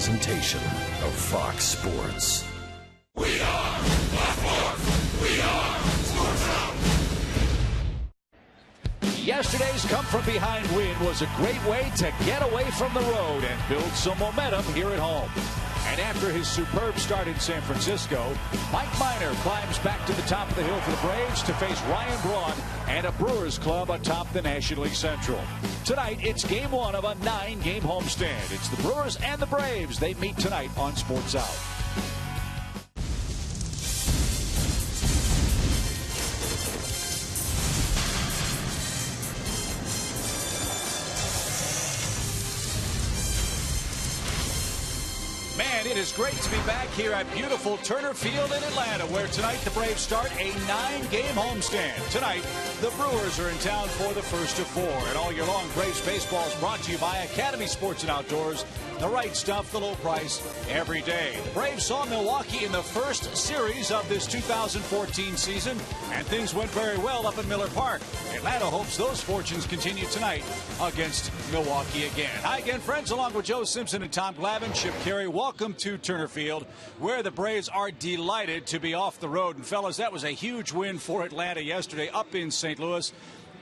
presentation of Fox Sports. We are Sports. We are Sports Zone. Yesterday's come-from-behind win was a great way to get away from the road and build some momentum here at home. And after his superb start in San Francisco, Mike Minor climbs back to the top of the hill for the Braves to face Ryan Braun and a Brewers club atop the National League Central. Tonight, it's game one of a 9-game homestand. It's the Brewers and the Braves. They meet tonight on Sports Out. Man, it is great to be back here at beautiful Turner Field in Atlanta, where tonight the Braves start a 9-game homestand. Tonight, the Brewers are in town for the first of 4. And all year long, Braves baseball is brought to you by Academy Sports and Outdoors. The right stuff, the low price, every day. The Braves saw Milwaukee in the first series of this 2014 season, and things went very well up in Miller Park. Atlanta hopes those fortunes continue tonight against Milwaukee again. Hi again, friends, along with Joe Simpson and Tom Glavine, Chip Carey. Welcome to Turner Field, where the Braves are delighted to be off the road. And fellas, that was a huge win for Atlanta yesterday up in St. Louis.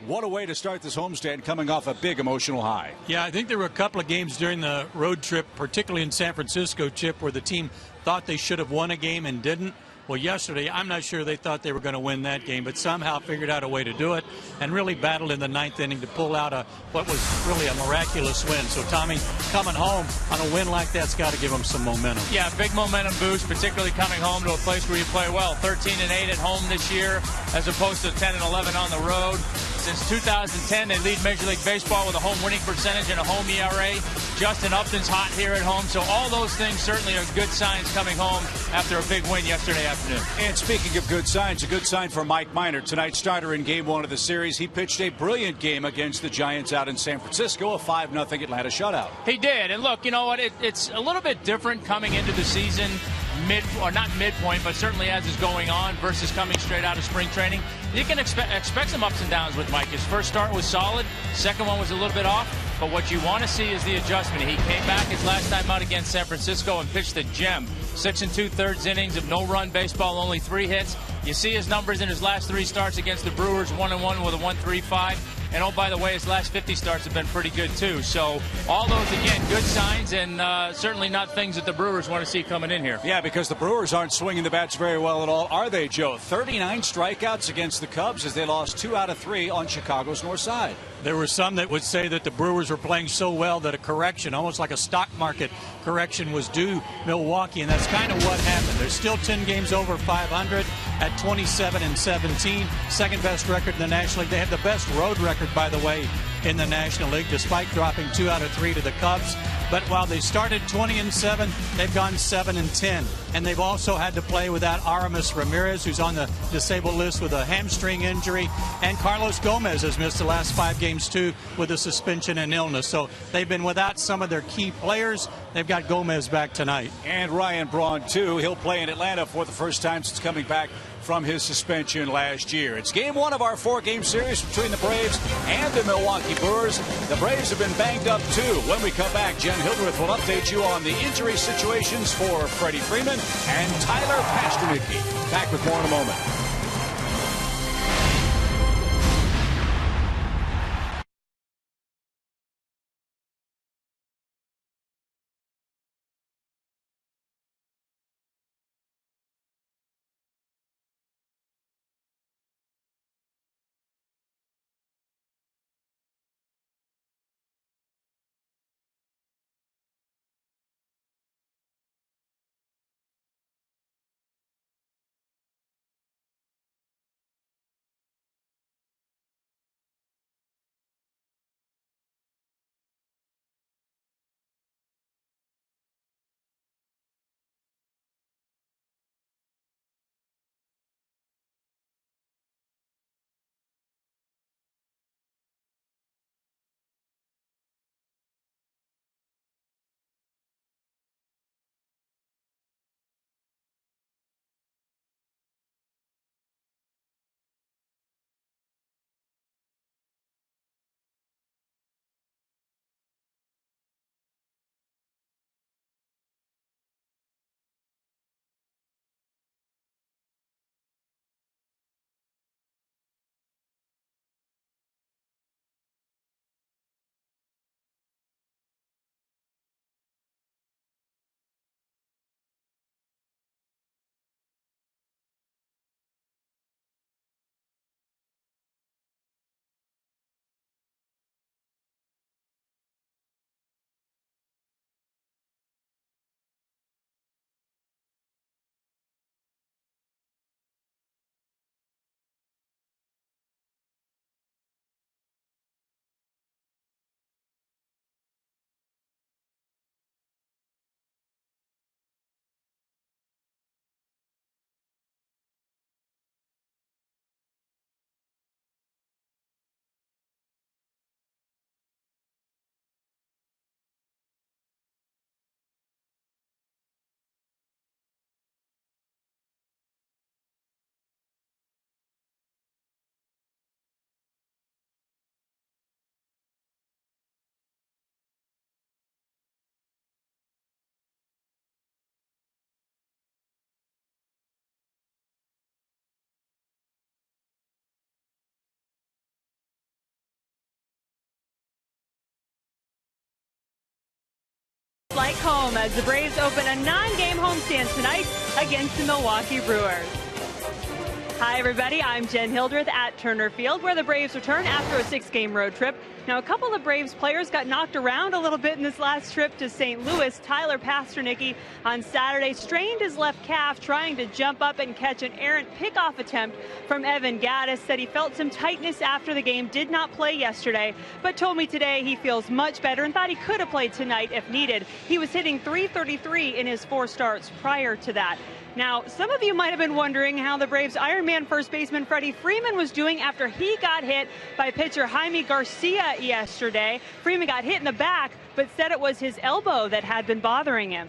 What a way to start this homestand, coming off a big emotional high. Yeah, I think there were a couple of games during the road trip, particularly in San Francisco, Chip, where the team thought they should have won a game and didn't. Well, yesterday, I'm not sure they thought they were going to win that game, but somehow figured out a way to do it and really battled in the 9th inning to pull out what was really a miraculous win. So, Tommy, coming home on a win like that's got to give them some momentum. Yeah, big momentum boost, particularly coming home to a place where you play well. 13-8 at home this year, as opposed to 10-11 on the road. Since 2010, they lead Major League Baseball with a home winning percentage and a home ERA. Justin Upton's hot here at home, so all those things certainly are good signs coming home after a big win yesterday afternoon. And speaking of good signs, a good sign for Mike Minor, tonight's starter in Game 1 of the series. He pitched a brilliant game against the Giants out in San Francisco, a 5-0 Atlanta shutout. He did, and look, you know what? It's a little bit different coming into the season, not midpoint, but certainly as is going on versus coming straight out of spring training. You can expect some ups and downs with Mike. His first start was solid. Second one was a little bit off. But what you want to see is the adjustment. He came back his last time out against San Francisco and pitched the gem. 6 2/3 innings of no-run baseball, only 3 hits. You see his numbers in his last 3 starts against the Brewers, 1-1 with a 1.35. And oh, by the way, his last 50 starts have been pretty good, too. So all those, again, good signs, and certainly not things that the Brewers want to see coming in here. Yeah, because the Brewers aren't swinging the bats very well at all, are they, Joe? 39 strikeouts against the Cubs as they lost 2 out of 3 on Chicago's north side. There were some that would say that the Brewers were playing so well that a correction, almost like a stock market correction, was due Milwaukee, and that's kind of what happened. They're still 10 games over 500 at 27-17, second best record in the National League. They have the best road record, by the way, in the National League, despite dropping 2 out of 3 to the Cubs. But while they started 20-7, they've gone 7-10, and they've also had to play without Aramis Ramirez, who's on the disabled list with a hamstring injury, and Carlos Gomez has missed the last 5 games too with a suspension and illness. So they've been without some of their key players. They've got Gomez back tonight, and Ryan Braun too. He'll play in Atlanta for the first time since coming back from his suspension last year. It's game 1 of our 4-game series between the Braves and the Milwaukee Brewers. The Braves have been banged up too. When we come back, Jen Hildreth will update you on the injury situations for Freddie Freeman and Tyler Pastornicki. Back with more in a moment. like home as the Braves open a 9-game homestand tonight against the Milwaukee Brewers. Hi, everybody. I'm Jen Hildreth at Turner Field, where the Braves return after a 6-game road trip. Now, a couple of Braves players got knocked around a little bit in this last trip to St. Louis. Tyler Pasternicki on Saturday strained his left calf trying to jump up and catch an errant pickoff attempt from Evan Gattis. Said he felt some tightness after the game, did not play yesterday, but told me today he feels much better and thought he could have played tonight if needed. He was hitting .333 in his 4 starts prior to that. Now, some of you might have been wondering how the Braves' Ironman first baseman Freddie Freeman was doing after he got hit by pitcher Jaime Garcia yesterday. Freeman got hit in the back, but said it was his elbow that had been bothering him.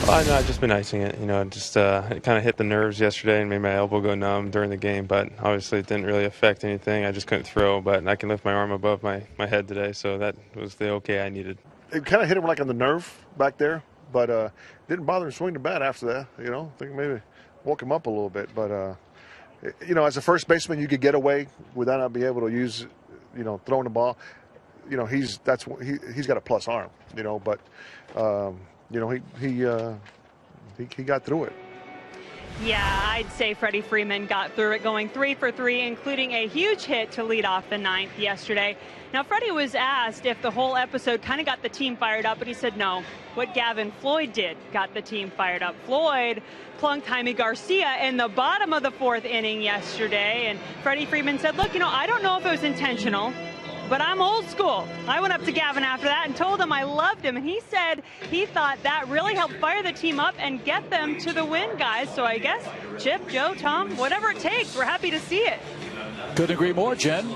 Well, no, I've just been icing it. Just it kind of hit the nerves yesterday and made my elbow go numb during the game. But obviously it didn't really affect anything. I just couldn't throw, but I can lift my arm above my head today, so that was the okay I needed. It kind of hit him like on the nerve back there. But didn't bother him swing the bat after that. I think maybe woke him up a little bit. But as a first baseman, you could get away without not being able to use, throwing the ball. He's got a plus arm. But he got through it. Yeah, I'd say Freddie Freeman got through it, going 3 for 3, including a huge hit to lead off the 9th yesterday. Now, Freddie was asked if the whole episode kind of got the team fired up, and he said no. What Gavin Floyd did got the team fired up. Floyd plunked Jaime Garcia in the bottom of the 4th inning yesterday, and Freddie Freeman said, look, I don't know if it was intentional, but I'm old school. I went up to Gavin after that and told him I loved him, and he said he thought that really helped fire the team up and get them to the win, guys. So I guess Chip, Joe, Tom, whatever it takes, we're happy to see it. Couldn't agree more, Jen.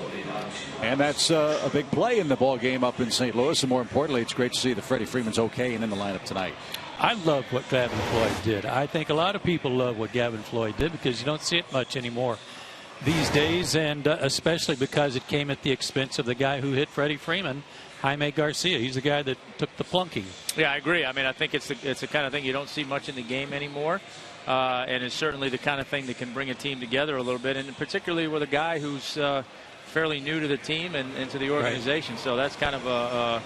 And that's a big play in the ball game up in St. Louis. And more importantly, it's great to see that Freddie Freeman's okay and in the lineup tonight. I love what Gavin Floyd did. I think a lot of people love what Gavin Floyd did because you don't see it much anymore these days, and especially because it came at the expense of the guy who hit Freddie Freeman, Jaime Garcia. He's the guy that took the plunking. Yeah, I agree. I mean, I think it's the kind of thing you don't see much in the game anymore. And it's certainly the kind of thing that can bring a team together a little bit, and particularly with a guy who's fairly new to the team and to the organization. Right. So that's kind of a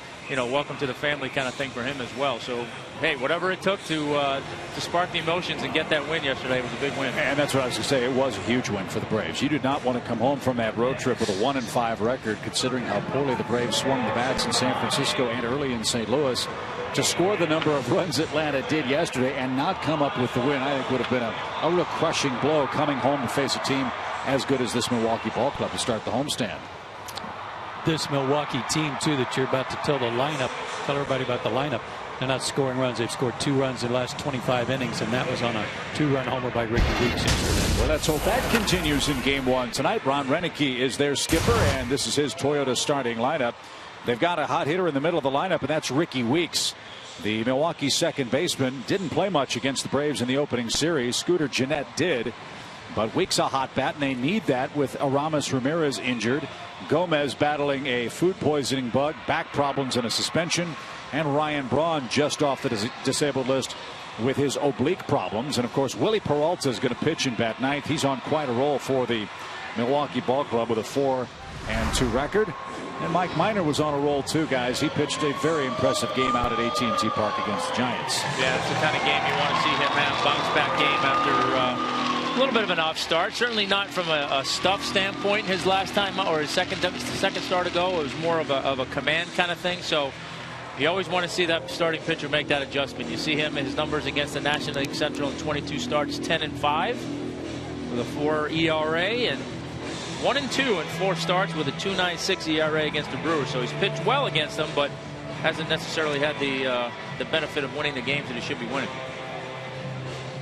welcome to the family kind of thing for him as well. So, hey, whatever it took to spark the emotions and get that win yesterday was a big win. And that's what I was going to say. It was a huge win for the Braves. You did not want to come home from that road trip with a 1-5 record, considering how poorly the Braves swung the bats in San Francisco and early in St. Louis. To score the number of runs Atlanta did yesterday and not come up with the win, I think would have been a real crushing blow coming home to face a team as good as this Milwaukee ball club to start the homestand. This Milwaukee team, too, that you're about to tell everybody about the lineup. They're not scoring runs. They've scored 2 runs in the last 25 innings, and that was on a 2-run homer by Ricky Weeks yesterday. Well, let's hope that continues in Game 1 tonight. Braun is their skipper, and this is his Toyota starting lineup. They've got a hot hitter in the middle of the lineup, and that's Ricky Weeks. The Milwaukee second baseman didn't play much against the Braves in the opening series. Scooter Gennett did. But Weeks a hot bat, and they need that with Aramis Ramirez injured. Gomez battling a food poisoning bug, back problems and a suspension. And Ryan Braun just off the disabled list with his oblique problems. And, of course, Willie Peralta is going to pitch in bat 9th. He's on quite a roll for the Milwaukee ball club with a 4-2 record. And Mike Minor was on a roll, too, guys. He pitched a very impressive game out at AT&T Park against the Giants. Yeah, it's the kind of game you want to see him have. Bounce-back game after a little bit of an off start. Certainly not from a stuff standpoint his last time or his second start ago. It was more of a command kind of thing. So you always want to see that starting pitcher make that adjustment. You see him in his numbers against the National League Central in 22 starts, 10-5 with a 4 ERA and 1-2 in 4 starts with a 2.96 ERA against the Brewers. So he's pitched well against them, but hasn't necessarily had the benefit of winning the games that he should be winning.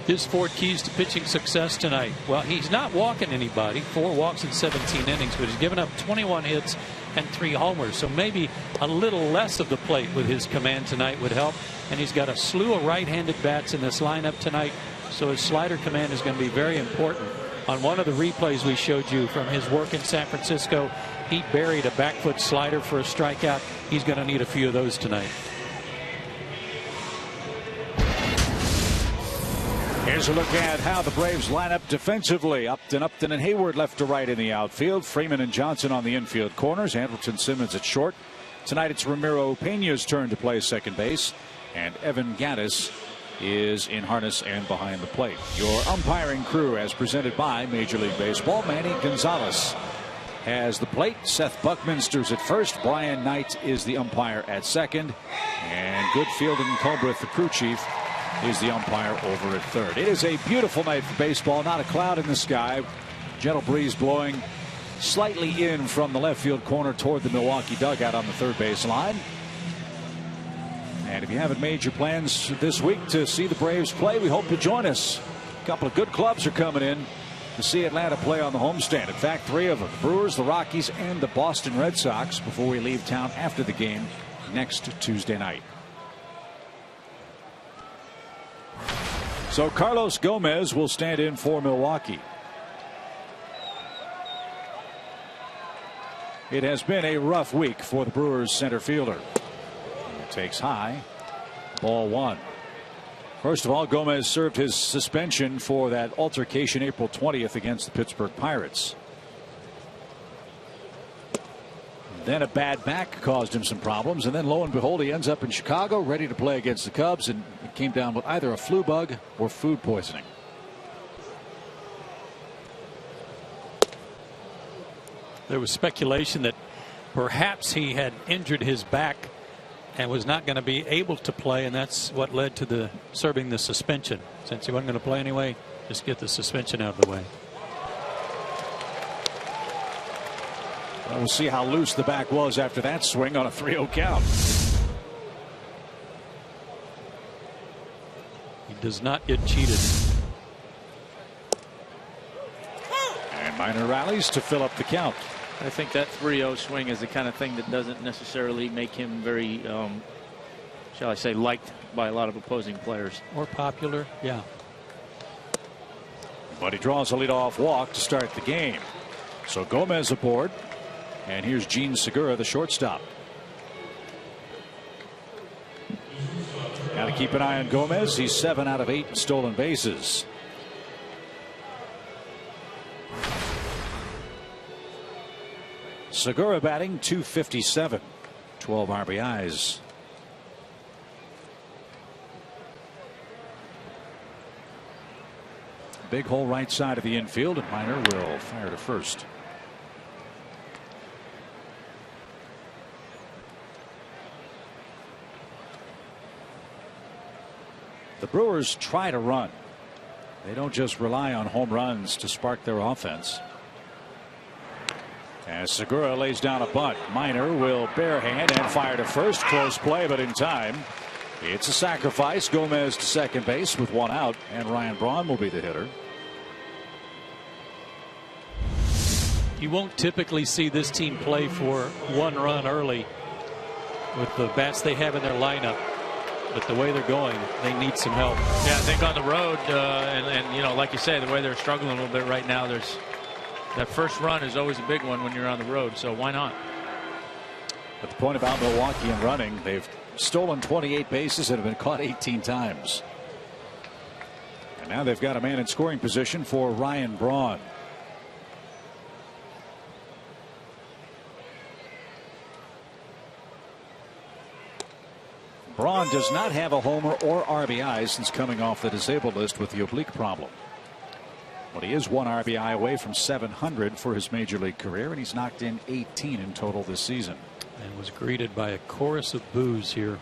His 4 keys to pitching success tonight. Well, he's not walking anybody. 4 walks in 17 innings, but he's given up 21 hits and 3 homers. So maybe a little less of the plate with his command tonight would help. And he's got a slew of right-handed bats in this lineup tonight. So his slider command is going to be very important. On one of the replays we showed you from his work in San Francisco, he buried a back foot slider for a strikeout. He's going to need a few of those tonight. Here's a look at how the Braves line up defensively. Upton and Hayward left to right in the outfield. Freeman and Johnson on the infield corners. Andrelton Simmons at short. Tonight it's Ramiro Pena's turn to play second base, and Evan Gattis is in harness and behind the plate. Your umpiring crew as presented by Major League Baseball. Manny Gonzalez has the plate. Seth Buckminster's at first. Brian Knight is the umpire at second. And Goodfield and Colbreth, the crew chief, is the umpire over at third. It is a beautiful night for baseball. Not a cloud in the sky. Gentle breeze blowing slightly in from the left field corner toward the Milwaukee dugout on the third base line. And if you haven't made your plans this week to see the Braves play, we hope you join us. A couple of good clubs are coming in to see Atlanta play on the homestand. In fact, 3 of them: the Brewers, the Rockies, and the Boston Red Sox, before we leave town after the game next Tuesday night. So Carlos Gomez will stand in for Milwaukee. It has been a rough week for the Brewers center fielder. It takes high. Ball 1. First of all, Gomez served his suspension for that altercation April 20th against the Pittsburgh Pirates. Then a bad back caused him some problems, and then lo and behold, he ends up in Chicago ready to play against the Cubs, and it came down with either a flu bug or food poisoning. There was speculation that perhaps he had injured his back and was not going to be able to play, and that's what led to the serving the suspension. Since he wasn't going to play anyway, just get the suspension out of the way. Well, we'll see how loose the back was after that swing on a 3-0 count. He does not get cheated. And Minor rallies to fill up the count. I think that 3-0 swing is the kind of thing that doesn't necessarily make him very, shall I say, liked by a lot of opposing players. Or popular, yeah. But he draws a leadoff walk to start the game. So Gomez aboard. And here's Gene Segura, the shortstop. Got to keep an eye on Gomez. He's 7 out of 8 stolen bases. Segura batting .257, 12 RBIs. Big hole right side of the infield, and Minor will fire to first. The Brewers try to run. They don't just rely on home runs to spark their offense. As Segura lays down a bunt, Minor will barehand and fire to first. Close play, but in time. It's a sacrifice. Gomez to second base with 1 out, and Ryan Braun will be the hitter. You won't typically see this team play for 1 run early with the bats they have in their lineup. But the way they're going, they need some help. Yeah, I think on the road, and you know, like you say, the way they're struggling a little bit right now, that first run is always a big one when you're on the road, so why not? But the point about Milwaukee and running, they've stolen 28 bases and have been caught 18 times. And now they've got a man in scoring position for Ryan Braun. Braun does not have a homer or RBI since coming off the disabled list with the oblique problem. But he is 1 RBI away from 700 for his major league career, and he's knocked in 18 in total this season. And was greeted by a chorus of boos here.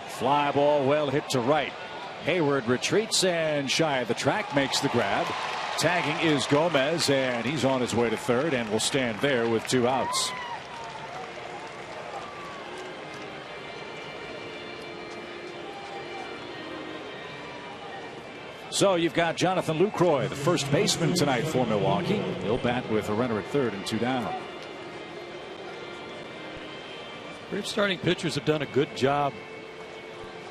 Fly ball well hit to right. Hayward retreats and shy of the track, makes the grab. Tagging is Gomez, and he's on his way to third and will stand there with 2 outs. So you've got Jonathan Lucroy, the first baseman tonight for Milwaukee. He'll bat with a runner at third and 2 down. Braves starting pitchers have done a good job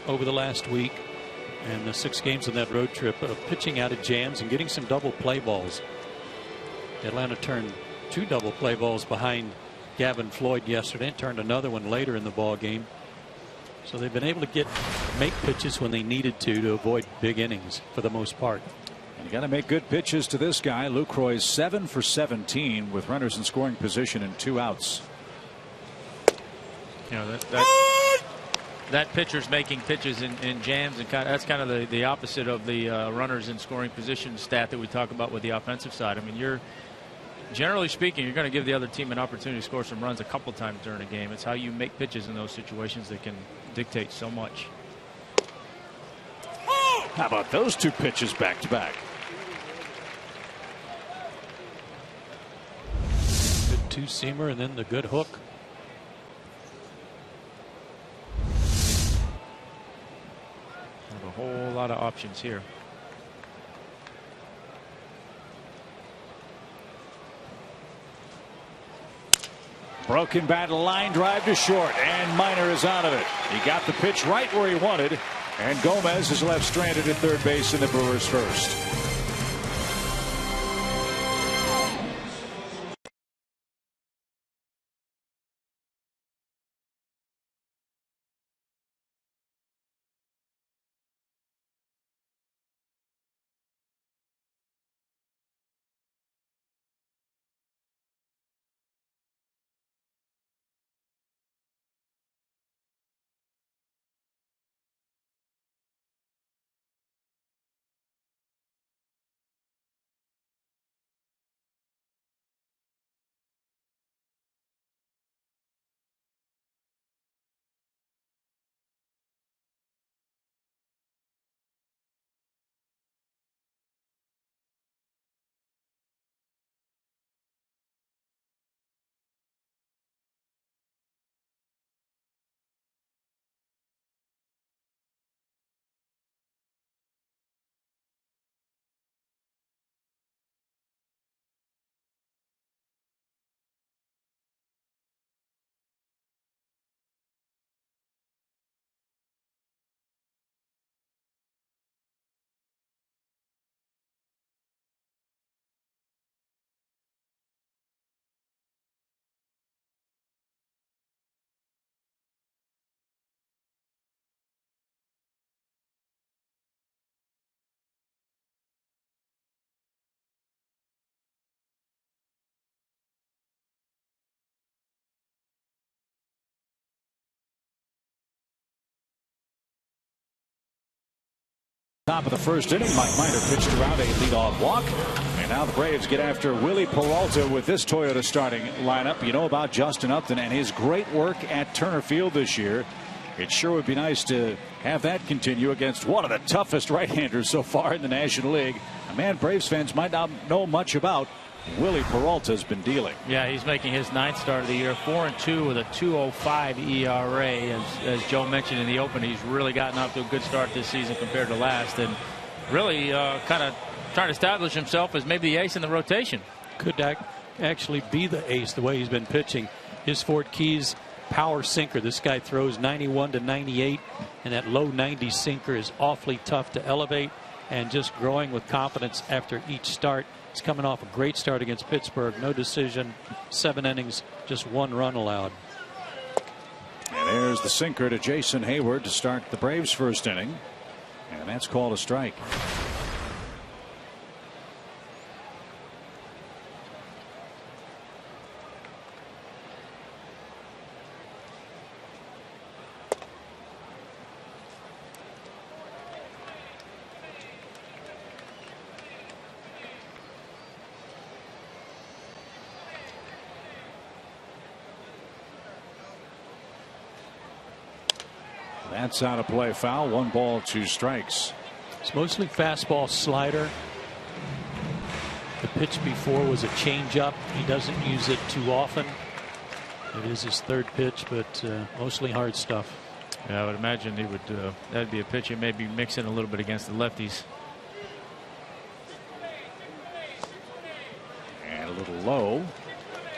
over the last week and the 6 games on that road trip of pitching out of jams and getting some double play balls. Atlanta turned 2 double play balls behind Gavin Floyd yesterday and turned another one later in the ball game. So they've been able to get make pitches when they needed to avoid big innings for the most part. You got to make good pitches to this guy. Lucroy's 7 for 17 with runners in scoring position and 2 outs. You know that pitcher's making pitches in jams, and that's kind of the opposite of the runners in scoring position stat that we talk about with the offensive side. I mean, you're generally speaking, you're going to give the other team an opportunity to score some runs a couple times during a game. It's how you make pitches in those situations that can dictate so much. How about those 2 pitches back to back? Good two-seamer and then the good hook. A whole lot of options here. Broken bat, line drive to short, and Minor is out of it. He got the pitch right where he wanted, and Gomez is left stranded at third base in the Brewers' first. Top of the first inning, Mike Minor pitched around a leadoff walk. And now the Braves get after Willie Peralta with this Toyota starting lineup. You know about Justin Upton and his great work at Turner Field this year. It sure would be nice to have that continue against one of the toughest right-handers so far in the National League. A man Braves fans might not know much about. Willie Peralta's been dealing. Yeah, he's making his 9th start of the year, 4-2 with a 2.05 ERA. As Joe mentioned in the open, he's really gotten off to a good start this season compared to last, and really kind of trying to establish himself as maybe the ace in the rotation. Could actually be the ace the way he's been pitching. His Fort Keys power sinker. This guy throws 91 to 98, and that low 90 sinker is awfully tough to elevate, and just growing with confidence after each start. He's coming off a great start against Pittsburgh. No decision, 7 innings, just 1 run allowed. And there's the sinker to Jason Hayward to start the Braves' first inning. And that's called a strike. That's out of play, foul. 1 ball, 2 strikes. It's mostly fastball, slider. The pitch before was a changeup. He doesn't use it too often. It is his 3rd pitch, but mostly hard stuff. Yeah, I would imagine he would. That'd be a pitch he may be mixing a little bit against the lefties. And a little low.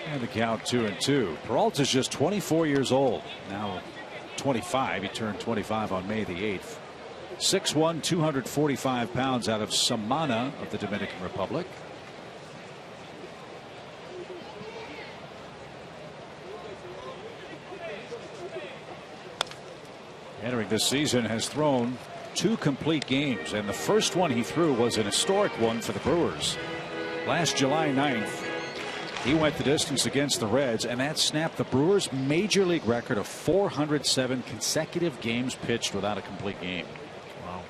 And the count 2-2. Peralta's just 24 years old now. 25. He turned 25 on May the 8th. 6'1", 245 pounds, out of Samana of the Dominican Republic. entering this season, has thrown 2 complete games, and the first one he threw was an historic one for the Brewers. Last July 9th, he went the distance against the Reds, and that snapped the Brewers' major league record of 407 consecutive games pitched without a complete game. Wow.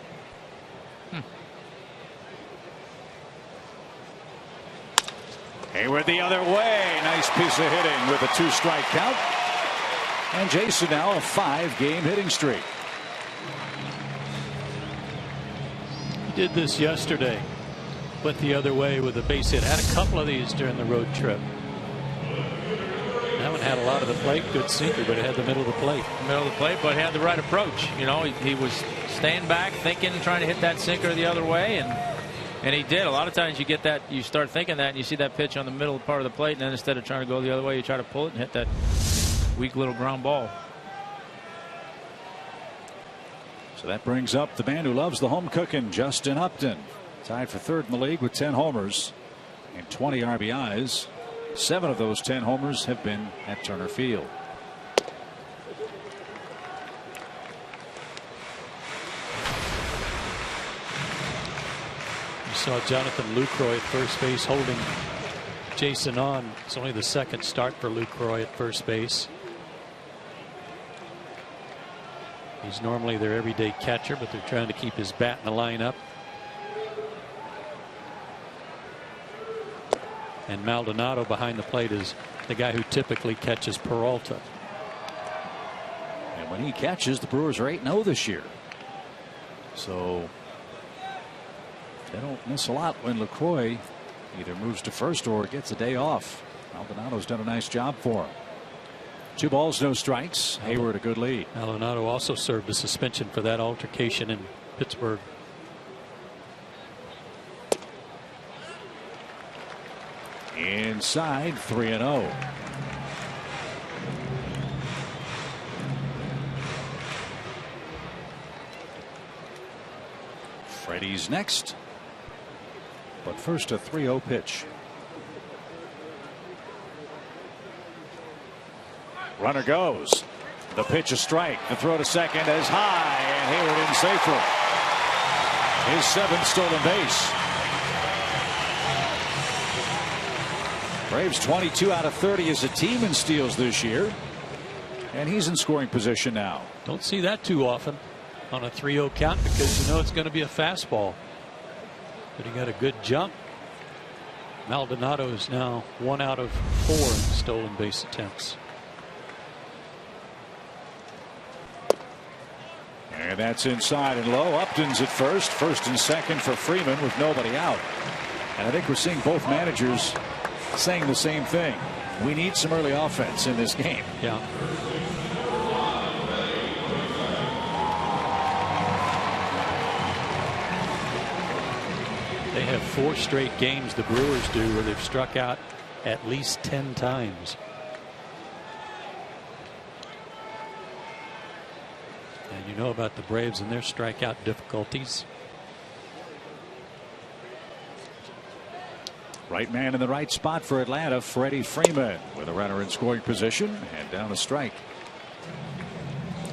Hayward the other way. Nice piece of hitting with a 2-strike count. And Jason now a 5-game hitting streak. He did this yesterday. Went the other way with a base hit. Had a couple of these during the road trip. That one had a lot of the plate. Good sinker, but it had the middle of the plate. Middle of the plate, but had the right approach. You know, he was staying back, thinking, trying to hit that sinker the other way, and he did. A lot of times you get that, you start thinking that, and you see that pitch on the middle part of the plate, and then instead of trying to go the other way, you try to pull it and hit that weak little ground ball. So that brings up the man who loves the home cooking, Justin Upton. Tied for 3rd in the league with 10 homers and 20 RBIs. 7 of those 10 homers have been at Turner Field. You saw Jonathan Lucroy at first base holding Jason on. It's only the 2nd start for Lucroy at first base. He's normally their everyday catcher, but they're trying to keep his bat in the lineup. And Maldonado behind the plate is the guy who typically catches Peralta. And when he catches, the Brewers are 8-0 this year. So they don't miss a lot when LaCroix either moves to first or gets a day off. Maldonado's done a nice job for him. 2 balls, no strikes. Hayward a good lead. Maldonado also served a suspension for that altercation in Pittsburgh. Inside, 3-0. Freddie's next. But first a 3-0 pitch. Runner goes. The pitch a strike. The throw to second is high, and Hayward in safely. His 7th stolen base. Braves 22 out of 30 as a team in steals this year, and he's in scoring position now. Don't see that too often on a 3-0 count, because you know it's going to be a fastball. But he got a good jump. Maldonado is now 1 out of 4 stolen base attempts. And that's inside and low. Upton's at first. 1st and 2nd for Freeman with nobody out. And I think we're seeing both managers saying the same thing. We need some early offense in this game. Yeah. They have 4 straight games, the Brewers do, where they've struck out at least 10 times. And you know about the Braves and their strikeout difficulties. Right man in the right spot for Atlanta, Freddie Freeman, with a runner in scoring position and down a strike.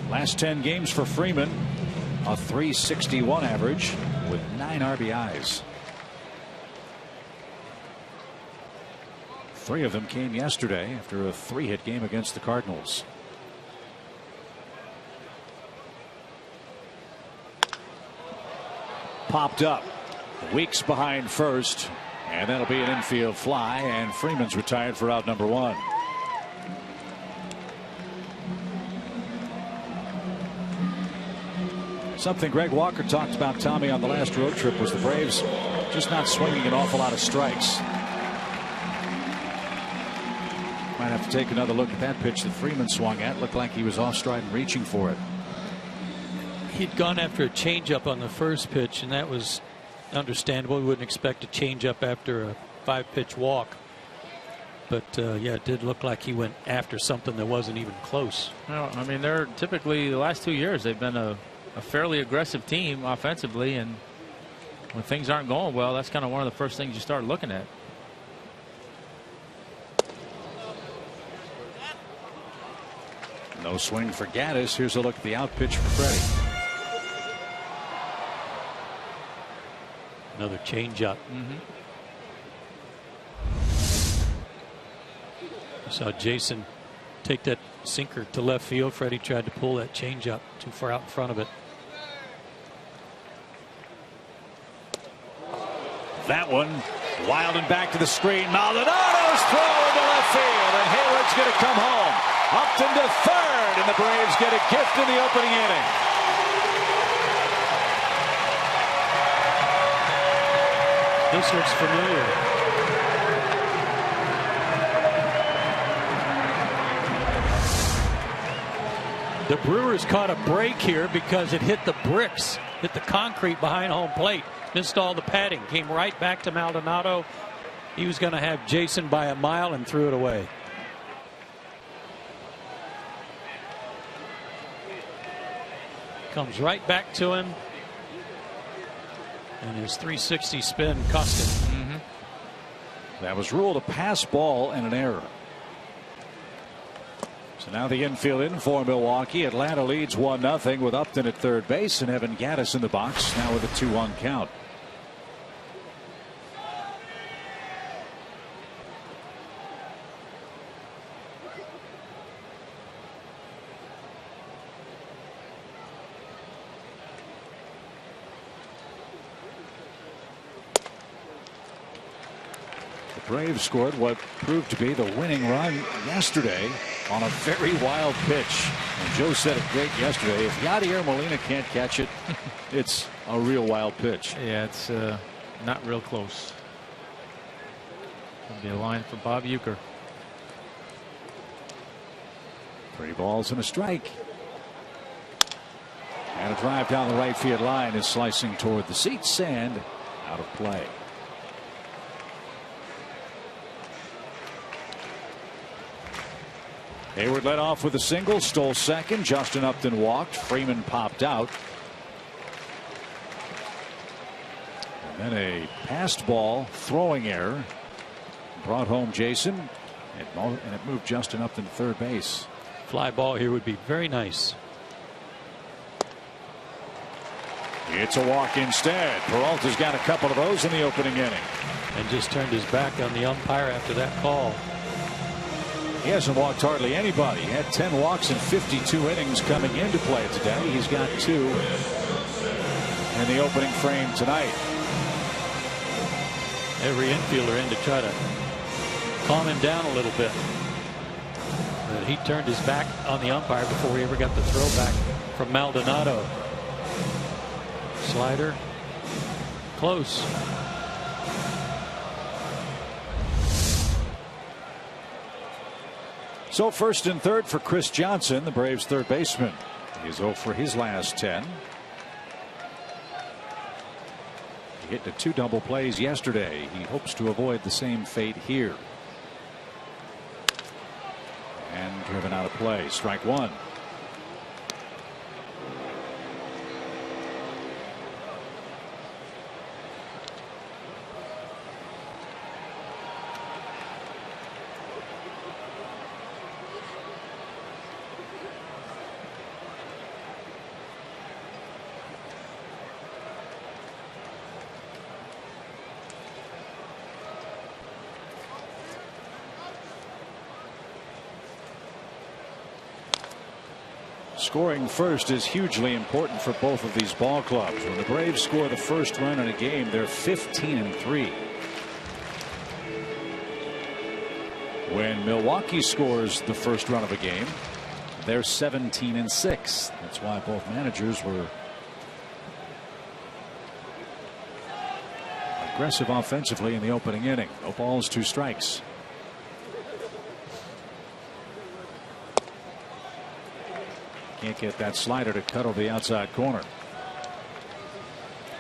Last 10 games for Freeman, a .361 average with 9 RBIs. 3 of them came yesterday after a 3-hit game against the Cardinals. Popped up. Weeks behind first. And that'll be an infield fly, and Freeman's retired for out number 1. Something Greg Walker talked about, Tommy, on the last road trip was the Braves just not swinging an awful lot of strikes. Might have to take another look at that pitch that Freeman swung at. Looked like he was off stride and reaching for it. He'd gone after a changeup on the first pitch, and that was understandable. We wouldn't expect a changeup after a 5-pitch walk. But yeah, it did look like he went after something that wasn't even close. Well, I mean, they're typically, the last 2 years, they've been a fairly aggressive team offensively, and when things aren't going well, that's kind of one of the first things you start looking at. No swing for Gaddis. Here's a look at the out pitch for Freddie. Another changeup. You saw Jason take that sinker to left field. Freddie tried to pull that changeup too far out in front of it. That one wild and back to the screen. Maldonado's throw into left field, and Hayward's going to come home. Upton to third, and the Braves get a gift in the opening inning. This looks familiar. The Brewers caught a break here because it hit the bricks, hit the concrete behind home plate, missed all the padding, came right back to Maldonado. He was going to have Jason by a mile and threw it away. Comes right back to him. And his 360 spin cost him. That was ruled a pass ball and an error. So now the infield in for Milwaukee. Atlanta leads 1-0 with Upton at third base and Evan Gaddis in the box now with a 2-1 count. Braves scored what proved to be the winning run yesterday on a very wild pitch. And Joe said it great yesterday. If Yadier Molina can't catch it, it's a real wild pitch. Yeah, it's not real close. It'll be a line for Bob Uecker. 3 balls and a strike. And a drive down the right field line is slicing toward the seats and out of play. Hayward led off with a single, stole second. Justin Upton walked. Freeman popped out. And then a passed ball throwing error brought home Jason, and it moved Justin Upton to third base. Fly ball here would be very nice. It's a walk instead. Peralta's got a couple of those in the opening inning. And just turned his back on the umpire after that call. He hasn't walked hardly anybody. He had 10 walks in 52 innings coming into play today. He's got 2 in the opening frame tonight. Every infielder in to try to calm him down a little bit. But he turned his back on the umpire before he ever got the throw back from Maldonado. Slider close. So first and third for Chris Johnson, the Braves third baseman. He's 0 for his last 10. He hit the 2 double plays yesterday. He hopes to avoid the same fate here. And driven out of play. Strike 1. Scoring first is hugely important for both of these ball clubs. When the Braves score the first run in a game, they're 15-3. When Milwaukee scores the first run of a game, they're 17-6. That's why both managers were aggressive offensively in the opening inning. 0 balls, 2 strikes. Can't get that slider to cut over the outside corner.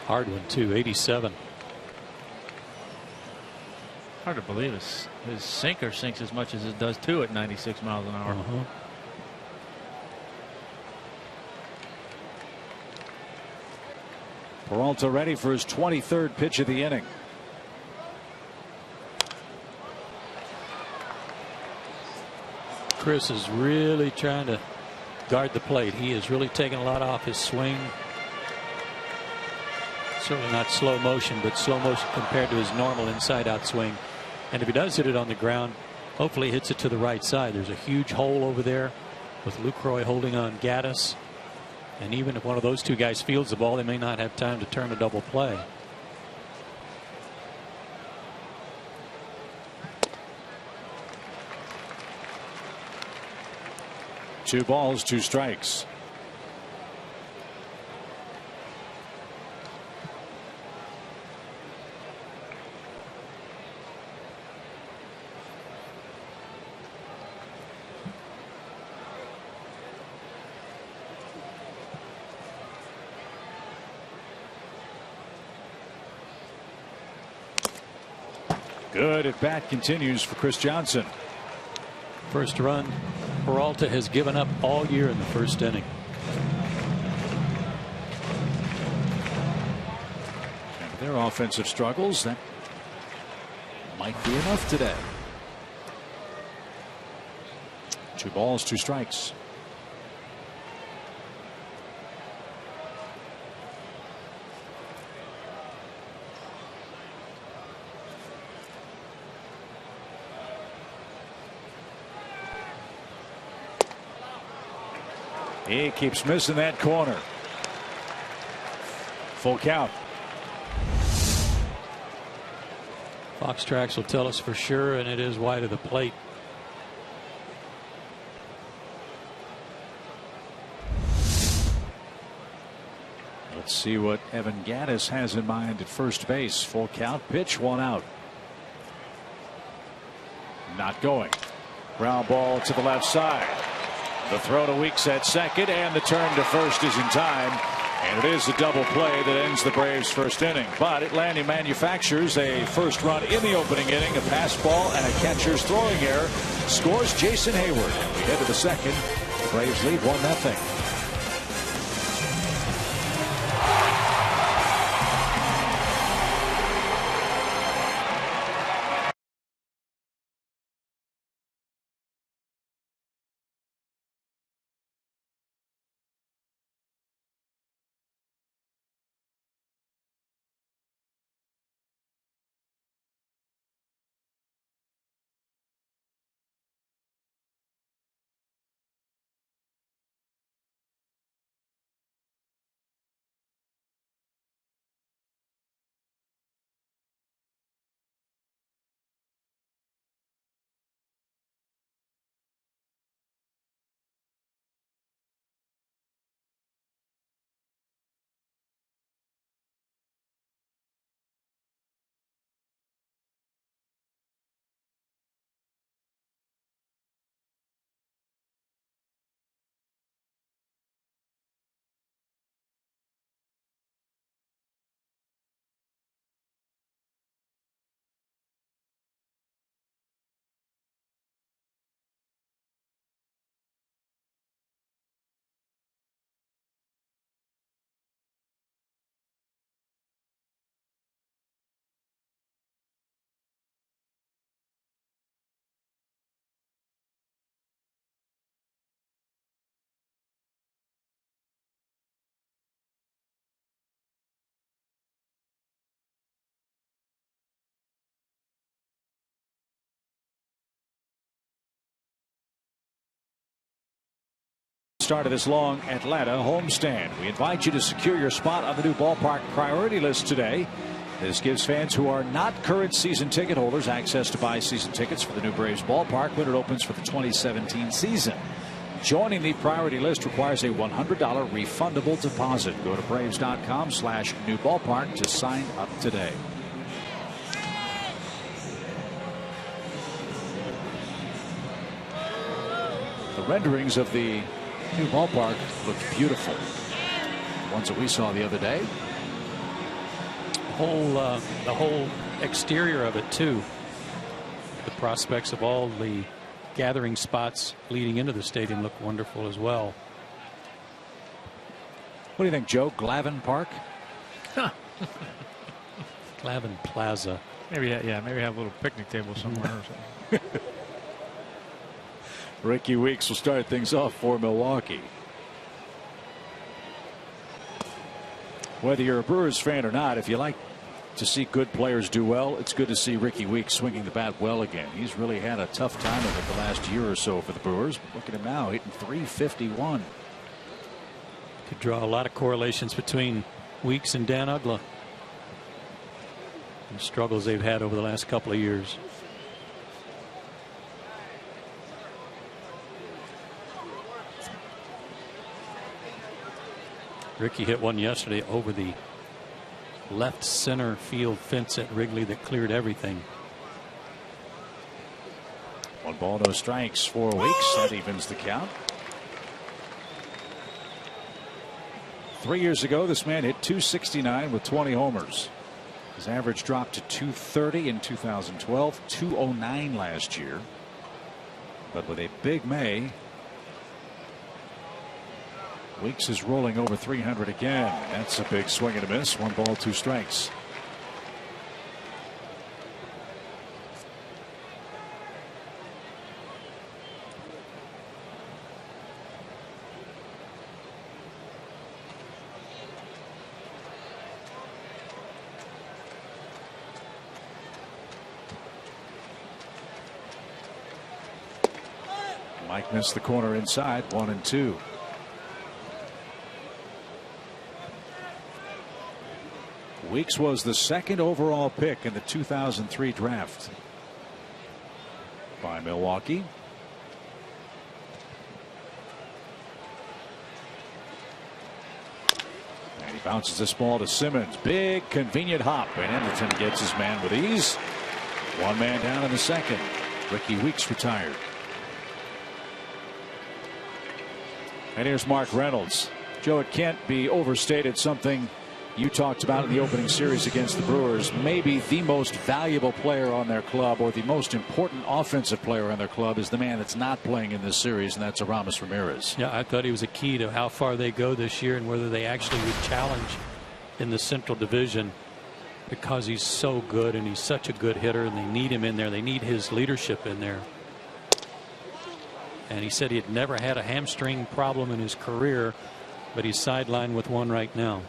Hard one too. 87. Hard to believe his sinker sinks as much as it does too at 96 miles an hour. Peralta ready for his 23rd pitch of the inning. Chris is really trying to guard the plate. He is really taking a lot off his swing. Certainly not slow motion, but slow motion compared to his normal inside-out swing. And if he does hit it on the ground, hopefully hits it to the right side. There's a huge hole over there with Lucroy holding on Gaddis. And even if one of those two guys fields the ball, they may not have time to turn a double play. Two balls, two strikes. Good at bat continues for Chris Johnson. First run Peralta has given up all year in the first inning. And their offensive struggles, that might be enough today. Two balls, two strikes. He keeps missing that corner. Full count. Fox Tracks will tell us for sure, and it is wide of the plate. Let's see what Evan Gaddis has in mind at first base. Full count, pitch, one out. Not going. Ground ball to the left side. The throw to Weeks at second, and the turn to first is in time. And it is a double play that ends the Braves' first inning. But Atlanta manufactures a first run in the opening inning. A pass ball and a catcher's throwing error scores Jason Hayward. We head to the second. The Braves lead 1-0. Start of this long Atlanta homestand. We invite you to secure your spot on the new ballpark priority list today. This gives fans who are not current season ticket holders access to buy season tickets for the new Braves ballpark when it opens for the 2017 season. Joining the priority list requires a $100 refundable deposit. Go to Braves.com/new ballpark to sign up today. The renderings of the new ballpark look beautiful. The ones that we saw the other day. The whole exterior of it too. The prospects of all the gathering spots leading into the stadium look wonderful as well. What do you think, Joe? Glavin Park? Glavin Plaza. Maybe, yeah, maybe have a little picnic table somewhere or something. Ricky Weeks will start things off for Milwaukee. Whether you're a Brewers fan or not, if you like to see good players do well, it's good to see Ricky Weeks swinging the bat well again. He's really had a tough time of it the last year or so for the Brewers. Look at him now, hitting .351. Could draw a lot of correlations between Weeks and Dan Uggla. The struggles they've had over the last couple of years. Ricky hit one yesterday over the left center field fence at Wrigley that cleared everything. 1 ball, no strikes for Weeks. That evens the count. 3 years ago, this man hit .269 with 20 homers. His average dropped to .230 in 2012, .209 last year. But with a big May, Weeks is rolling over 300 again. That's a big swing and a miss. 1 ball, 2 strikes. Mike missed the corner inside. 1-2. Weeks was the 2nd overall pick in the 2003 draft by Milwaukee. And he bounces this ball to Simmons. Big convenient hop, and Anderson gets his man with ease. 1 man down in the 2nd. Ricky Weeks retired. And here's Mark Reynolds. Joe, it can't be overstated, something you talked about in the opening series against the Brewers. Maybe the most valuable player on their club, or the most important offensive player on their club, is the man that's not playing in this series, and that's Aramis Ramirez. Yeah, I thought he was a key to how far they go this year and whether they actually would challenge in the Central Division, because he's so good and he's such a good hitter, and they need him in there. They need his leadership in there. And he said he had never had a hamstring problem in his career, but he's sidelined with one right now.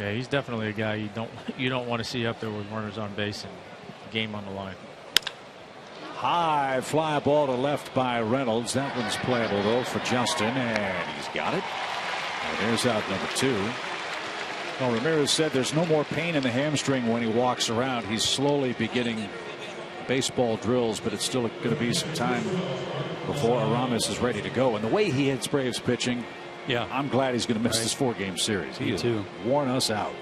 Yeah, he's definitely a guy you don't want to see up there with runners on base and game on the line. High fly ball to left by Reynolds. That one's playable though for Justin, and he's got it. And there's out number 2. Well, Ramirez said there's no more pain in the hamstring when he walks around. He's slowly beginning baseball drills, but it's still going to be some time before Aramis is ready to go. And the way he hits Braves pitching, yeah, I'm glad he's going to miss this 4-game series. He has worn us out.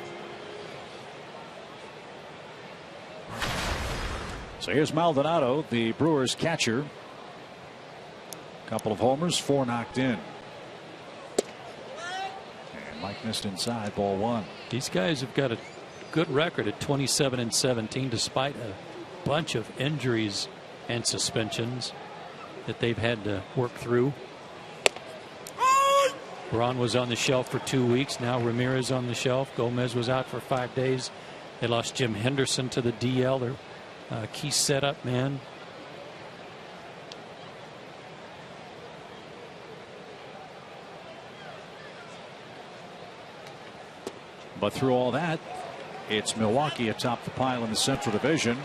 So here's Maldonado, the Brewers catcher. Couple of homers, 4 knocked in. And Mike missed inside, ball 1. These guys have got a good record at 27-17 despite a bunch of injuries and suspensions that they've had to work through. Braun was on the shelf for 2 weeks. Now Ramirez on the shelf. Gomez was out for 5 days. They lost Jim Henderson to the DL, their key setup man. But through all that, it's Milwaukee atop the pile in the Central Division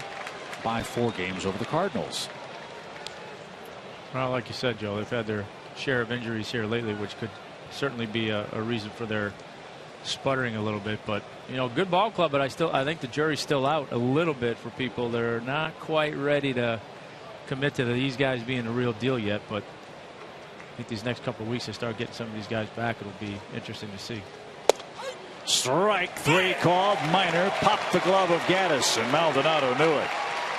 by 4 games over the Cardinals. Well, like you said, Joe, they've had their share of injuries here lately, which could certainly be a reason for their sputtering a little bit. But good ball club, but I think the jury's still out a little bit for people. They're not quite ready to commit to these guys being the real deal yet, but I think these next couple of weeks they start getting some of these guys back. It'll be interesting to see. Strike 3 called. Minor popped the glove of Gaddis, and Maldonado knew it.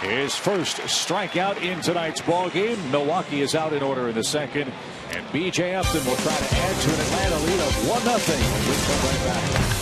His first strikeout in tonight's ball game. Milwaukee is out in order in the 2nd, and B.J. Upton will try to add to an Atlanta lead of 1-0. We come right back.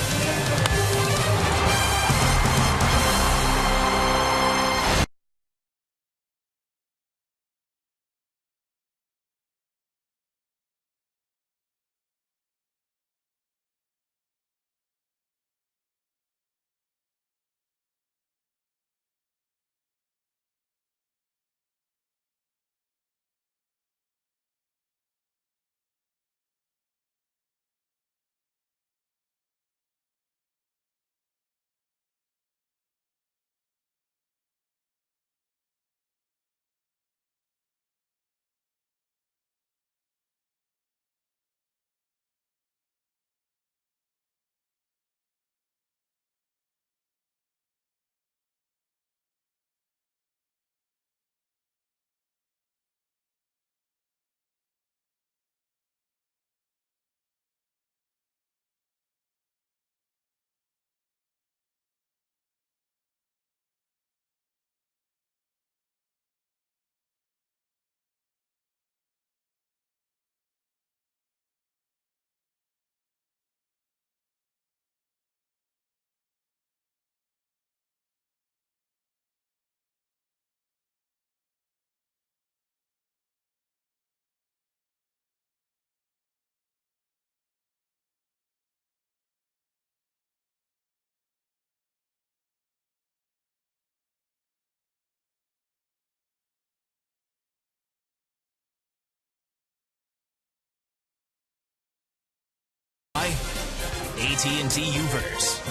AT Uverse,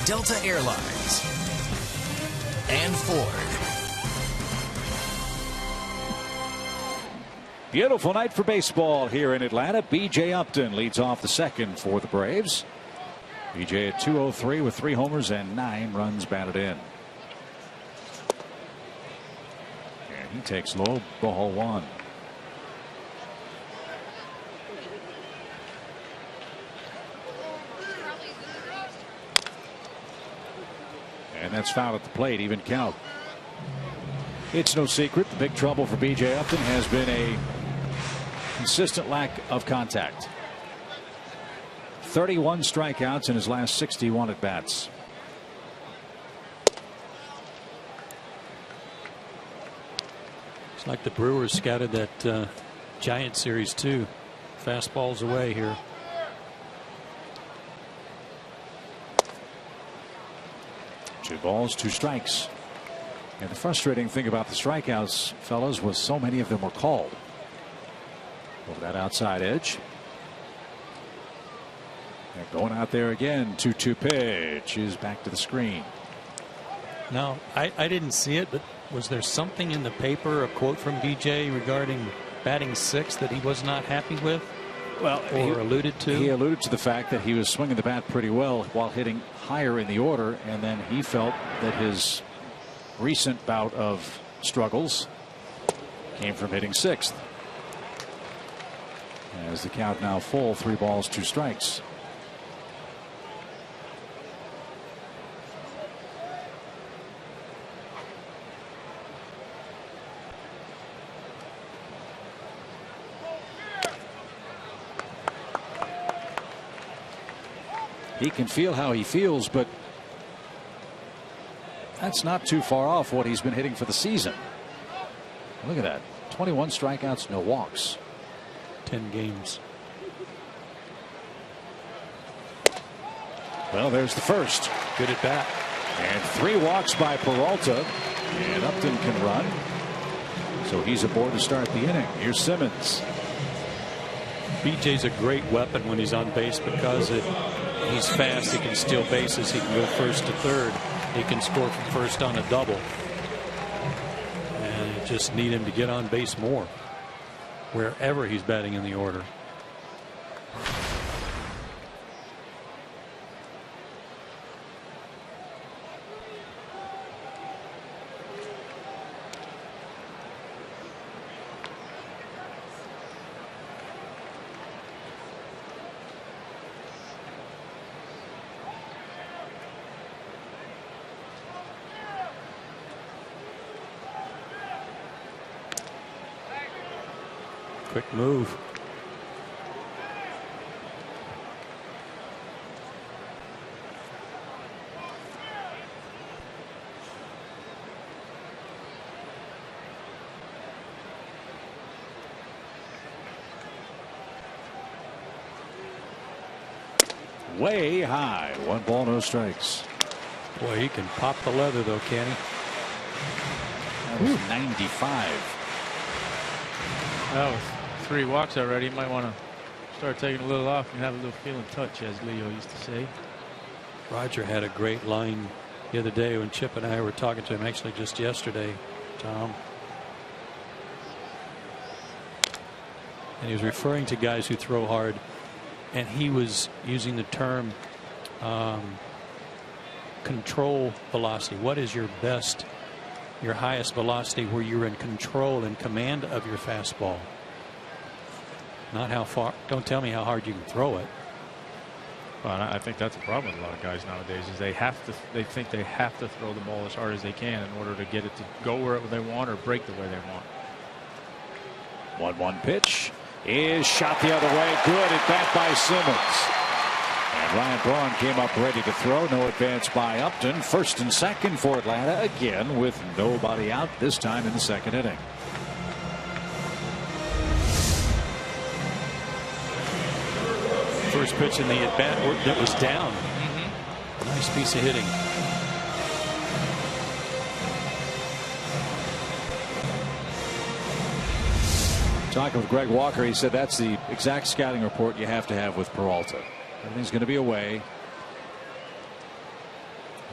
Delta Airlines, and Ford. Beautiful night for baseball here in Atlanta. B.J. Upton leads off the second for the Braves. B.J. at 203 with 3 homers and 9 runs batted in. And he takes low, ball 1. And that's foul at the plate, even count. It's no secret the big trouble for B.J. Upton has been a consistent lack of contact. 31 strikeouts in his last 61 at bats. It's like the Brewers scouted that Giant series too. Fastballs away here. Two balls, 2 strikes. And the frustrating thing about the strikeouts, fellas, was so many of them were called. Over that outside edge. And going out there again, 2-2 pitch is back to the screen. No, I didn't see it, but was there something in the paper, a quote from BJ regarding batting 6th that he was not happy with? Well, or alluded to? He alluded to the fact that he was swinging the bat pretty well while hitting higher in the order, and then he felt that his recent bout of struggles came from hitting 6th. As the count now full, 3 balls, 2 strikes. He can feel how he feels, but that's not too far off what he's been hitting for the season. Look at that. 21 strikeouts, no walks. 10 games. Well, there's the first. Good at bat. And 3 walks by Peralta. And Upton can run. So he's aboard to start the inning. Here's Simmons. BJ's a great weapon when he's on base because he's fast. He can steal bases. He can go first to third. He can score from first on a double. And you just need him to get on base more wherever he's batting in the order. Quick move. Way high. 1 ball, no strikes. Boy, he can pop the leather though, can he? That was 95. That was 3 walks already. You might want to start taking a little off and have a little feeling touch, as Leo used to say. Roger had a great line the other day when Chip and I were talking to him, actually just yesterday, Tom. And he was referring to guys who throw hard, and he was using the term control velocity. What is your best, your highest velocity where you're in control and command of your fastball? Not how far. Don't tell me how hard you can throw it. Well, I think that's a problem with a lot of guys nowadays is they think they have to throw the ball as hard as they can in order to get it to go where they want or break the way they want. 1-1 pitch is shot the other way. Good at bat by Simmons. And Ryan Braun came up ready to throw. No advance by Upton. First and second for Atlanta again with nobody out, this time in the second inning. First pitch in the at bat that was down. Nice piece of hitting. Talking with Greg Walker, he said that's the exact scouting report you have to have with Peralta. Everything's going to be away.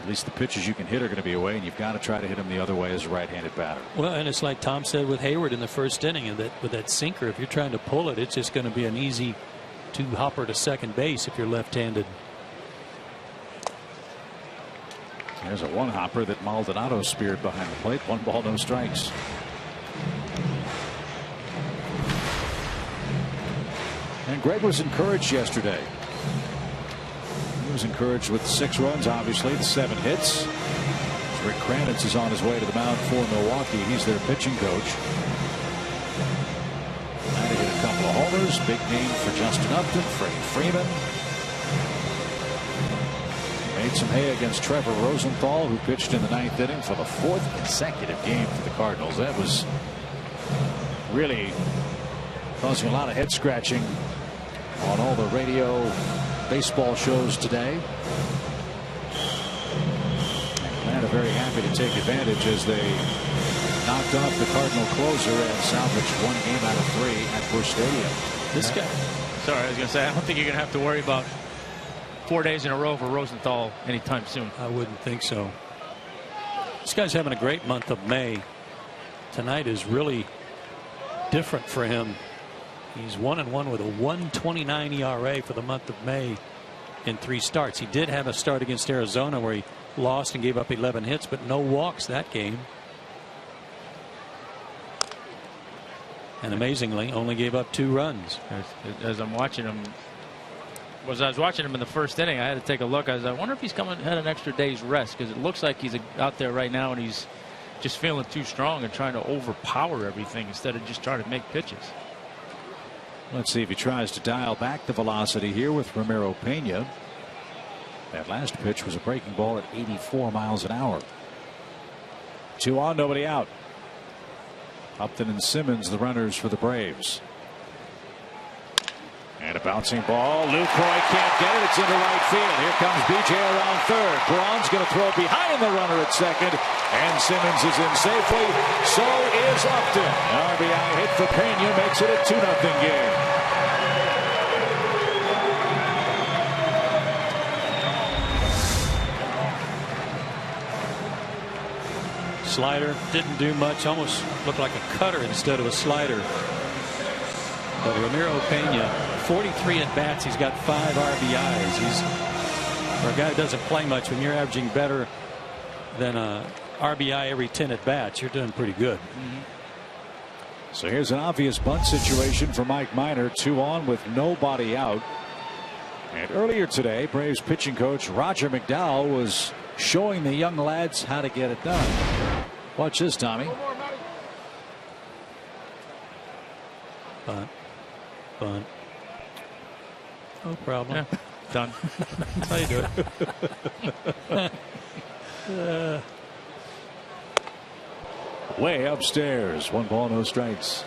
At least the pitches you can hit are going to be away, and you've got to try to hit them the other way as a right-handed batter. Well, and it's like Tom said with Hayward in the first inning, and with that sinker, if you're trying to pull it, it's just going to be an easy two-hopper to second base if you're left-handed. There's a one-hopper that Maldonado speared behind the plate. 1 ball, no strikes. And Greg was encouraged yesterday. He was encouraged with 6 runs, obviously, the 7 hits. Rick Kranitz is on his way to the mound for Milwaukee. He's their pitching coach. Trying to hit a couple of homers. Big game for Justin Upton, Freeman. Made some hay against Trevor Rosenthal, who pitched in the 9th inning for the 4th consecutive game for the Cardinals. That was really causing a lot of head scratching on all the radio baseball shows today. Atlanta very happy to take advantage as they knocked off the Cardinal closer and salvaged 1 game out of 3 at Busch Stadium. This guy, sorry, I was going to say, I don't think you're going to have to worry about 4 days in a row for Rosenthal anytime soon. I wouldn't think so. This guy's having a great month of May. Tonight is really different for him. He's 1-1 with a 1.29 ERA for the month of May in 3 starts. He did have a start against Arizona where he lost and gave up 11 hits, but no walks that game. And amazingly, only gave up 2 runs. As I'm watching him, as I was watching him in the first inning, I had to take a look. I wonder if he's had an extra day's rest, because it looks like he's out there right now and he's just feeling too strong and trying to overpower everything instead of just trying to make pitches. Let's see if he tries to dial back the velocity here with Ramiro Pena. That last pitch was a breaking ball at 84 miles an hour. 2 on, nobody out. Upton and Simmons, the runners for the Braves. And a bouncing ball. Lucroy can't get it. It's into right field. Here comes BJ around third. Braun's going to throw behind the runner at second. And Simmons is in safely. So is Upton. An RBI hit for Pena makes it a 2-0 game. Slider didn't do much. Almost looked like a cutter instead of a slider. But Ramiro Pena, 43 at bats. He's got 5 RBIs. He's, for a guy who doesn't play much, when you're averaging better than a RBI every 10 at bats, you're doing pretty good. So here's an obvious bunt situation for Mike Minor. 2 on with nobody out. And earlier today, Braves pitching coach Roger McDowell was showing the young lads how to get it done. Watch this, Tommy. Bunt. Bunt. No problem. Yeah, done. That's how you do it. Way upstairs. 1 ball, no strikes.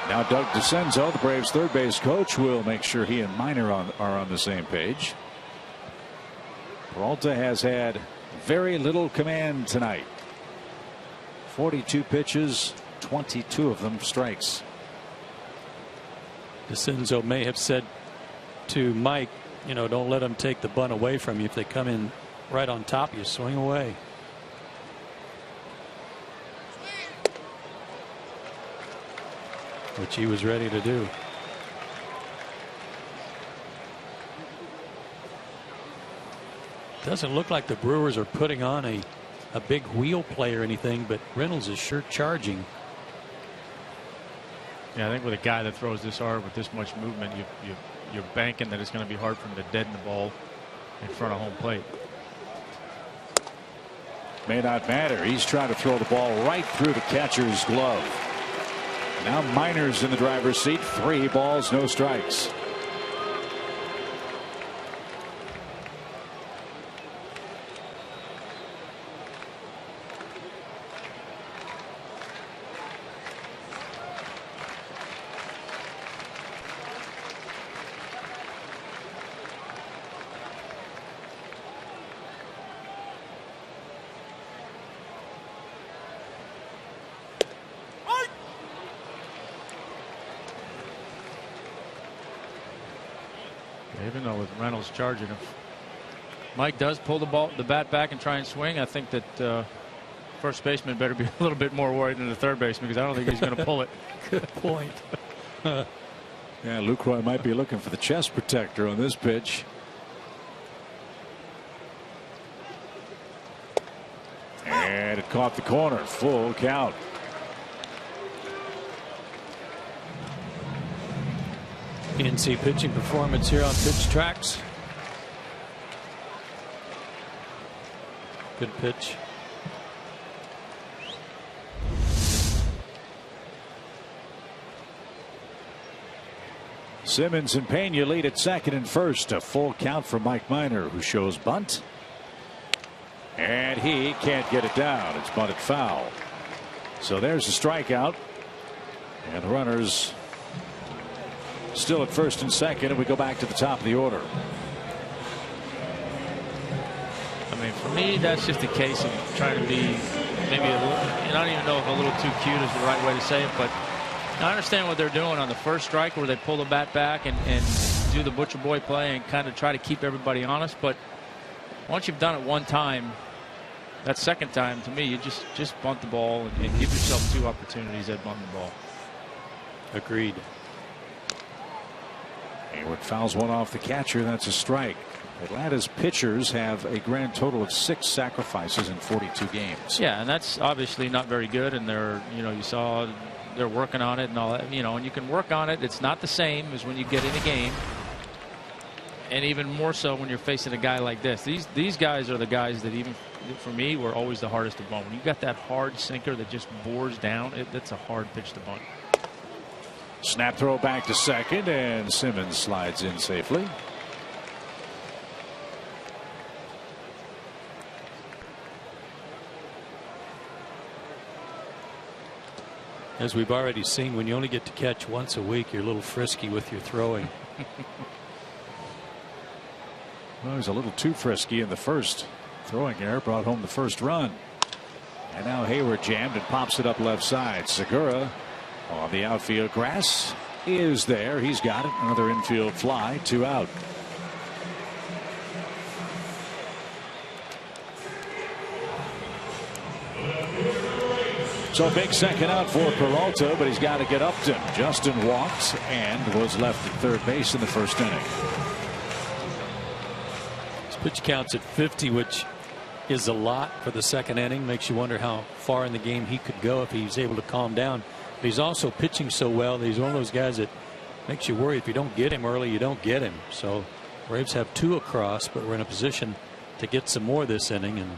Now Doug DeCenzo, the Braves third base coach, will make sure he and Minor are on the same page. Peralta has had very little command tonight. 42 pitches, 22 of them strikes. DeCenzo may have said to Mike, you know, don't let them take the bunt away from you. If they come in right on top, you swing away. Which he was ready to do. Doesn't look like the Brewers are putting on a big wheel play or anything, but Reynolds is sure charging. Yeah, I think with a guy that throws this hard with this much movement, you're banking that it's going to be hard for him to deaden the ball in front of home plate. May not matter. He's trying to throw the ball right through the catcher's glove. Now Minor's in the driver's seat. 3 balls, no strikes. Even though with Reynolds charging, if Mike does pull the bat back and try and swing, I think that first baseman better be a little bit more worried than the third baseman, because I don't think he's going to pull it. Good point. Yeah, Lucroy might be looking for the chest protector on this pitch. And it caught the corner. Full count. PNC pitching performance here on Pitch Tracks. Good pitch. Simmons and Pena lead at second and first. A full count for Mike Minor, who shows bunt. And he can't get it down. It's bunted foul. So there's a strikeout. And the runners still at first and second, and we go back to the top of the order. I mean, for me, that's just a case of trying to be maybe a little, and I don't even know if a little too cute is the right way to say it, but I understand what they're doing on the first strike where they pull the bat back and do the butcher boy play and kind of try to keep everybody honest. But once you've done it one time, that second time, to me, you just bunt the ball and give yourself two opportunities at bunting the ball. Agreed. Hayward fouls one off the catcher. That's a strike. Atlanta's pitchers have a grand total of 6 sacrifices in 42 games. Yeah, and that's obviously not very good. And they're, you saw they're working on it and all that. And you can work on it. It's not the same as when you get in a game. And even more so when you're facing a guy like this. These guys are the guys that, even for me, were always the hardest to bunt. When you got that hard sinker that just bores down, that's a hard pitch to bunt. Snap throw back to second, and Simmons slides in safely. As we've already seen, when you only get to catch once a week, you're a little frisky with your throwing. Well, he was a little too frisky in the first. Throwing error brought home the first run. And now Hayward jammed and pops it up left side. Segura on the outfield grass is there. He's got it. Another infield fly. 2 out. So big second out for Peralta, but he's got to get Upton. Justin walked and was left at third base in the first inning. His pitch counts at 50, which is a lot for the second inning. Makes you wonder how far in the game he could go if he's able to calm down. But he's also pitching so well that he's one of those guys that makes you worry. If you don't get him early, you don't get him. So Braves have 2 across, but we're in a position to get some more this inning and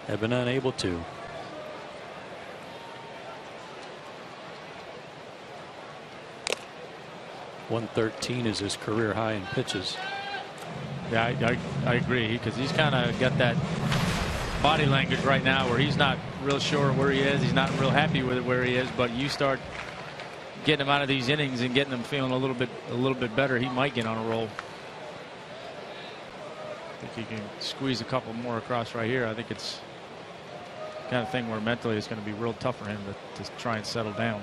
have been unable to. .113 is his career high in pitches. Yeah, I agree, because he's kind of got that body language right now where he's not real sure where he is. He's not real happy with where he is. But you start getting him out of these innings and getting him feeling a little bit better, he might get on a roll. I think he can squeeze a couple more across right here. I think it's the kind of thing where mentally it's going to be real tough for him to try and settle down.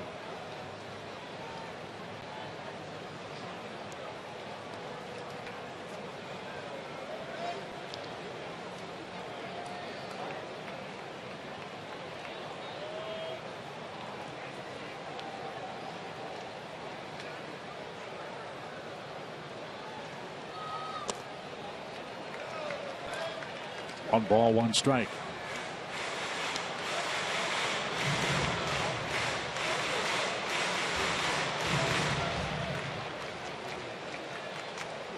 One ball, one strike.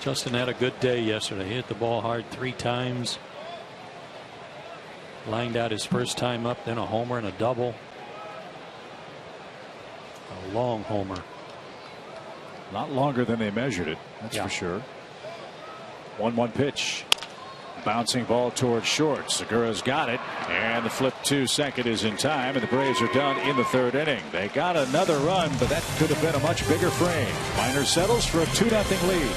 Justin had a good day yesterday. He hit the ball hard 3 times. Lined out his first time up, then a homer and a double. A long homer. A lot longer than they measured it, that's for sure. 1-1 pitch. Bouncing ball towards short. Segura's got it, and the flip to second is in time, and the Braves are done in the third inning. They got another run, but that could have been a much bigger frame. Minor settles for a 2-0 lead.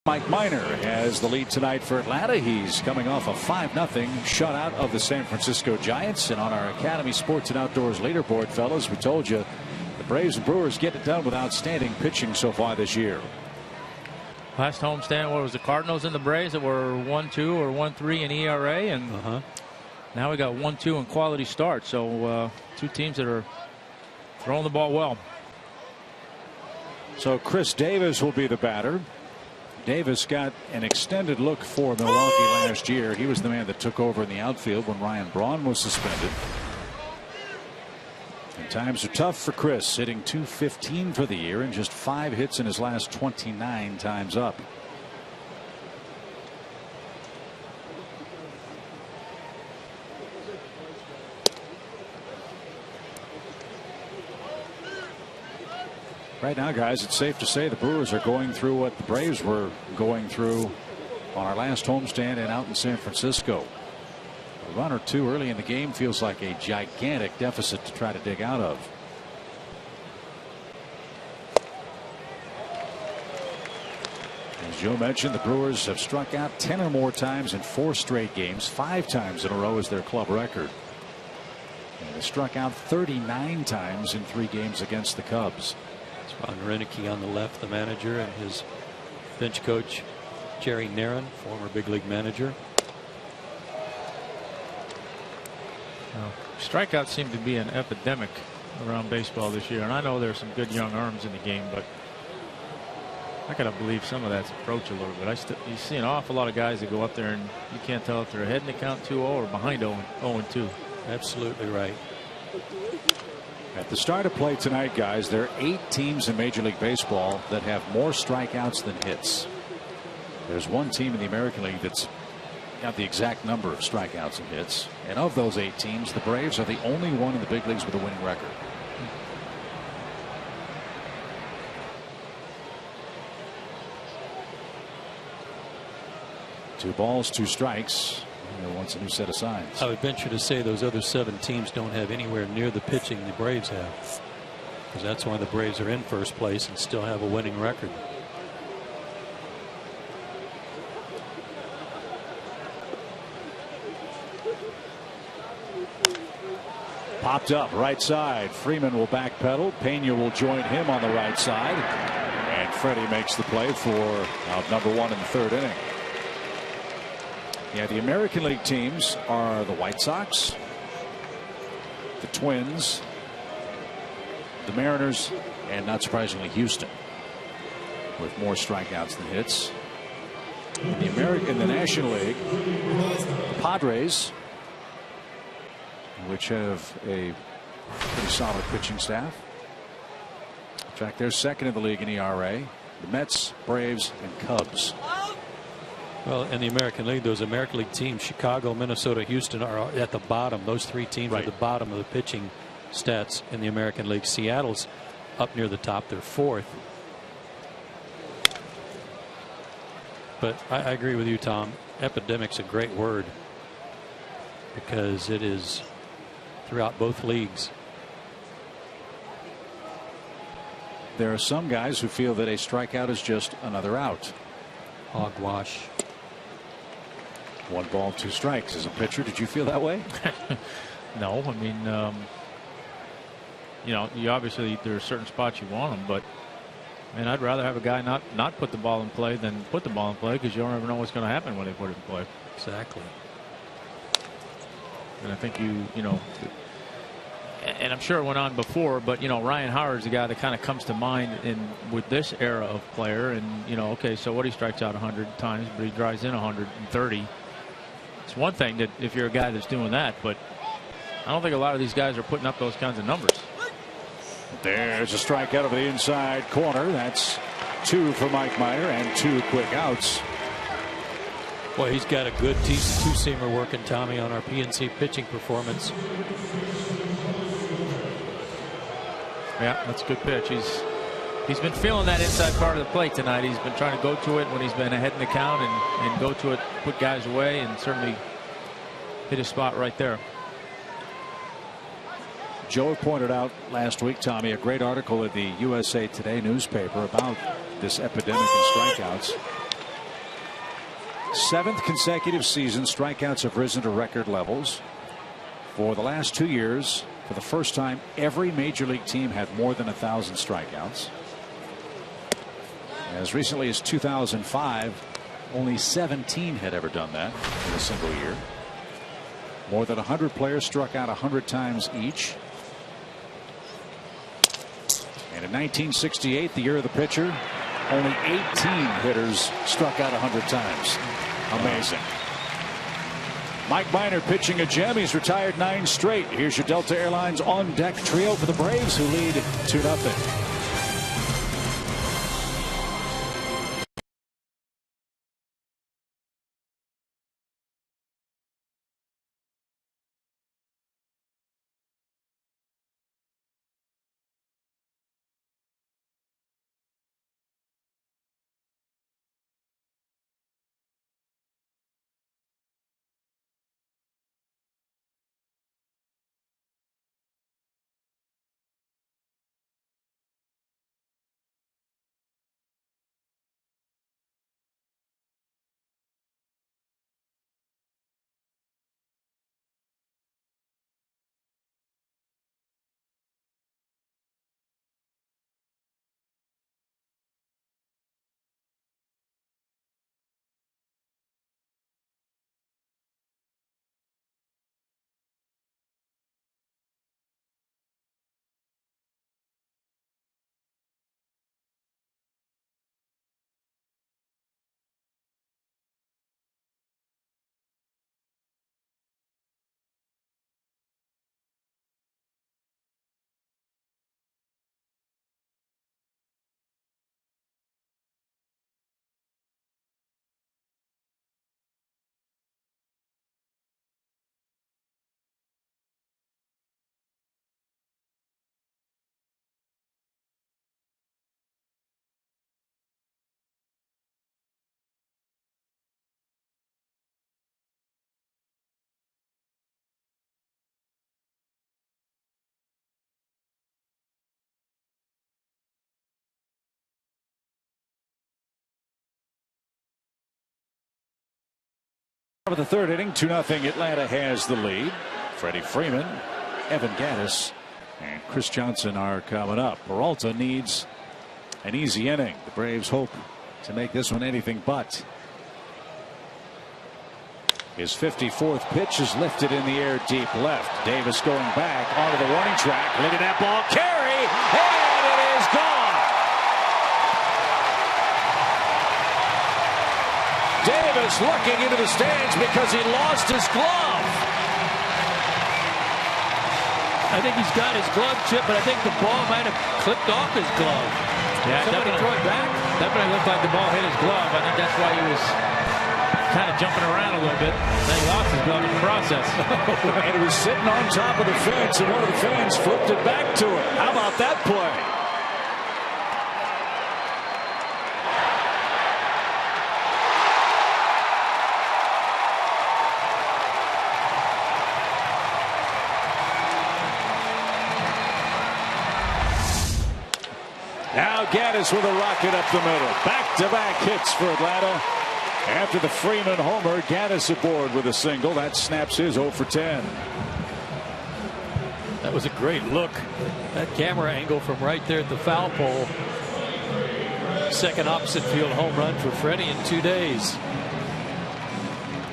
Mike Minor has the lead tonight for Atlanta. He's coming off a 5-0 shutout of the San Francisco Giants. And on our Academy Sports and Outdoors leaderboard, fellas, we told you the Braves and Brewers get it done with outstanding pitching so far this year. Last homestand, what was the Cardinals and the Braves that were 1-2 or 1-3 in ERA, and now we got 1-2 in quality start. So two teams that are throwing the ball well. So Chris Davis will be the batter. Davis got an extended look for Milwaukee last year. He was the man that took over in the outfield when Ryan Braun was suspended. And times are tough for Chris, hitting .215 for the year and just 5 hits in his last 29 times up. Right now, guys, it's safe to say the Brewers are going through what the Braves were going through on our last homestand and out in San Francisco. A run or two early in the game feels like a gigantic deficit to try to dig out of. As Joe mentioned, the Brewers have struck out 10 or more times in 4 straight games. 5 times in a row is their club record. And they struck out 39 times in 3 games against the Cubs. Ron Renicky on the left, the manager, and his bench coach Jerry Narron, former big league manager. Strikeouts seem to be an epidemic around baseball this year, and I know there's some good young arms in the game, but I gotta believe some of that's approach a little bit. You see an awful lot of guys that go up there and you can't tell if they're ahead in the count 2-0 or behind 0-2. Absolutely right. At the start of play tonight, guys, there are 8 teams in Major League Baseball that have more strikeouts than hits. There's one team in the American League that's got the exact number of strikeouts and hits. And of those 8 teams, the Braves are the only one in the big leagues with a winning record. Two balls, 2 strikes. Wants a new set of signs. I would venture to say those other 7 teams don't have anywhere near the pitching the Braves have, because that's why the Braves are in first place and still have a winning record. Popped up right side. Freeman will backpedal. Pena will join him on the right side, and Freddie makes the play for out number 1 in the 3rd inning. Yeah, the American League teams are the White Sox, the Twins, the Mariners, and not surprisingly Houston, with more strikeouts than hits. In the National League, the Padres, which have a pretty solid pitching staff. In fact, they're 2nd in the league in ERA. The Mets, Braves, and Cubs. Well, in the American League, those American League teams, Chicago, Minnesota, Houston, are at the bottom. Those 3 teams are at the bottom of the pitching stats in the American League. Seattle's up near the top. They're 4th. But I agree with you, Tom. Epidemic's a great word, because it is throughout both leagues. There are some guys who feel that a strikeout is just another out. Hogwash. 1 ball, 2 strikes. As a pitcher, did you feel that way? No, I mean, you obviously there are certain spots you want them, but I mean, I'd rather have a guy not put the ball in play than put the ball in play, because you don't ever know what's going to happen when they put it in play. Exactly. And I think you know, and I'm sure it went on before, but Ryan Howard's the guy that kind of comes to mind with this era of player. And okay, so what, he strikes out 100 times, but he drives in 130. It's one thing that if you're a guy that's doing that, but I don't think a lot of these guys are putting up those kinds of numbers. There's a strikeout over the inside corner. That's 2 for Mike Minor and 2 quick outs. Boy, he's got a good two-seamer working, Tommy, on our PNC pitching performance. Yeah, that's a good pitch. He's been feeling that inside part of the plate tonight. He's been trying to go to it when he's been ahead in the count and go to it, put guys away, and certainly hit a spot right there. Joe pointed out last week, Tommy, a great article in the USA Today newspaper about this epidemic in strikeouts. 7th consecutive season, strikeouts have risen to record levels. For the last 2 years, for the first time, every major league team had more than 1,000 strikeouts. As recently as 2005, only 17 had ever done that in a single year. More than 100 players struck out 100 times each. And in 1968, the year of the pitcher, only 18 hitters struck out 100 times. Amazing. Mike Minor pitching a gem. He's retired 9 straight. Here's your Delta Airlines on deck trio for the Braves, who lead 2-0. Of the 3rd inning, 2-0 Atlanta has the lead. Freddie Freeman, Evan Gattis, and Chris Johnson are coming up. Peralta needs an easy inning. The Braves hope to make this one anything but. His 54th pitch is lifted in the air deep left. Davis going back onto the warning track. Look at that ball carry, and it is gone. Davis looking into the stands because he lost his glove. I think he's got his glove chip, but I think the ball might have clipped off his glove. Yeah, somebody throw it back. Definitely looked like the ball hit his glove. I think that's why he was kind of jumping around a little bit. Then he lost his glove in the process. And it was sitting on top of the fence, and one of the fans flipped it back to him. How about that play? Now Gattis with a rocket up the middle. Back-to-back hits for Atlanta. After the Freeman homer, Gattis aboard with a single. That snaps his 0 for 10. That was a great look. That camera angle from right there at the foul pole. Second opposite field home run for Freddie in 2 days.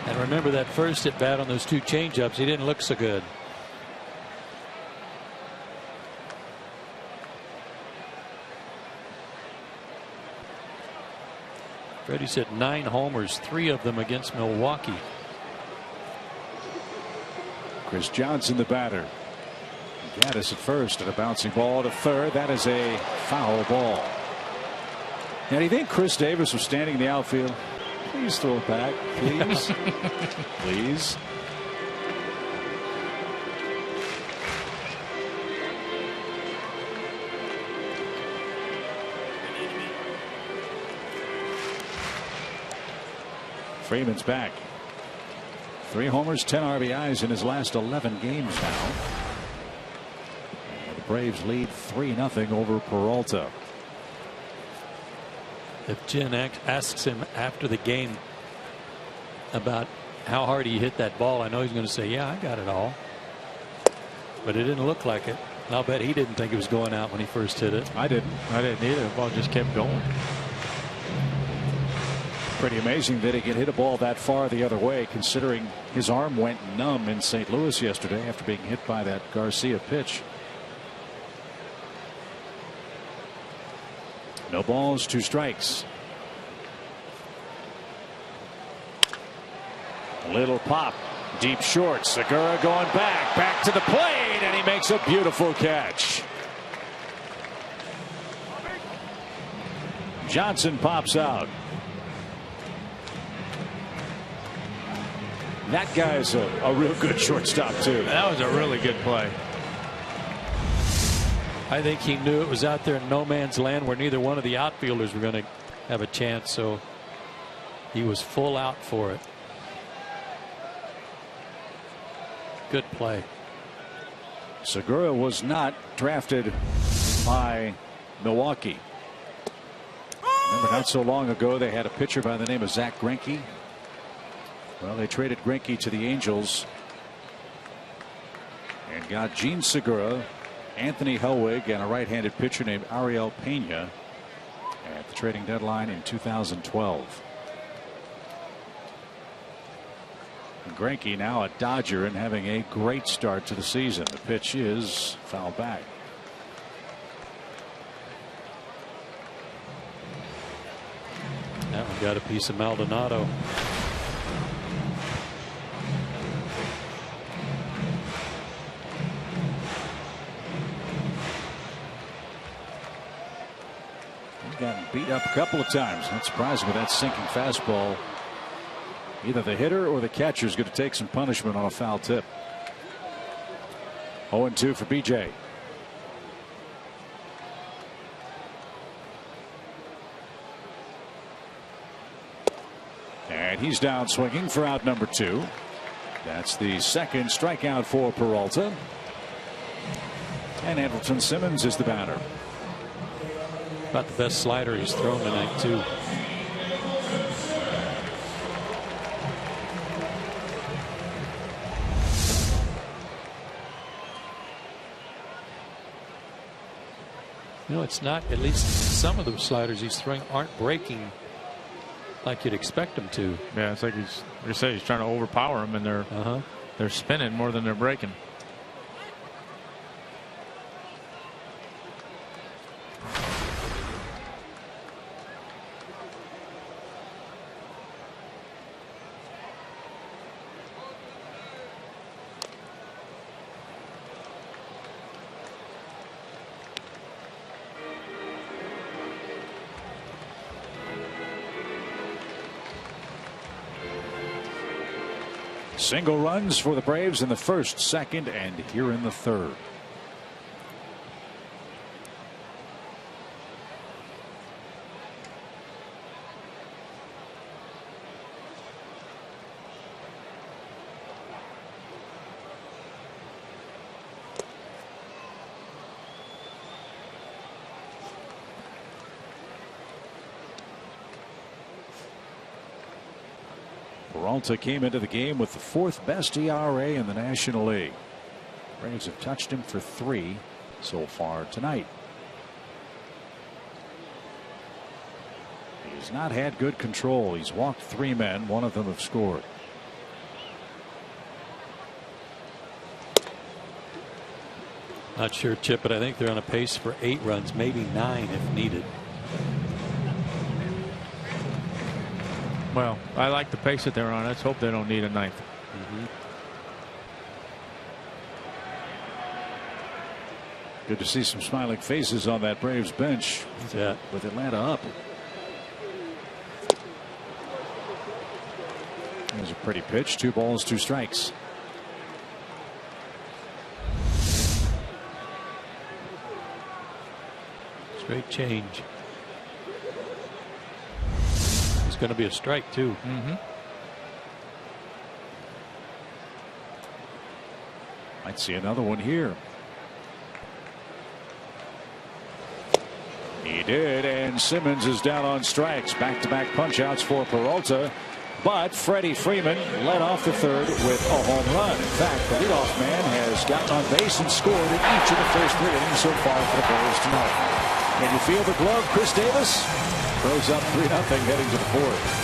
And remember that first at bat on those 2 changeups, he didn't look so good. Freddie's hit 9 homers, 3 of them against Milwaukee. Chris Johnson, the batter. Gattis at first, and a bouncing ball to third. That is a foul ball. Now, do you think Chris Davis was standing in the outfield? Please throw it back, please. Please. Freeman's back. 3 homers, 10 RBIs in his last 11 games now. The Braves lead 3-0 over Peralta. If Jen asks him after the game, about how hard he hit that ball, I know he's going to say, yeah, I got it all. But it didn't look like it. And I'll bet he didn't think it was going out when he first hit it. I didn't either. The ball just kept going. Pretty amazing that he could hit a ball that far the other way, considering his arm went numb in St. Louis yesterday after being hit by that Garcia pitch. No balls, 2 strikes. Little pop, deep short. Segura going back to the plate, and he makes a beautiful catch. Johnson pops out. That guy's a real good shortstop, too. That was a really good play. I think he knew it was out there in no man's land where neither one of the outfielders were going to have a chance, so he was full out for it. Good play. Segura was not drafted by Milwaukee. Remember, not so long ago they had a pitcher by the name of Zach Greinke. Well, they traded Greinke to the Angels and got Gene Segura, Anthony Hellwig, and a right-handed pitcher named Ariel Pena at the trading deadline in 2012. And Greinke now a Dodger and having a great start to the season. The pitch is foul back. That one got a piece of Maldonado. Gotten beat up a couple of times. Not surprising with that sinking fastball. Either the hitter or the catcher is going to take some punishment on a foul tip. 0-2 for BJ. And he's down swinging for out number 2. That's the second strikeout for Peralta. And Andrelton Simmons is the batter. About the best slider he's thrown tonight, too. You know, it's not, at least some of the sliders he's throwing aren't breaking like you'd expect them to. Yeah, it's like he's trying to overpower them, and they're spinning more than they're breaking. Single runs for the Braves in the first, second, and here in the third. Peralta came into the game with the 4th best ERA in the National League. Braves have touched him for 3 so far tonight. He's not had good control. He's walked 3 men. 1 of them have scored. Not sure, Chip, but I think they're on a pace for 8 runs, maybe 9 if needed. Well, I like the pace that they're on. Let's hope they don't need a 9th. Good to see some smiling faces on that Braves bench. Yeah. With Atlanta up. There's a pretty pitch. 2 balls, 2 strikes. Straight change. It's going to be a strike, too. Might see another one here. He did, and Simmons is down on strikes. Back-to-back punch-outs for Peralta. but Freddie Freeman led off the third with a home run. In fact, the leadoff man has gotten on base and scored in each of the first 3 innings so far for the Braves tonight. Can you feel the glove? Chris Davis throws up 3-0 heading to the fourth.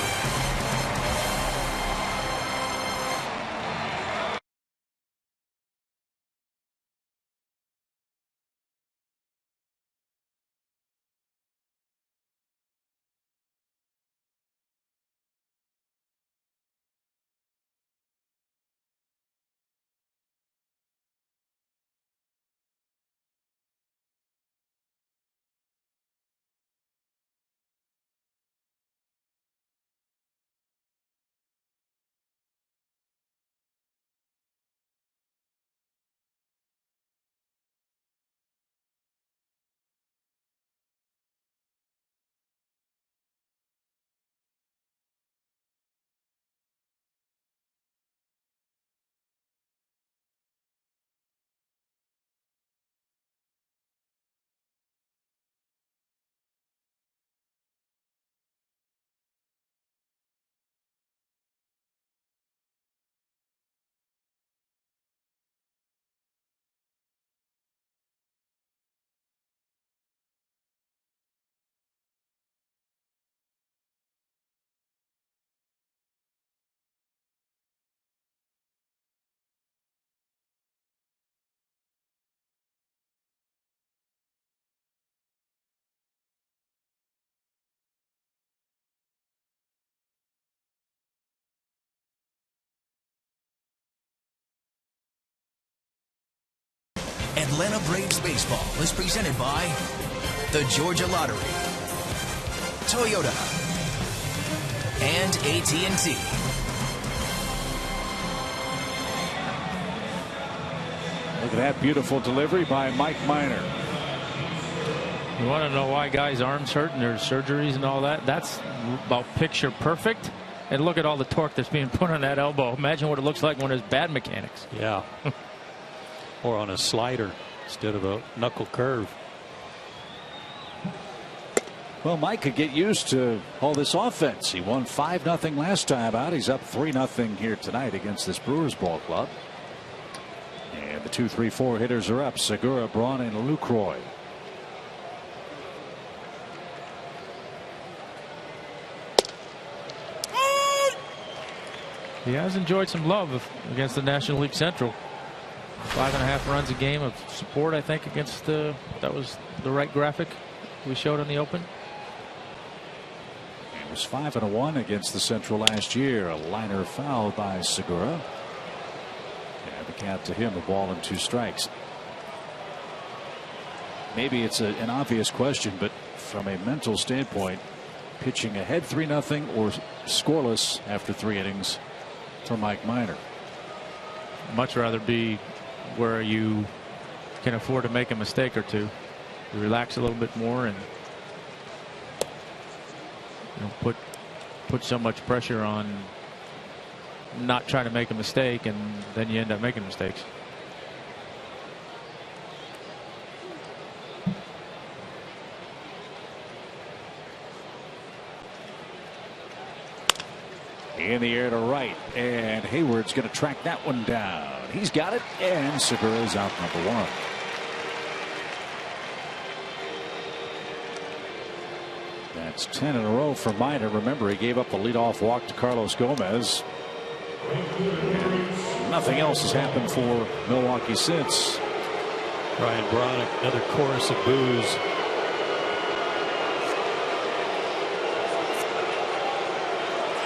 Atlanta Braves baseball is presented by the Georgia Lottery, Toyota, and AT&T. Look at that beautiful delivery by Mike Minor. You want to know why guys' arms hurt and their surgeries and all that? That's about picture perfect. And look at all the torque that's being put on that elbow. Imagine what it looks like when there's bad mechanics. Yeah. Or on a slider instead of a knuckle curve. Well, Mike could get used to all this offense. He won 5-0 last time out. He's up 3-0 here tonight against this Brewers ball club. And the 2-3-4 hitters are up: Segura, Braun, and Lucroy. He has enjoyed some love against the National League Central. 5.5 runs a game of support, I think, against that was the right graphic we showed on the Open. It was 5-1 against the Central last year. A liner foul by Segura. And the count to him, a ball and 2 strikes. Maybe it's an obvious question, but from a mental standpoint, pitching ahead 3-0 or scoreless after 3 innings for Mike Minor. Much rather be where you can afford to make a mistake or two. You relax a little bit more and put so much pressure on not trying to make a mistake, and then you end up making mistakes. In the air to right, and Hayward's going to track that one down. He's got it, and Segura's out number 1. That's 10 in a row for Minor. Remember, he gave up the leadoff walk to Carlos Gomez. Nothing else has happened for Milwaukee since. Ryan Braun, another chorus of boos.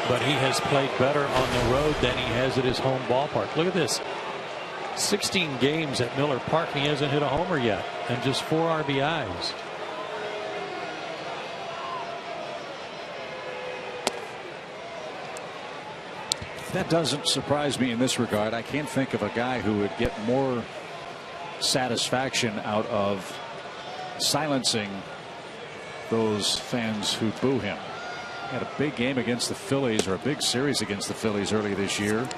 But he has played better on the road than he has at his home ballpark. Look at this. 16 games at Miller Park, and he hasn't hit a homer yet, and just 4 RBIs. That doesn't surprise me in this regard. I can't think of a guy who would get more satisfaction out of silencing those fans who boo him. Had a big game against the Phillies, or a big series against the Phillies early this year.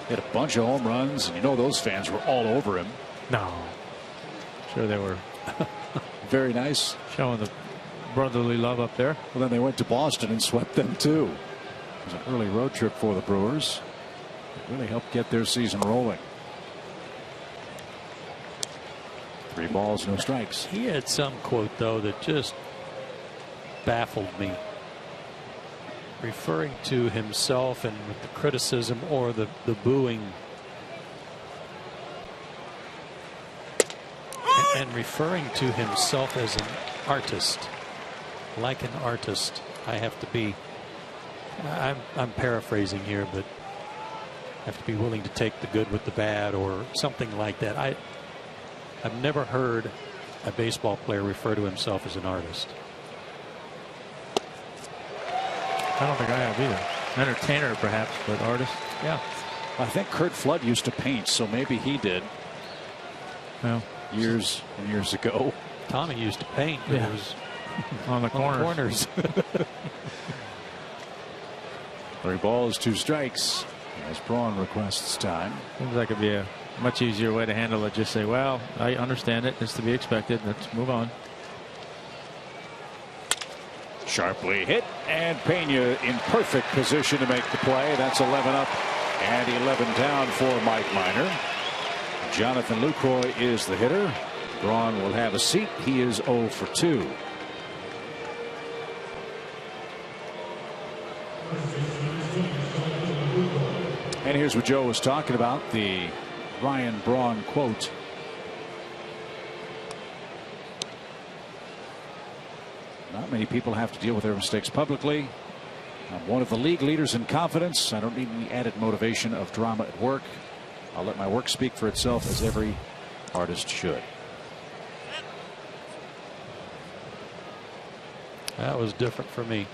Hit a bunch of home runs, and those fans were all over him. No. Sure they were. Very nice. Showing the brotherly love up there. Well, then they went to Boston and swept them too. was an early road trip for the Brewers. It really helped get their season rolling. 3 balls, no strikes. He had some quote, though, that just baffled me, referring to himself and with the criticism or the booing, and referring to himself as an artist, like an artist. I have to be, I'm paraphrasing here, but I have to be willing to take the good with the bad or something like that. I've never heard a baseball player refer to himself as an artist. I don't think I have either. Entertainer, perhaps, but artist. Yeah. I think Kurt Flood used to paint, so maybe he did. Well, years and years ago. Tommy used to paint. Yeah. It was on the corners. 3 balls, 2 strikes. As Braun requests time. Seems like it'd be a much easier way to handle it. Just say, well, I understand it. It's to be expected. Let's move on. Sharply hit, and Pena in perfect position to make the play. That's 11 up and 11 down for Mike Minor. Jonathan Lucroy is the hitter. Braun will have a seat. He is 0 for 2. And here's what Joe was talking about, the Ryan Braun quote. Not many people have to deal with their mistakes publicly. I'm one of the league leaders in confidence. I don't need any added motivation of drama at work. I'll let my work speak for itself, as every artist should. That was different for me.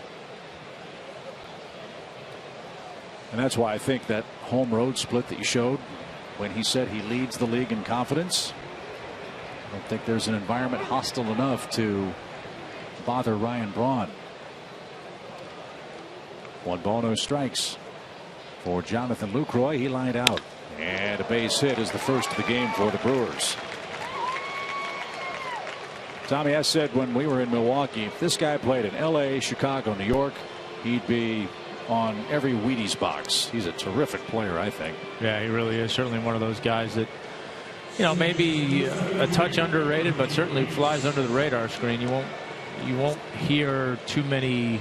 And that's why I think that home road split that you showed when he said he leads the league in confidence, I don't think there's an environment hostile enough to bother Ryan Braun. 1 ball, no strikes for Jonathan Lucroy. He lined out, and a base hit is the first of the game for the Brewers. Tommy, I said when we were in Milwaukee, if this guy played in LA, Chicago, New York, he'd be on every Wheaties box. He's a terrific player, I think. Yeah, he really is. Certainly one of those guys that, you know, maybe a touch underrated, but certainly flies under the radar screen. You won't hear too many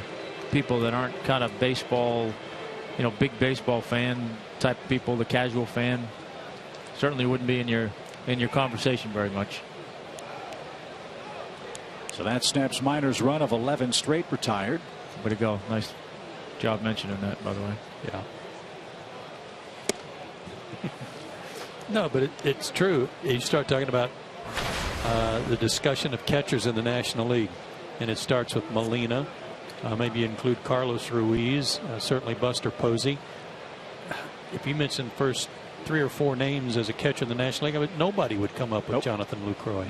people that aren't kind of baseball, you know, big baseball fan type people. The casual fan certainly wouldn't be in your conversation very much. So that snaps Minor's run of 11 straight retired. Way to go. Nice job mentioning that, by the way. Yeah. No, but it's true. You start talking about the discussion of catchers in the National League, and it starts with Molina. Maybe include Carlos Ruiz, certainly Buster Posey. If you mentioned first 3 or 4 names as a catcher in the National League, I mean, nobody would come up with Jonathan Lucroy.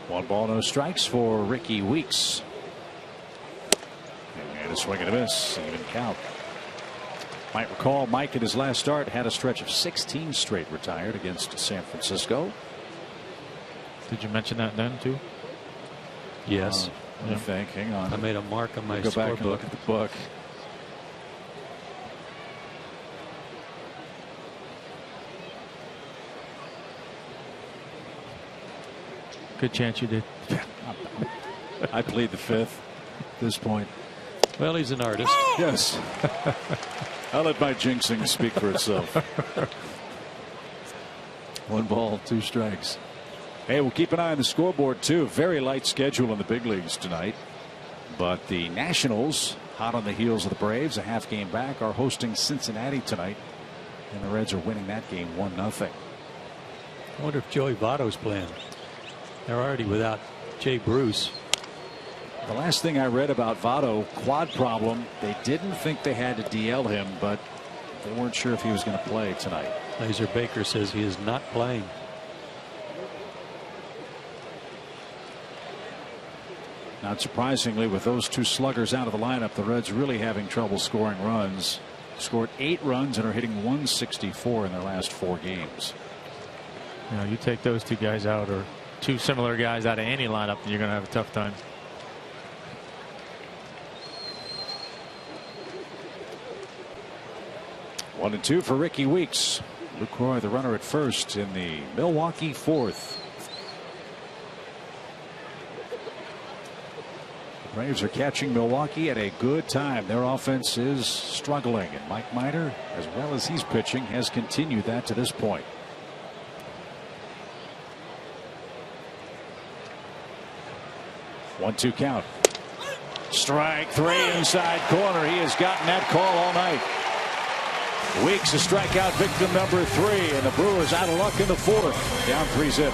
1 ball, no strikes for Ricky Weeks. And a swing and a miss, even count. Might recall Mike in his last start had a stretch of 16 straight retired against San Francisco. Did you mention that then too? Yes. I think. Hang on. I made a mark on my go back and scorebook. look at the book. Good chance you did. I plead the 5th at this point. Well, he's an artist. Yes. I'll let my jinxing speak for itself. 1 ball, 2 strikes. Hey, we'll keep an eye on the scoreboard too. Very light schedule in the big leagues tonight. But the Nationals, hot on the heels of the Braves, a half game back, are hosting Cincinnati tonight. And the Reds are winning that game 1-0. I wonder if Joey Votto's playing. They're already without Jay Bruce. The last thing I read about Votto, quad problem. They didn't think they had to DL him, but they weren't sure if he was going to play tonight. Laser Baker says he is not playing. Not surprisingly, with those 2 sluggers out of the lineup, the Reds really having trouble scoring runs. Scored 8 runs and are hitting 164 in their last 4 games. You know, you take those 2 guys out, or 2 similar guys out of any lineup, and you're going to have a tough time. 1-2 for Ricky Weeks. LaCroix, the runner at first in the Milwaukee fourth. The Braves are catching Milwaukee at a good time. Their offense is struggling, and Mike Minor, as well as he's pitching, has continued that to this point. One-two count. Strike three inside corner. He has gotten that call all night. Weeks a strikeout victim number 3, and the Brewers out of luck in the fourth. Down 3-zip.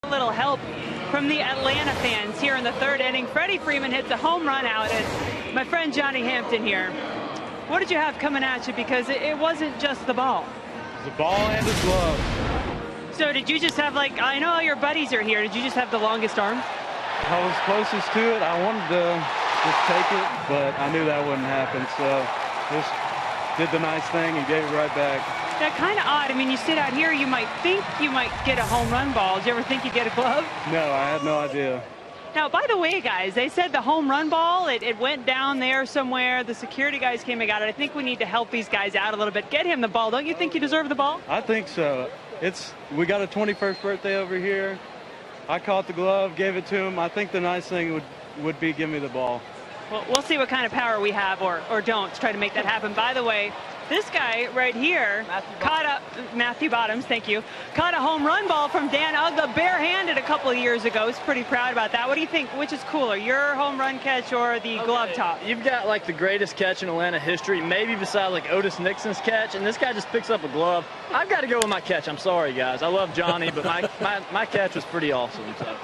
A little help from the Atlanta fans here in the third inning. Freddie Freeman hits a home run out. And my friend Johnny Hampton here. What did you have coming at you? Because it wasn't just the ball. The ball and his glove. So did you just have, like, I know all your buddies are here. Did you just have the longest arm? I was closest to it. I wanted to just take it, but I knew that wouldn't happen. So just did the nice thing and gave it right back. Yeah, kind of odd. I mean, you sit out here, you might think you might get a home run ball. Did you ever think you'd get a glove? No, I had no idea. Now, by the way, guys, they said the home run ball, it went down there somewhere. The security guys came and got it. I think we need to help these guys out a little bit. Get him the ball. Don't you think you deserve the ball? I think so. We got a 21st birthday over here. I caught the glove, gave it to him. I think the nice thing would be give me the ball. Well, we'll see what kind of power we have or don't to try to make that happen. By the way, this guy right here Matthew Bottoms, thank you, caught a home run ball from Dan Uggla barehanded a couple of years ago. He's pretty proud about that. What do you think? Which is cooler, your home run catch or the glove top? You've got like the greatest catch in Atlanta history, maybe besides like Otis Nixon's catch, and this guy just picks up a glove. I've got to go with my catch. I'm sorry, guys. I love Johnny, but my catch was pretty awesome. So.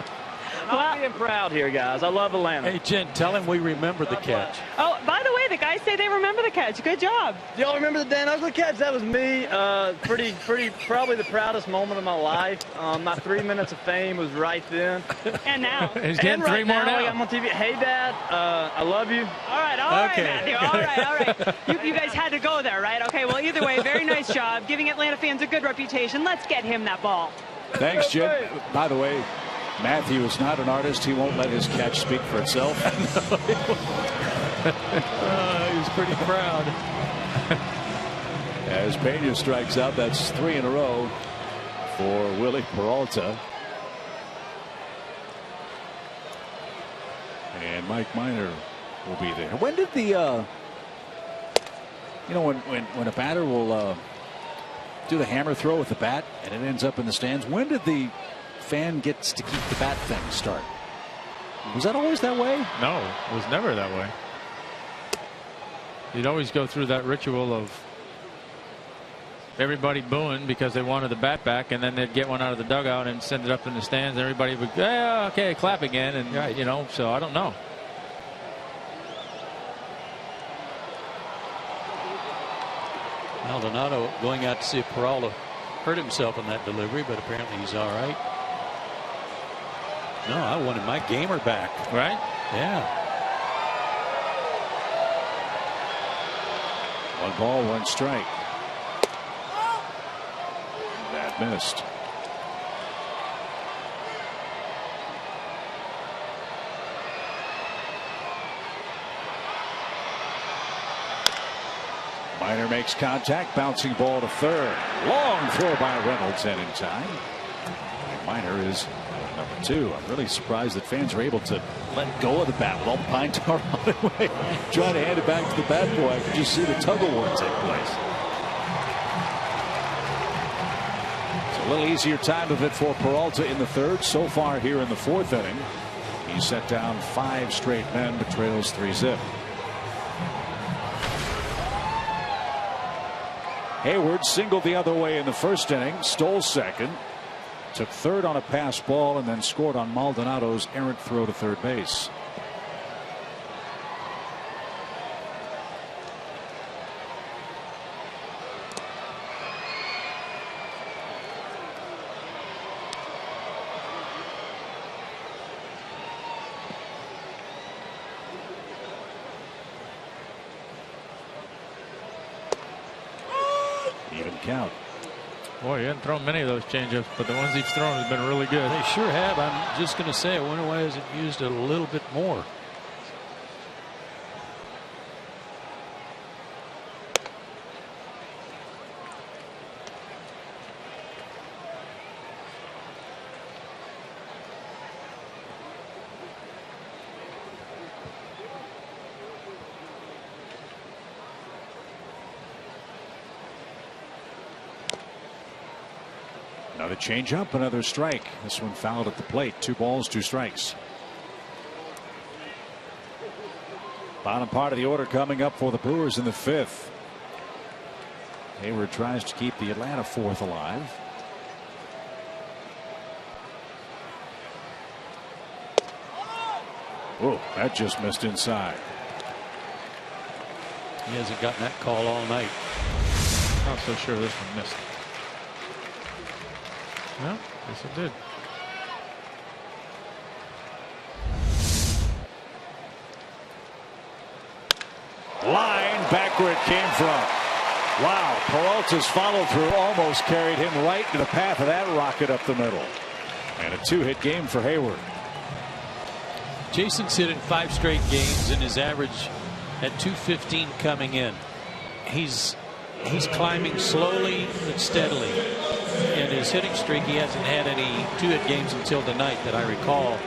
I'm being proud here, guys. I love Atlanta. Hey, Jen, tell him we remember the catch. Oh, by the way, the guys say they remember the catch. Good job. Y'all remember the Dan Uggla catch? That was me. Probably the proudest moment of my life. My 3 minutes of fame was right then. And now. He's getting three more now. I'm on TV. Hey, Dad, I love you. All right, Matthew. All right. You guys had to go there, right? Okay, well, either way, very nice job. Giving Atlanta fans a good reputation. Let's get him that ball. Thanks, Jen. By the way, Matthew is not an artist. He won't let his catch speak for itself. He was pretty proud. As Pena strikes out, that's 3 in a row for Willie Peralta. And Mike Minor will be there. When did the, when a batter will do the hammer throw with the bat and it ends up in the stands, when did the fan gets to keep the bat thing start? Was that always that way? No, it was never that way. You'd always go through that ritual of everybody booing because they wanted the bat back, and then they'd get one out of the dugout and send it up in the stands, and everybody would go, yeah, okay, clap again, and right. So I don't know. Maldonado going out to see if Peralta hurt himself in that delivery, but apparently he's all right. No, I wanted my gamer back. Right? Yeah. 1 ball, 1 strike. That missed. Minor makes contact, bouncing ball to third. Long throw by Reynolds, and in time. Minor is number 2. I'm really surprised that fans are able to let go of the bat with all the pine tar on the way. Trying to hand it back to the bat boy. I could just see the tug of war take place. It's a little easier time of it for Peralta in the 3rd. So far here in the 4th inning, he's set down 5 straight men, but trails 3-zip. Hayward singled the other way in the 1st inning, stole 2nd, took 3rd on a pass ball, and then scored on Maldonado's errant throw to 3rd base. Even count. Boy, he hasn't thrown many of those changeups, but the ones he's thrown have been really good. They sure have. I'm just going to say, I wonder why hasn't used it a little bit more. Another changeup, another strike. This one fouled at the plate. 2 balls, 2 strikes. Bottom part of the order coming up for the Brewers in the 5th. Hayward tries to keep the Atlanta 4th alive. Oh, that just missed inside. He hasn't gotten that call all night. Not so sure this one missed. No, yes it did. Line back where it came from. Wow, Peralta's follow through almost carried him right to the path of that rocket up the middle. And a 2-hit game for Hayward. Jason's hit in 5 straight games, and his average at .215 coming in. He's climbing slowly but steadily. In his hitting streak, he hasn't had any 2-hit games until tonight that I recall.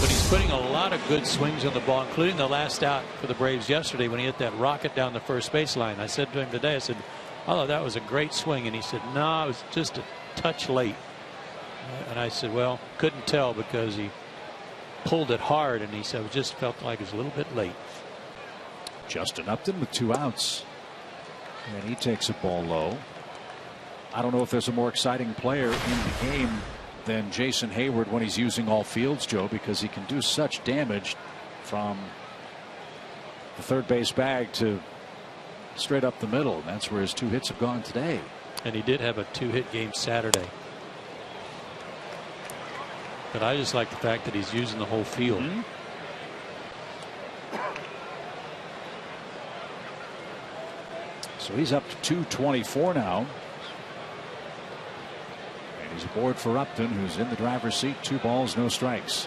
But he's putting a lot of good swings on the ball, including the last out for the Braves yesterday when he hit that rocket down the first baseline. I said to him today, I said, "Oh, that was a great swing." And he said, "No, it was just a touch late." And I said, "Well, couldn't tell because he pulled it hard." And he said, "It just felt like it was a little bit late." Justin Upton with 2 outs. And he takes a ball low. I don't know if there's a more exciting player in the game than Jason Hayward when he's using all fields, Joe, because he can do such damage from the 3rd base bag to straight up the middle. And that's where his 2 hits have gone today. And he did have a 2-hit game Saturday. But I just like the fact that he's using the whole field. So he's up to 224 now. And he's aboard for Upton, who's in the driver's seat. 2 balls, no strikes.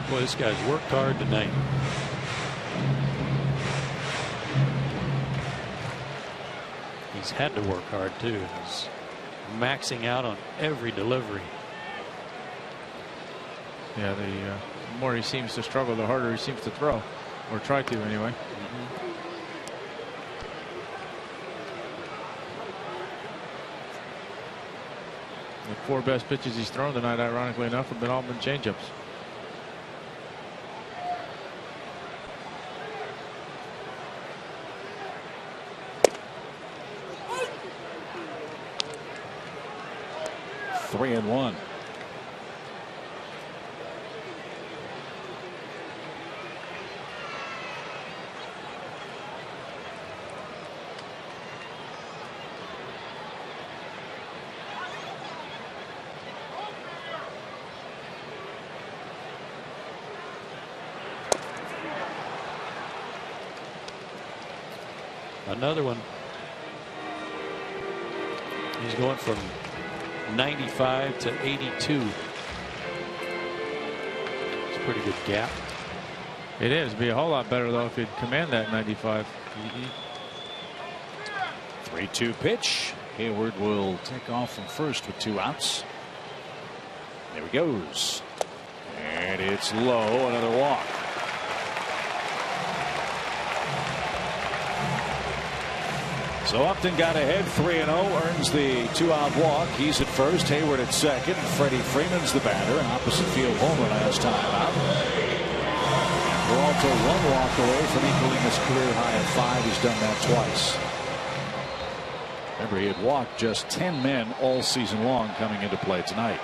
Boy, this guy's worked hard tonight. He's had to work hard too. He's maxing out on every delivery. Yeah, the more he seems to struggle, the harder he seems to throw, or try to anyway. The 4 best pitches he's thrown tonight, ironically enough, have all been changeups. Three and 1. Another one. He's going from 95 to 82. It's a pretty good gap. It is. It'd be a whole lot better though if he'd command that 95. 3-2 pitch. Hayward will take off from first with 2 outs. There he goes. And it's low. Another walk. So Upton got ahead 3-0, earns the 2-out walk. He's at first, Hayward at second. Freddie Freeman's the batter, an opposite field homer last time out. Peralta 1 walk away from equaling his career high of 5. He's done that twice. Remember, he had walked just 10 men all season long coming into play tonight.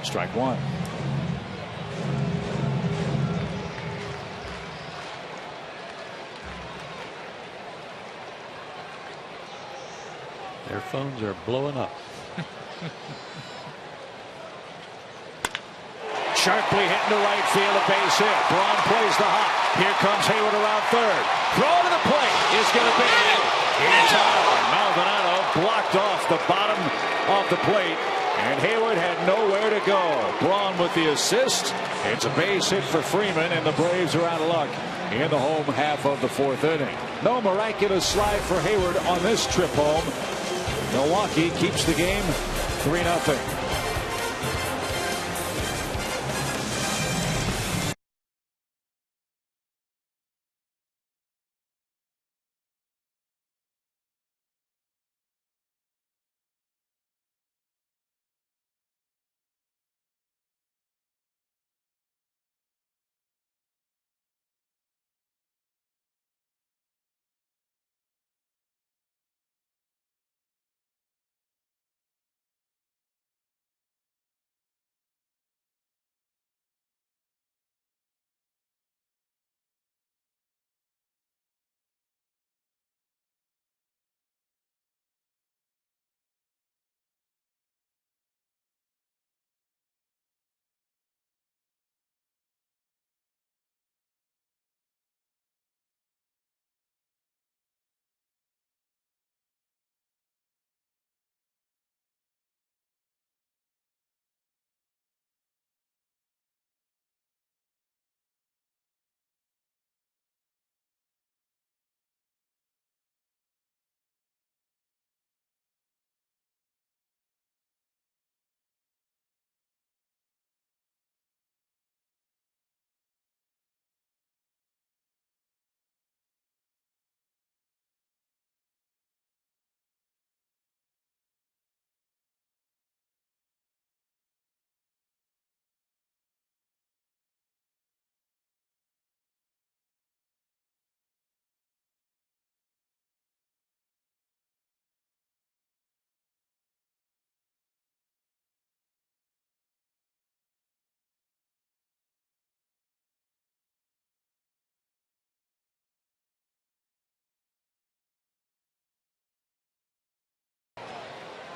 Strike 1. Their phones are blowing up. Sharply hit into right field, a base hit. Braun plays the hop. Here comes Hayward around third. Throw to the plate is going to be in time. Maldonado blocked off the bottom of the plate. And Hayward had nowhere to go. Braun with the assist. It's a base hit for Freeman, and the Braves are out of luck in the home half of the 4th inning. No miraculous slide for Hayward on this trip home. Milwaukee keeps the game 3-0.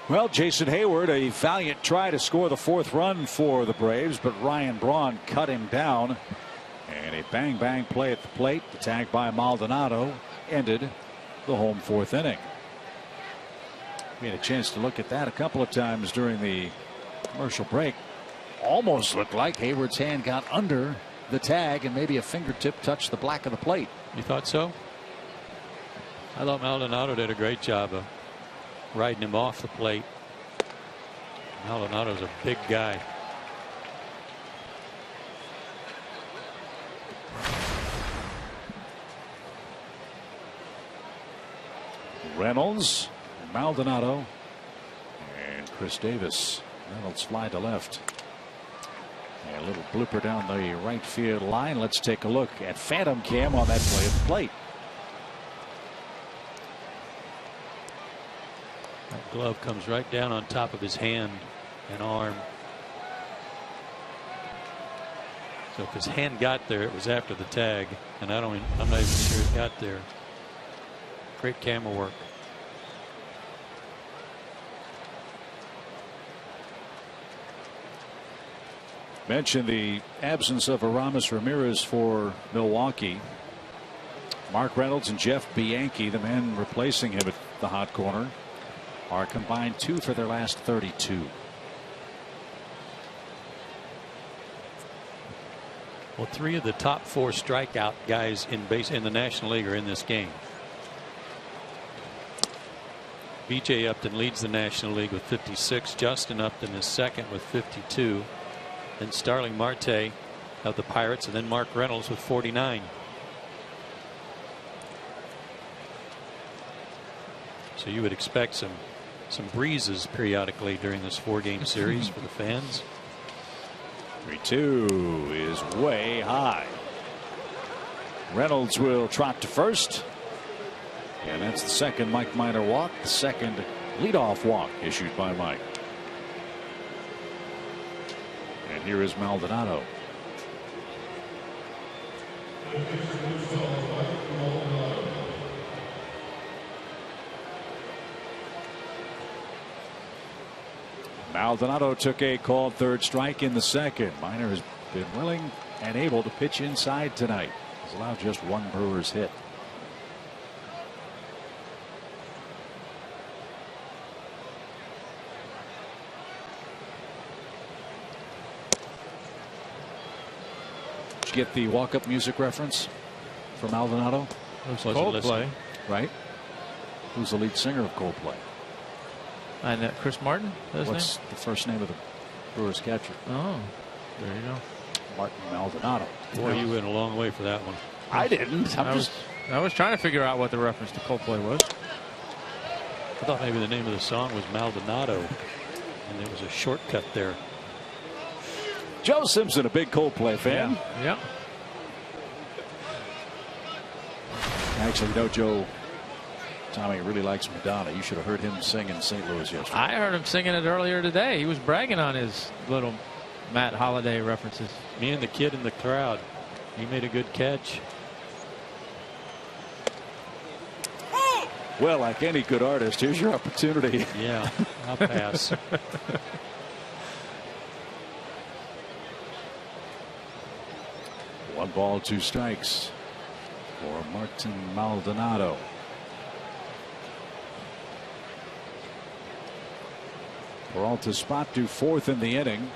Well, Jason Hayward, a valiant try to score the 4th run for the Braves, but Ryan Braun cut him down. And a bang-bang play at the plate. The tag by Maldonado ended the home 4th inning. We had a chance to look at that a couple of times during the commercial break. Almost looked like Hayward's hand got under the tag and maybe a fingertip touched the black of the plate. You thought so? I thought Maldonado did a great job of riding him off the plate. Maldonado's a big guy. Reynolds, Maldonado, and Chris Davis. Reynolds fly to left. And a little blooper down the right field line. Let's take a look at Phantom Cam on that play at the plate. That glove comes right down on top of his hand and arm. So if his hand got there, it was after the tag, and I'm not even sure it got there. Great camera work. Mentioned the absence of Aramis Ramirez for Milwaukee. Mark Reynolds and Jeff Bianchi, the men replacing him at the hot corner, are combined 2 for their last 32. Well, 3 of the top 4 strikeout guys in the National League are in this game. B.J. Upton leads the National League with 56. Justin Upton is second with 52. Then Starling Marte of the Pirates, and then Mark Reynolds with 49. So you would expect some breezes periodically during this 4-game series for the fans. 3-2 is way high. Reynolds will trot to first. And that's the second Mike Minor walk, the second leadoff walk issued by Mike. And here is Maldonado. Maldonado took a called third strike in the second. Minor has been willing and able to pitch inside tonight. He's allowed just 1 Brewers hit. Did you get the walk-up music reference from Maldonado? Coldplay, right? Who's the lead singer of Coldplay? And Chris Martin. What's the first name of the Brewers catcher? Oh, there you go. Martin Maldonado. Boy, you went a long way for that one. I didn't. I was trying to figure out what the reference to Coldplay was. I thought maybe the name of the song was Maldonado, and there was a shortcut there. Joe Simpson, a big Coldplay fan. Yeah. Actually, no, Joe. Tommy really likes Madonna. You should have heard him sing in St. Louis yesterday. I heard him singing it earlier today. He was bragging on his little Matt Holliday references. Me and the kid in the crowd. He made a good catch. Well, like any good artist, here's your opportunity. Yeah, I'll pass. 1 ball, 2 strikes for Martin Maldonado. Peralta's spot to 4th in the inning.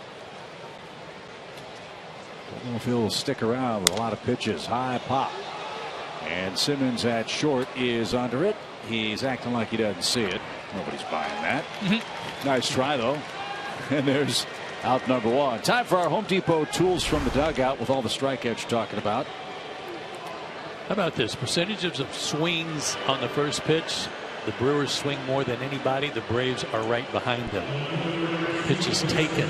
Don't know if he'll stick around with a lot of pitches. High pop. And Simmons at short is under it. He's acting like he doesn't see it. Nobody's buying that. Nice try, though. And there's out number 1. Time for our Home Depot tools from the dugout with all the strikeouts you're talking about. How about this? Percentages of swings on the first pitch. The Brewers swing more than anybody. The Braves are right behind them. Pitches taken.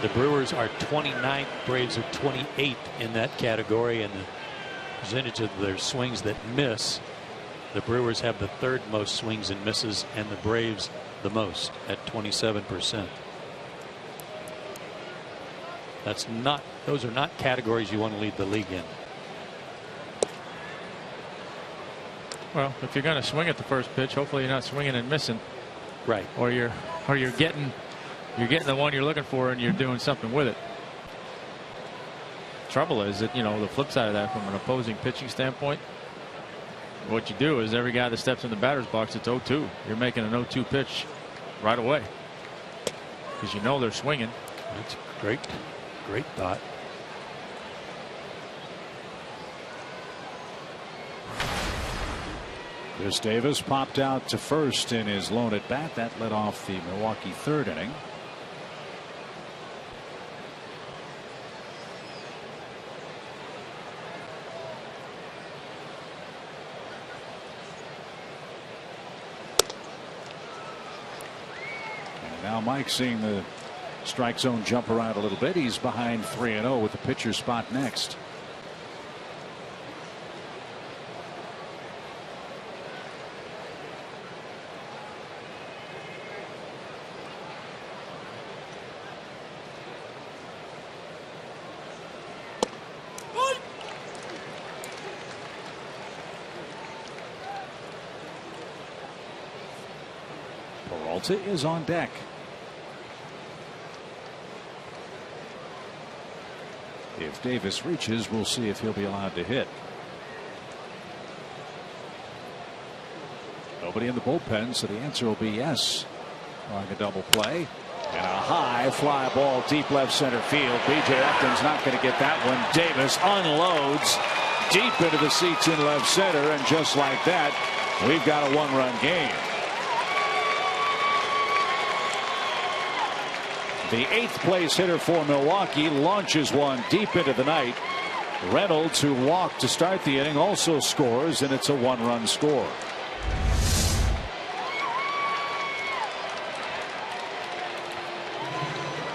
The Brewers are 29th. Braves are 28th in that category. And the percentage of their swings that miss, the Brewers have the 3rd most swings and misses, and the Braves the most at 27%. Those are not categories you want to lead the league in. Well, if you're going to swing at the first pitch, hopefully you're not swinging and missing. Right. Or you're getting the one you're looking for and you're doing something with it. Trouble is that, the flip side of that from an opposing pitching standpoint, what you do is every guy that steps in the batter's box, it's 0-2. You're making an 0-2 pitch right away because they're swinging. That's great thought. Chris Davis popped out to first in his lone at bat. That led off the Milwaukee 3rd inning. And now Mike seeing the strike zone jump around a little bit. He's behind 3-0 with the pitcher spot next. Peralta is on deck. If Davis reaches, we'll see if he'll be allowed to hit. Nobody in the bullpen, so the answer will be yes. Trying a double play. And a high fly ball deep left center field. B.J. Upton's not going to get that one. Davis unloads deep into the seats in left center, and just like that, we've got a one-run game. The 8th place hitter for Milwaukee launches one deep into the night. Reynolds, who walked to start the inning, also scores, and it's a one-run score.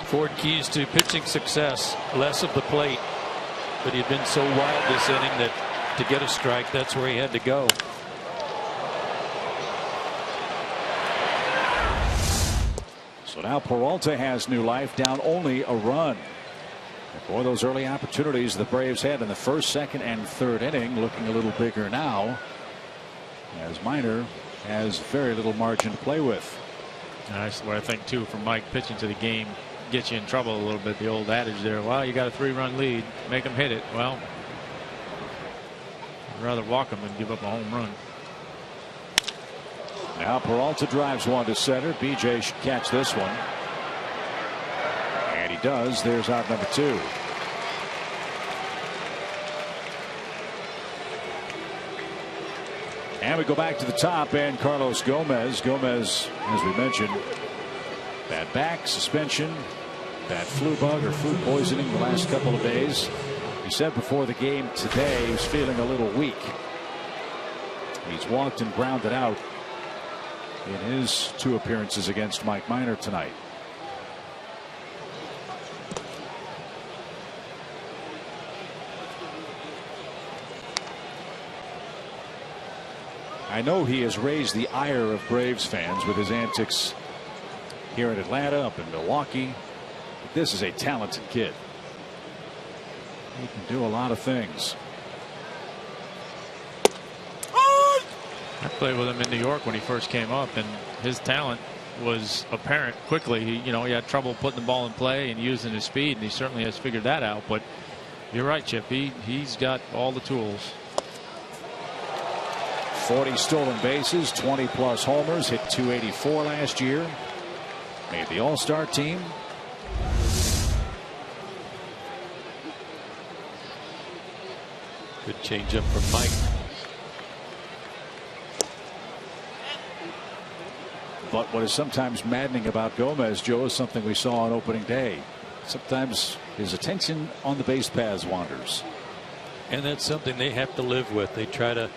Ford keys to pitching success, less of the plate, but he'd been so wild this inning that to get a strike, that's where he had to go. So now Peralta has new life, down only a run. And boy, those early opportunities the Braves had in the first, second, and third inning looking a little bigger now, as Minor has very little margin to play with. That's what I think too, from Mike pitching to the game gets you in trouble a little bit. The old adage there, well, you got a 3-run lead, make them hit it. Well, I'd rather walk them than give up a home run. Now Peralta drives one to center. BJ should catch this one, and he does. There's out number 2. And we go back to the top, and Carlos Gomez. Gomez, as we mentioned, bad back, suspension, bad flu bug or food poisoning the last couple of days. He said before the game today he was feeling a little weak. He's walked and grounded out in his 2 appearances against Mike Minor tonight. I know he has raised the ire of Braves fans with his antics here in Atlanta, up in Milwaukee, but this is a talented kid. He can do a lot of things. I played with him in New York when he first came up, and his talent was apparent quickly. He had trouble putting the ball in play and using his speed, and he certainly has figured that out. But you're right, Chip. He's got all the tools. 40 stolen bases, 20+ homers, hit .284 last year. Made the All-Star team. Good changeup from Mike. But what is sometimes maddening about Gomez, Joe, is something we saw on opening day. Sometimes his attention on the base paths wanders. And that's something they have to live with. They try to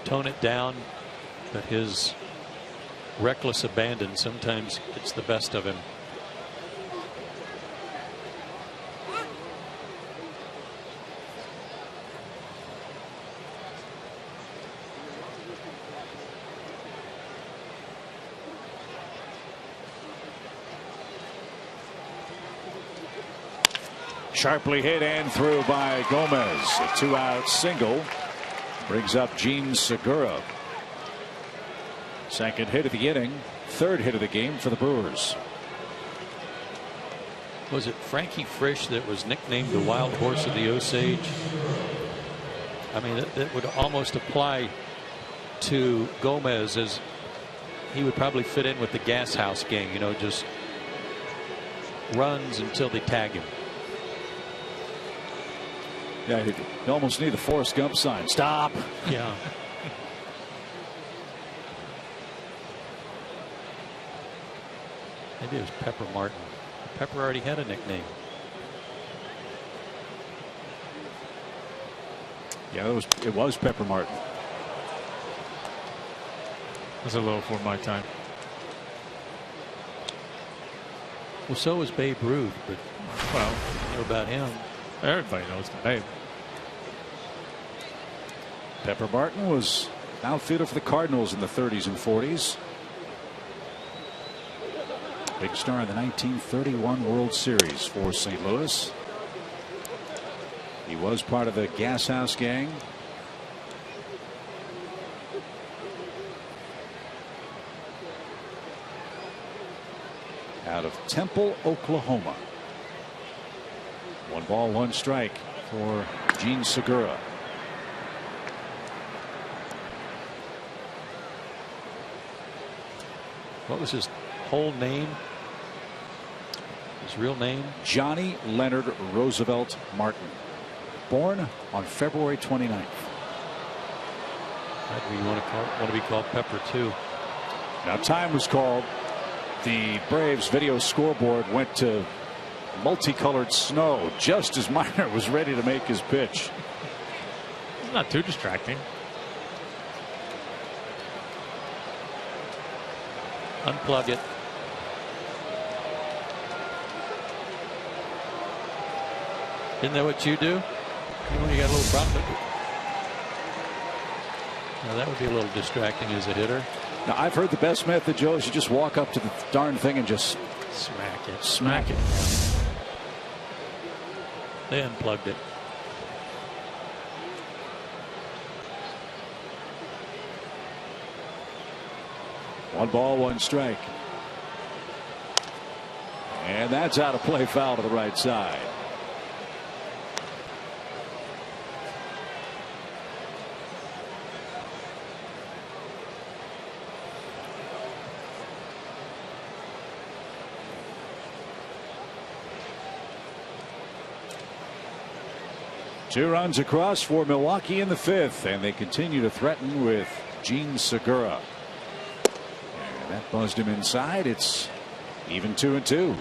tone it down, but his reckless abandon sometimes gets the best of him. Sharply hit and through by Gomez. A 2-out single brings up Gene Segura. Second hit of the inning, 3rd hit of the game for the Brewers. Was it Frankie Frisch that was nicknamed the wild horse of the Osage? I mean, that would almost apply to Gomez, as he would probably fit in with the Gas House gang, you know, just runs until they tag him. Yeah, you almost need the Forrest Gump sign. Stop. Yeah. Maybe it was Pepper Martin. Pepper already had a nickname. Yeah, it was Pepper Martin. That's a little for my time. Well, so was Babe Ruth, but well, you know about him. Everybody knows the name. Pepper Martin was an outfielder for the Cardinals in the 30s and 40s. Big star in the 1931 World Series for St. Louis. He was part of the Gas House gang. out of Temple, Oklahoma. 1 ball, 1 strike for Gene Segura. What was his whole name? His real name? Johnny Leonard Roosevelt Martin. Born on February 29th. We want to be called Pepper too. Now time was called. The Braves video scoreboard went to multicolored snow just as Minor was ready to make his pitch. It's not too distracting. Unplug it. Isn't that what you do? When you got a little problem? Now that would be a little distracting as a hitter. Now I've heard the best method, Joe, is you just walk up to the darn thing and just smack it. Smack it. They unplugged it. One ball, 1 strike. And that's out of play, foul to the right side. Two runs across for Milwaukee in the 5th, and they continue to threaten with Gene Segura. And that buzzed him inside. It's even 2-2.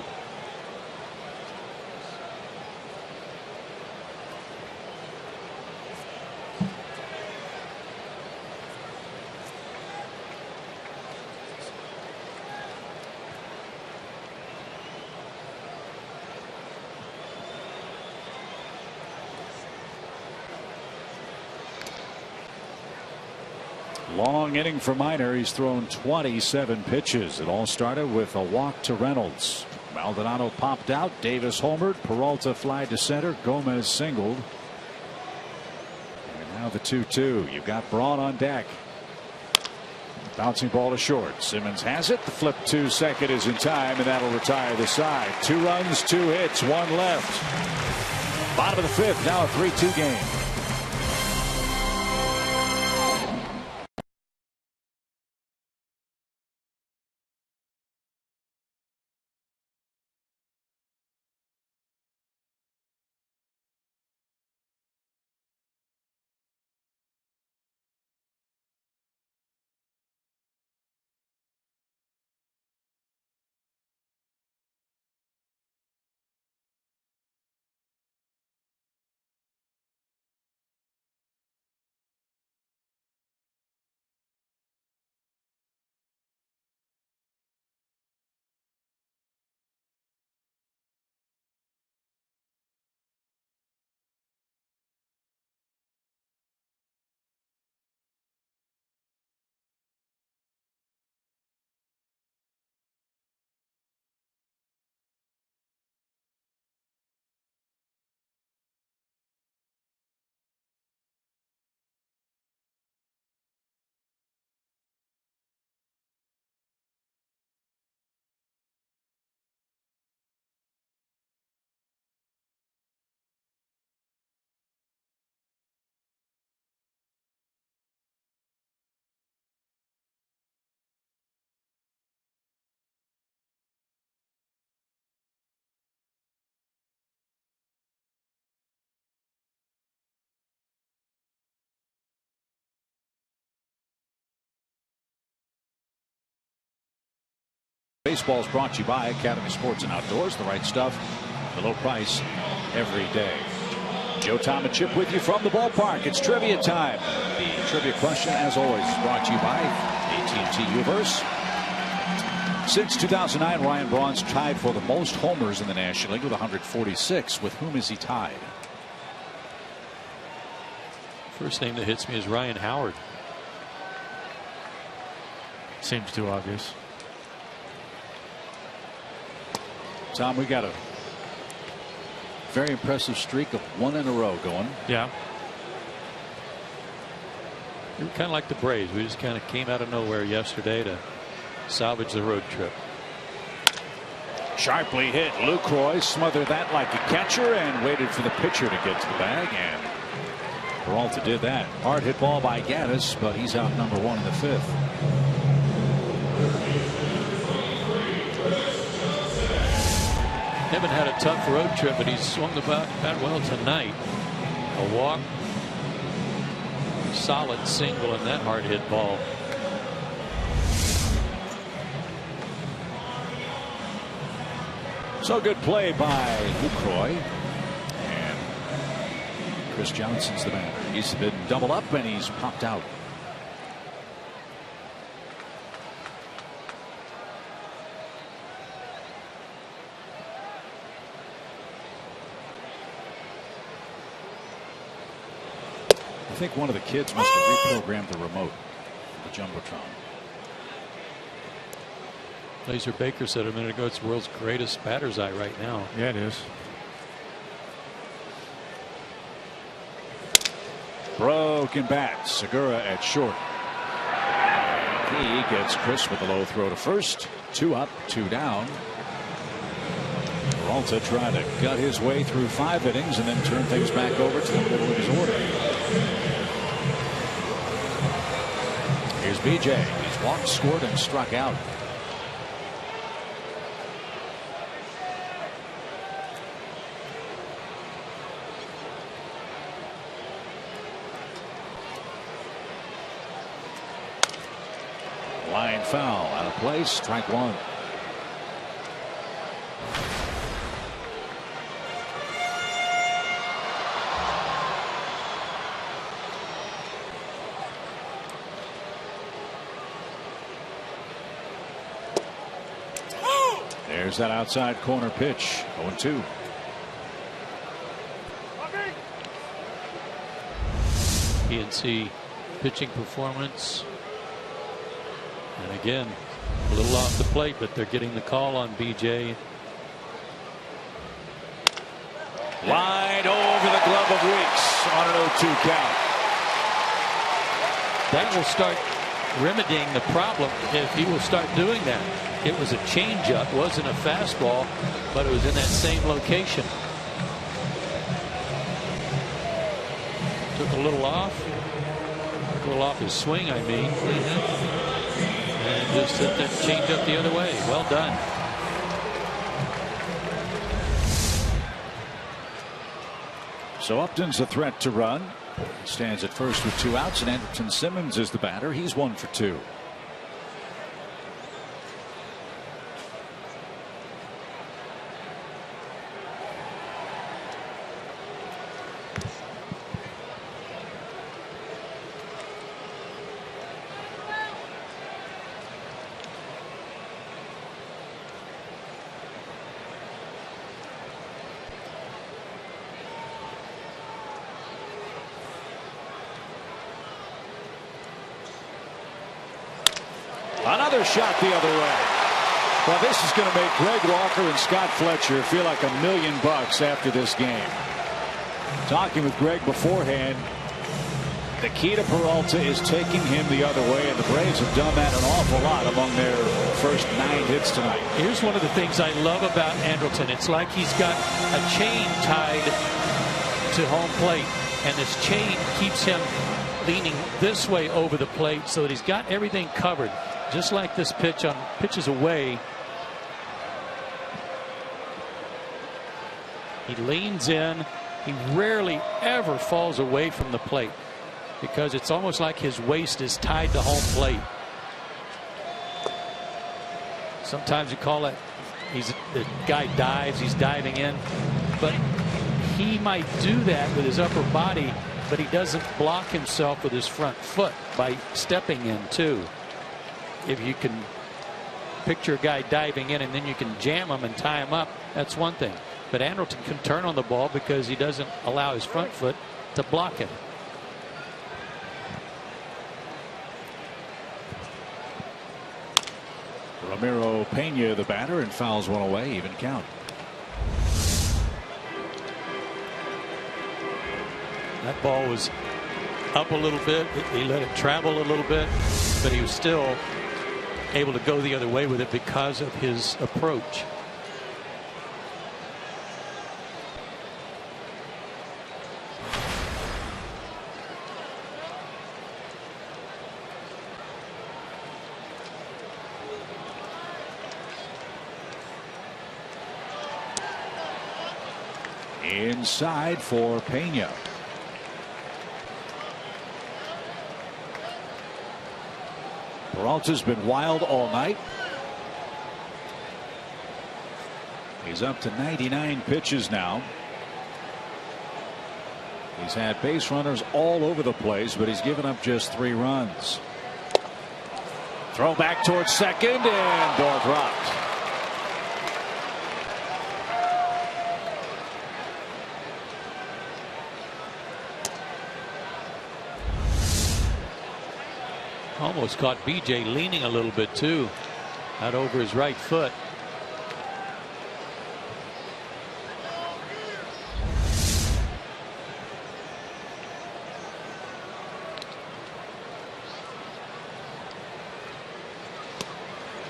Long inning for Minor. He's thrown 27 pitches. It all started with a walk to Reynolds. Maldonado popped out. Davis homered. Peralta fly to center. Gomez singled. And now the 2-2. You've got Braun on deck. Bouncing ball to short. Simmons has it. The flip to second is in time, and that'll retire the side. 2 runs, 2 hits, 1 left. Bottom of the 5th. Now a 3-2 game. Baseball is brought to you by Academy Sports and Outdoors. The right stuff, the low price every day. Joe, Tom, and Chip with you from the ballpark. It's trivia time. The trivia question, as always, is brought to you by AT Universe. Since 2009, Ryan Braun's tied for the most homers in the National League with 146. With whom is he tied? First name that hits me is Ryan Howard. Seems too obvious. Tom, we got a very impressive streak of 1 in a row going. Yeah. We were kind of like the Braves. We just kind of came out of nowhere yesterday to salvage the road trip. Sharply hit. Lucroy smothered that like a catcher and waited for the pitcher to get to the bag, and Peralta did that. Hard hit ball by Gaddis, but he's out number 1 in the 5th. Haven't had a tough road trip, but he's swung the bat well tonight. A walk, solid single, and that hard hit ball. So good play by Lucroy. And Chris Johnson's the batter. He's been doubled up and he's popped out. I think one of the kids must have reprogrammed the remote, the Jumbotron. Laser Baker said a minute ago it's the world's greatest batter's eye right now. Yeah, it is. Broken bat. Segura at short. He gets Chris with a low throw to first. 2 up, 2 down. Peralta tried to gut his way through 5 innings and then turn things back over to the middle of his order. Here's BJ. He's walked, scored, and struck out. Line foul, out of place, strike 1. There's that outside corner pitch. 0-2. PNC pitching performance. And again, a little off the plate, but they're getting the call on BJ. Line over the glove of Weeks on an 0-2 count. That will start remedying the problem if he will start doing that. It was a changeup, wasn't a fastball, but it was in that same location. Took a little off his swing, I mean. And just hit that changeup the other way. Well done. So Upton's a threat to run. Stands at first with 2 outs, and Anderson Simmons is the batter. He's 1 for 2. Another shot the other way. Well, this is going to make Greg Walker and Scott Fletcher feel like $1 million after this game. Talking with Greg beforehand, the key to Peralta is taking him the other way, and the Braves have done that an awful lot among their first 9 hits tonight. Here's one of the things I love about Andrelton. It's like he's got a chain tied to home plate, and this chain keeps him leaning this way over the plate so that he's got everything covered. Just like this pitch on pitches away. He leans in. He rarely ever falls away from the plate because it's almost like his waist is tied to home plate. Sometimes you call it the guy dives, he's diving in, but he might do that with his upper body, but he doesn't block himself with his front foot by stepping in too. If you can picture a guy diving in and then you can jam him and tie him up, that's one thing. But Andrelton can turn on the ball because he doesn't allow his front foot to block him. Ramiro Pena the batter, and fouls one away, even count. That ball was up a little bit. He let it travel a little bit, but he was still able to go the other way with it because of his approach. Inside for Pena. Peralta's been wild all night. He's up to 99 pitches now. He's had base runners all over the place, but he's given up just 3 runs. Throw back towards second, and ball dropped. Almost caught BJ leaning a little bit too, out over his right foot.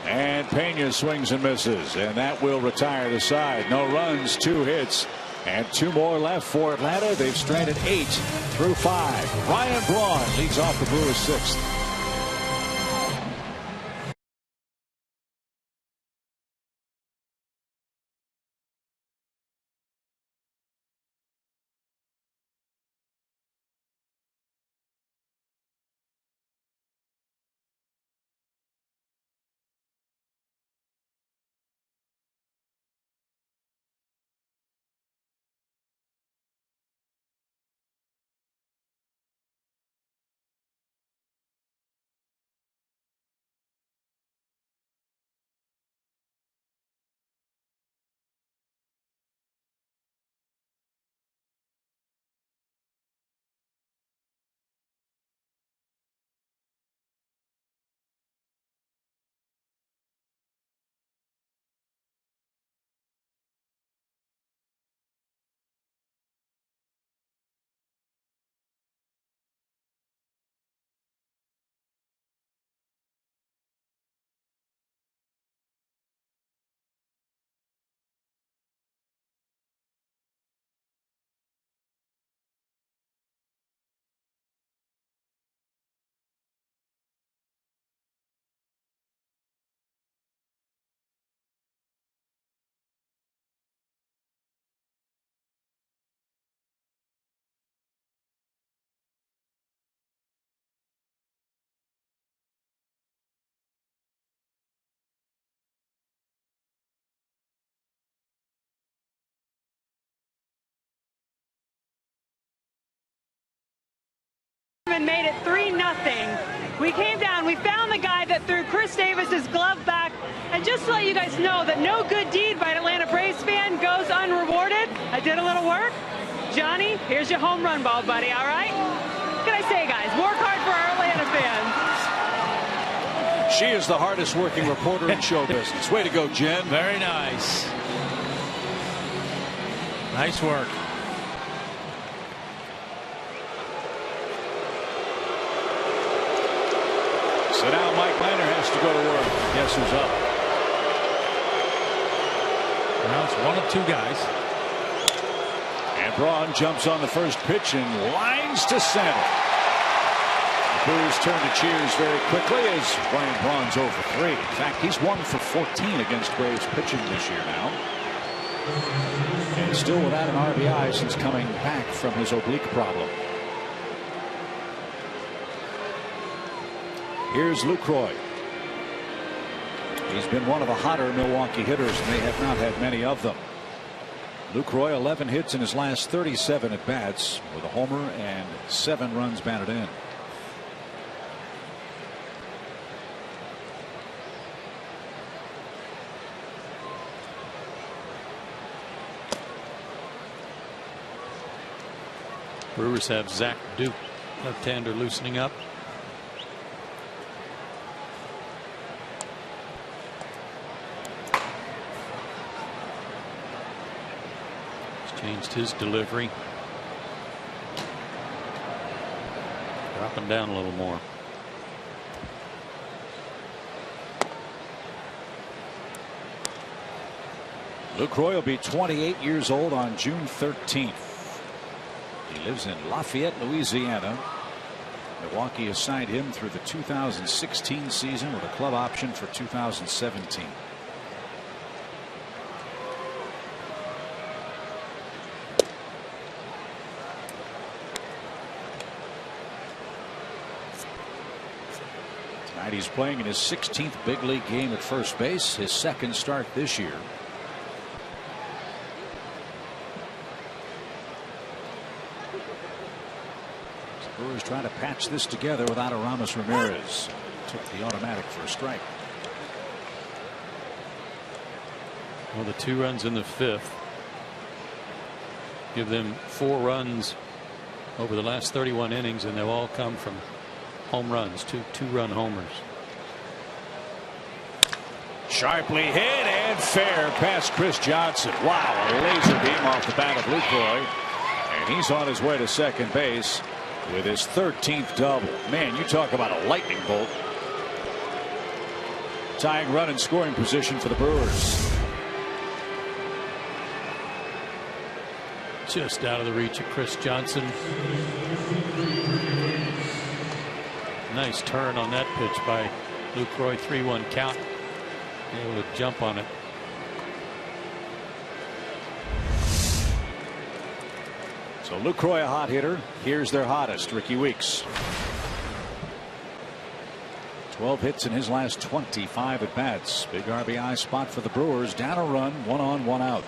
And Pena swings and misses, and that will retire the side. No runs, 2 hits, and 2 more left for Atlanta. They've stranded 8 through 5. Ryan Braun leads off the Brewers' 6th. Made it 3-0. We came down, we found the guy that threw Chris Davis's glove back, and just to let you guys know that no good deed by an Atlanta Braves fan goes unrewarded. I did a little work. Johnny, here's your home run ball, buddy, all right? What can I say, guys? Work hard for our Atlanta fans. She is the hardest working reporter in show business. Way to go, Jen. Very nice. Nice work. So now Mike Minor has to go to work. Guess who's up? Now it's 1 of 2 guys. And Braun jumps on the first pitch and lines to center. The Brewers turn to cheers very quickly as Ryan Braun's over 3. In fact, he's 1 for 14 against Braves pitching this year now. And still without an RBI since coming back from his oblique problem. Here's Lucroy. He's been one of the hotter Milwaukee hitters, and they have not had many of them. Lucroy 11 hits in his last 37 at bats with a homer and 7 runs batted in. Brewers have Zach Duke, left-hander, loosening up. Changed his delivery. Dropping down a little more. Lucroy will be 28 years old on June 13th. He lives in Lafayette, Louisiana. Milwaukee assigned him through the 2016 season with a club option for 2017. He's playing in his 16th big league game at first base, his second start this year. Brewers trying to patch this together without Aramis Ramirez. Took the automatic for a strike. Well, the 2 runs in the 5th give them 4 runs over the last 31 innings, and they've all come from home runs, two-run homers. Sharply hit and fair past Chris Johnson. Wow, a laser beam off the bat of Lucroy, and he's on his way to second base with his 13th double. Man, you talk about a lightning bolt. Tying run in scoring position for the Brewers. Just out of the reach of Chris Johnson. Nice turn on that pitch by Lucroy. 3-1 count. Able to jump on it. So Lucroy a hot hitter. Here's their hottest, Ricky Weeks. 12 hits in his last 25 at bats. Big RBI spot for the Brewers. Down a run, 1 on, 1 out.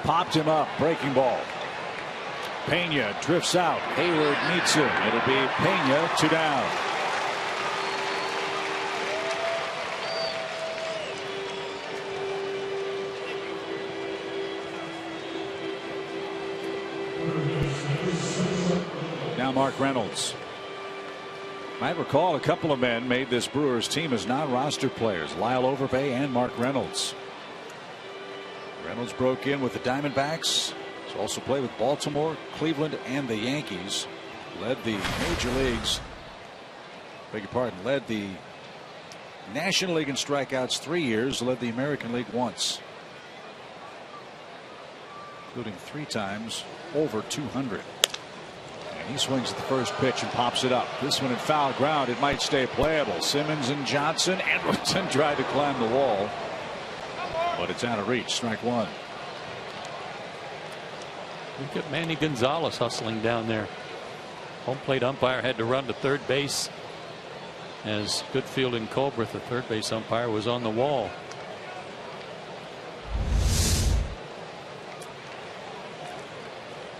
Popped him up. Breaking ball. Pena drifts out. Hayward meets him. It'll be Pena 2 down. Now Mark Reynolds. I recall a couple of men made this Brewers team as non-roster players. Lyle Overbay and Mark Reynolds. Reynolds broke in with the Diamondbacks. He's also played with Baltimore, Cleveland, and the Yankees. Led the major leagues. Beg your pardon. Led the National League in strikeouts 3 years. Led the American League once, including 3 times over 200. And he swings at the first pitch and pops it up. This one in foul ground. It might stay playable. Simmons and Johnson. Edwardson tried to climb the wall, but it's out of reach. Strike 1. Look at Manny Gonzalez hustling down there. Home plate umpire had to run to third base as Goodfield and Colbert, the third base umpire, was on the wall.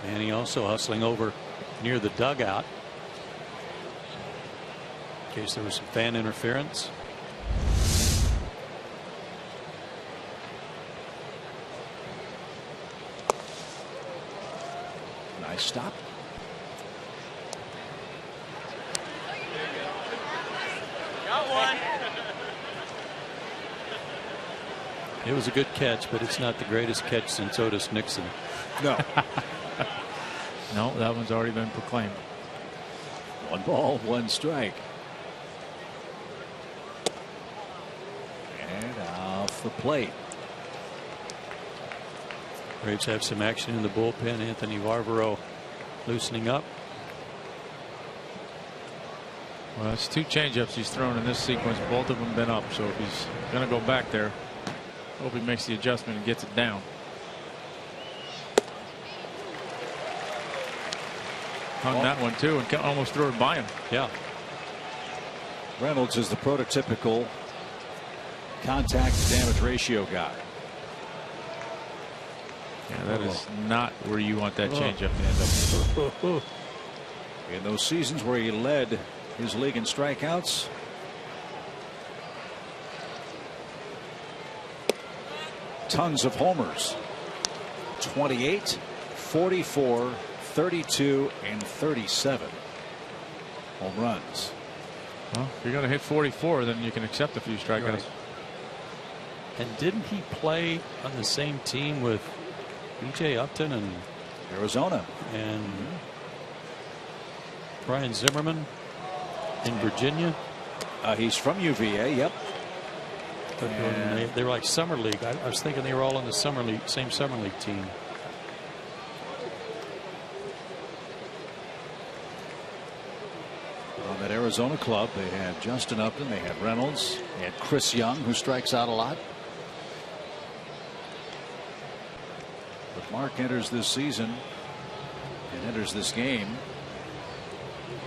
Manny also hustling over near the dugout in case there was some fan interference. Nice stop. Got one. It was a good catch, but it's not the greatest catch since Otis Nixon. No. No, that one's already been proclaimed. 1 ball, 1 strike. And off the plate. Braves have some action in the bullpen. Anthony Varvaro loosening up. Well, it's 2 changeups he's thrown in this sequence. Both of them been up, so if he's going to go back there, hope he makes the adjustment and gets it down. Hung that one too and almost threw it by him. Yeah. Reynolds is the prototypical contact to damage ratio guy. Yeah, that is not where you want that changeup to end up. In those seasons where he led his league in strikeouts, tons of homers. 28, 44, 32, and 37 home runs. Well, if you're going to hit 44, then you can accept a few strikeouts. Right. And didn't he play on the same team with B.J. Upton and Arizona. And Brian Zimmerman in Virginia. He's from UVA. Yep. They were like summer league. I was thinking they were all on the summer league, same summer league team. On that Arizona club, they had Justin Upton, they had Reynolds, they had Chris Young, who strikes out a lot. But Mark enters this season and enters this game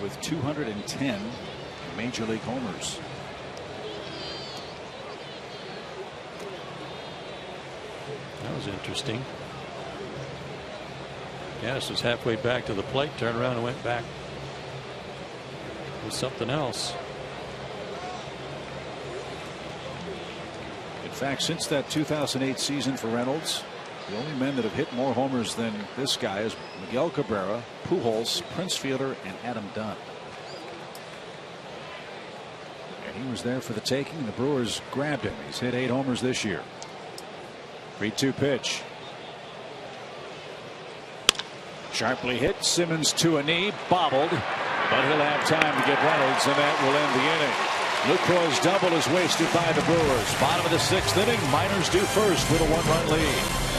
with 210 major league homers. That was interesting. Gaddis was halfway back to the plate, turned around and went back with something else. In fact, since that 2008 season for Reynolds, the only men that have hit more homers than this guy is Miguel Cabrera, Pujols, Prince Fielder, and Adam Dunn. And he was there for the taking. The Brewers grabbed him. He's hit 8 homers this year. 3-2 pitch. Sharply hit. Simmons to a knee, bobbled, but he'll have time to get Reynolds, and that will end the inning. Lucroy's double is wasted by the Brewers. Bottom of the 6th inning. Miners do first with a 1-run lead.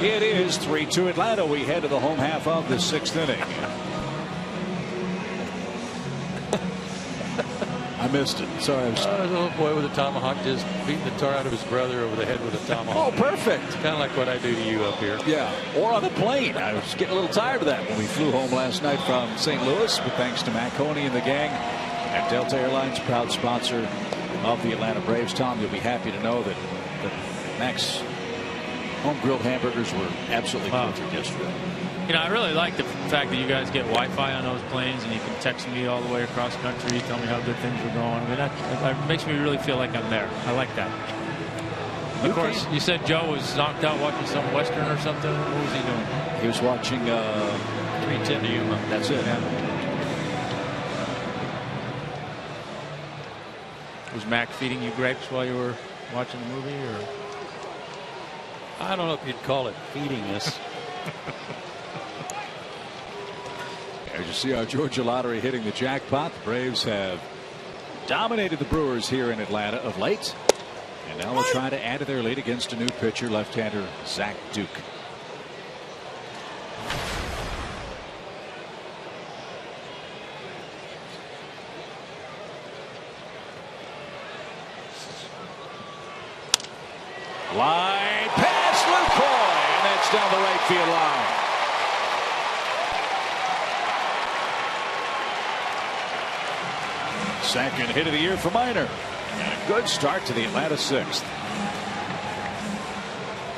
It is 3-2 Atlanta. We head to the home half of the 6th inning. I missed it. Sorry. A little boy with a tomahawk just beating the tar out of his brother over the head with a tomahawk. Oh, perfect. Kind of like what I do to you up here. Yeah. Or on the plane. I was getting a little tired of that when we flew home last night from St. Louis. But thanks to Matt Coney and the gang at Delta Airlines, proud sponsor of the Atlanta Braves. Tom, you'll be happy to know that Max home grilled hamburgers were absolutely perfect yesterday. You know, I really like the fact that you guys get Wi-Fi on those planes and you can text me all the way across country, tell me how good things are going. I mean, that makes me really feel like I'm there. I like that. Of course, you said Joe was knocked out watching some Western or something. What was he doing? He was watching 310 to Yuma. That's it. Yeah. Was Mac feeding you grapes while you were watching the movie, or? I don't know if you'd call it feeding us. As you see our Georgia lottery hitting the jackpot, the Braves have dominated the Brewers here in Atlanta of late. And now they'll try to add to their lead against a new pitcher, left-hander Zach Duke. Line pass, Lucroy, and that's down the right field line. Second hit of the year for Minor. And a good start to the Atlanta 6th.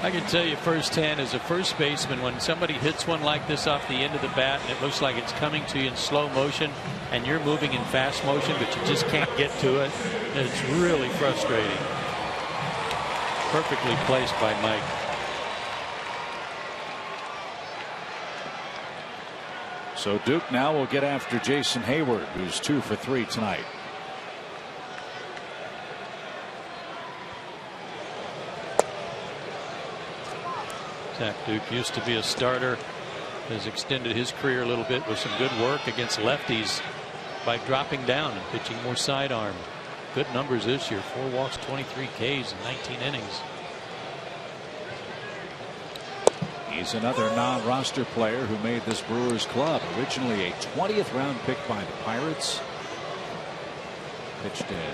I can tell you firsthand as a first baseman, when somebody hits one like this off the end of the bat and it looks like it's coming to you in slow motion and you're moving in fast motion but you just can't get to it, it's really frustrating. Perfectly placed by Mike. So Duke now will get after Jason Hayward, who's 2 for 3 tonight. Zach Duke used to be a starter, has extended his career a little bit with some good work against lefties by dropping down and pitching more sidearm. Good numbers this year, 4 walks, 23 Ks in 19 innings. He's another non-roster player who made this Brewers club. Originally a 20th round pick by the Pirates. Pitched in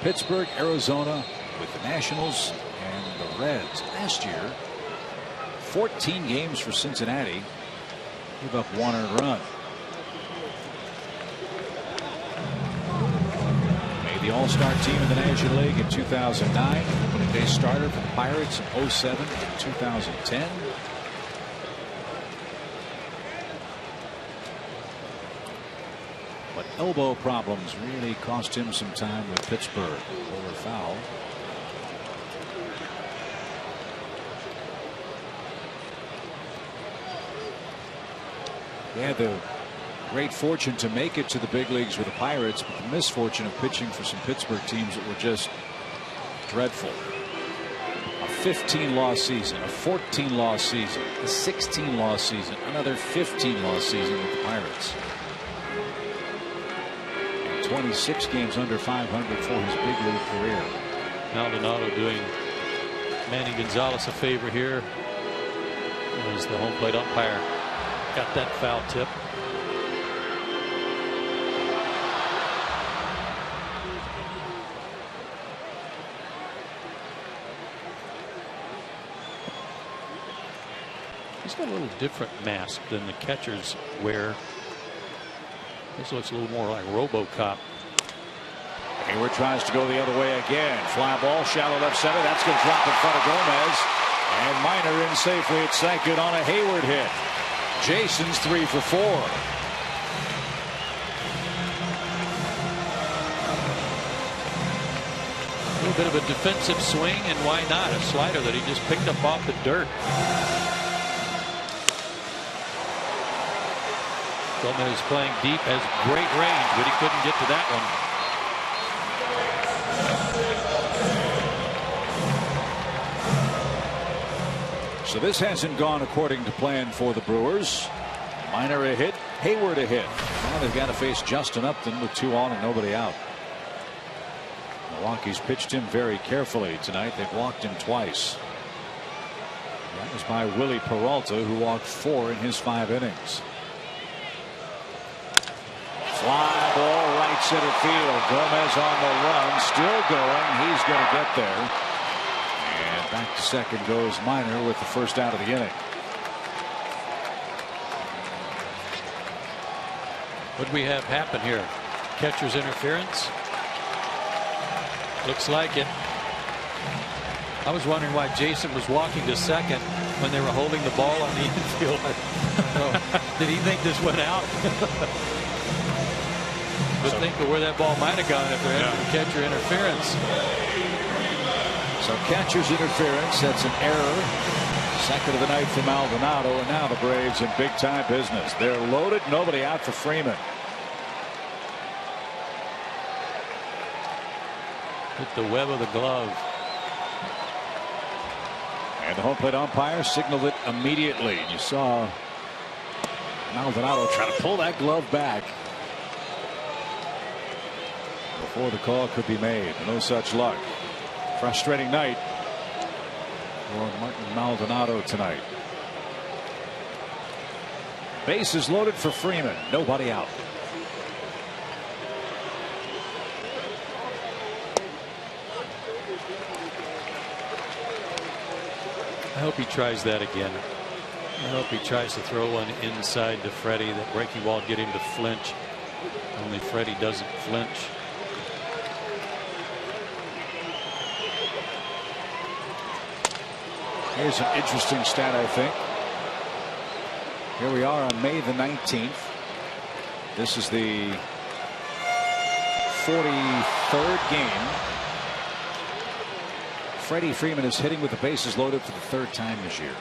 Pittsburgh, Arizona with the Nationals and the Reds. Last year, 14 games for Cincinnati. Give up 1 earned run. Made the All-Star team in the National League in 2009. Opening day starter for the Pirates in 07 and 2010. But elbow problems really cost him some time with Pittsburgh. Over foul. He had the great fortune to make it to the big leagues with the Pirates, but the misfortune of pitching for some Pittsburgh teams that were just dreadful. A 15-loss season, a 14-loss season, a 16-loss season, another 15-loss season with the Pirates. 26 games under 500 for his big league career. Maldonado doing Manny Gonzalez a favor here as the home plate umpire got that foul tip. He's got a little different mask than the catchers wear. This looks a little more like RoboCop. Hayward tries to go the other way again. Fly ball, shallow left center. That's going to drop in front of Gomez. And Minor in safely at second on a Hayward hit. Jason's 3 for 4. A little bit of a defensive swing, and why not? A slider that he just picked up off the dirt. Gomez is playing deep, has great range, but he couldn't get to that one. So this hasn't gone according to plan for the Brewers. Minor a hit, Hayward a hit. Now they've got to face Justin Upton with 2 on and nobody out. Milwaukee's pitched him very carefully tonight. They've walked him twice. That was by Willie Peralta, who walked 4 in his 5 innings. Fly ball right center field. Gomez on the run, still going. He's going to get there. And back to second goes Minor with the first out of the inning. What do we have happen here? Catcher's interference? Looks like it. I was wondering why Jason was walking to second when they were holding the ball on the infield. Did he think this went out? But think of where that ball might have gone if there had been catcher interference. So catcher's interference, that's an error. Second of the night for Maldonado, and now the Braves in big time business. They're loaded, nobody out for Freeman. Hit the web of the glove. And the home plate umpire signaled it immediately. You saw Maldonado try to pull that glove back before the call could be made. No such luck. Frustrating night for Martin Maldonado tonight. Bases loaded for Freeman. Nobody out. I hope he tries that again. I hope he tries to throw one inside to Freddie. That breaking ball get him to flinch. Only Freddie doesn't flinch. Here's an interesting stat, I think. Here we are on May the 19th. This is the 43rd game. Freddie Freeman is hitting with the bases loaded for the 3rd time this year.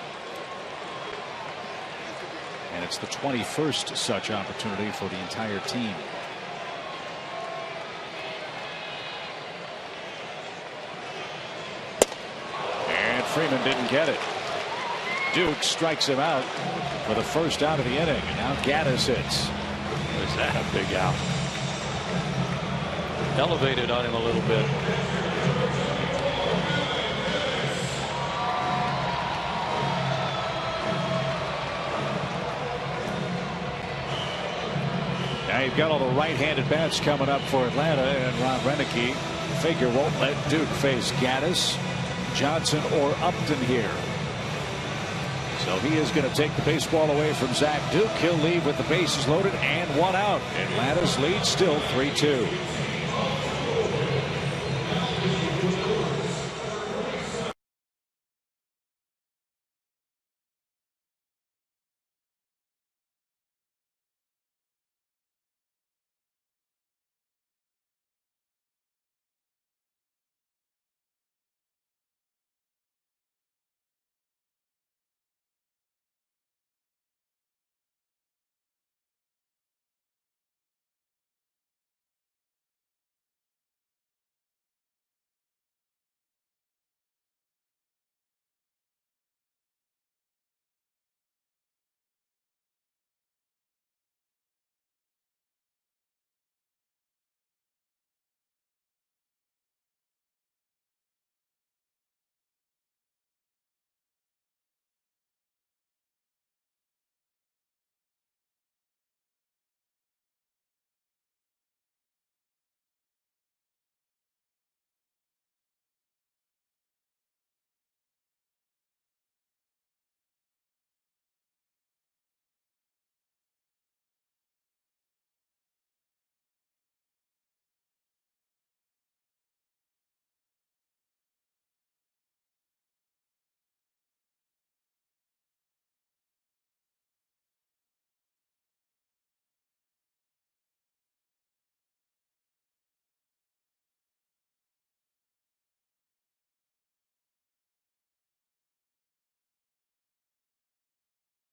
And it's the 21st such opportunity for the entire team. And Freeman didn't get it. Duke strikes him out for the first out of the inning. And now Gaddis hits. Was that a big out? Elevated on him a little bit. Now you've got all the right-handed bats coming up for Atlanta, and Ron Renneke figure won't let Duke face Gaddis, Johnson, or Upton here. So he is going to take the baseball away from Zach Duke. He'll leave with the bases loaded and 1 out. Atlanta's lead still 3-2.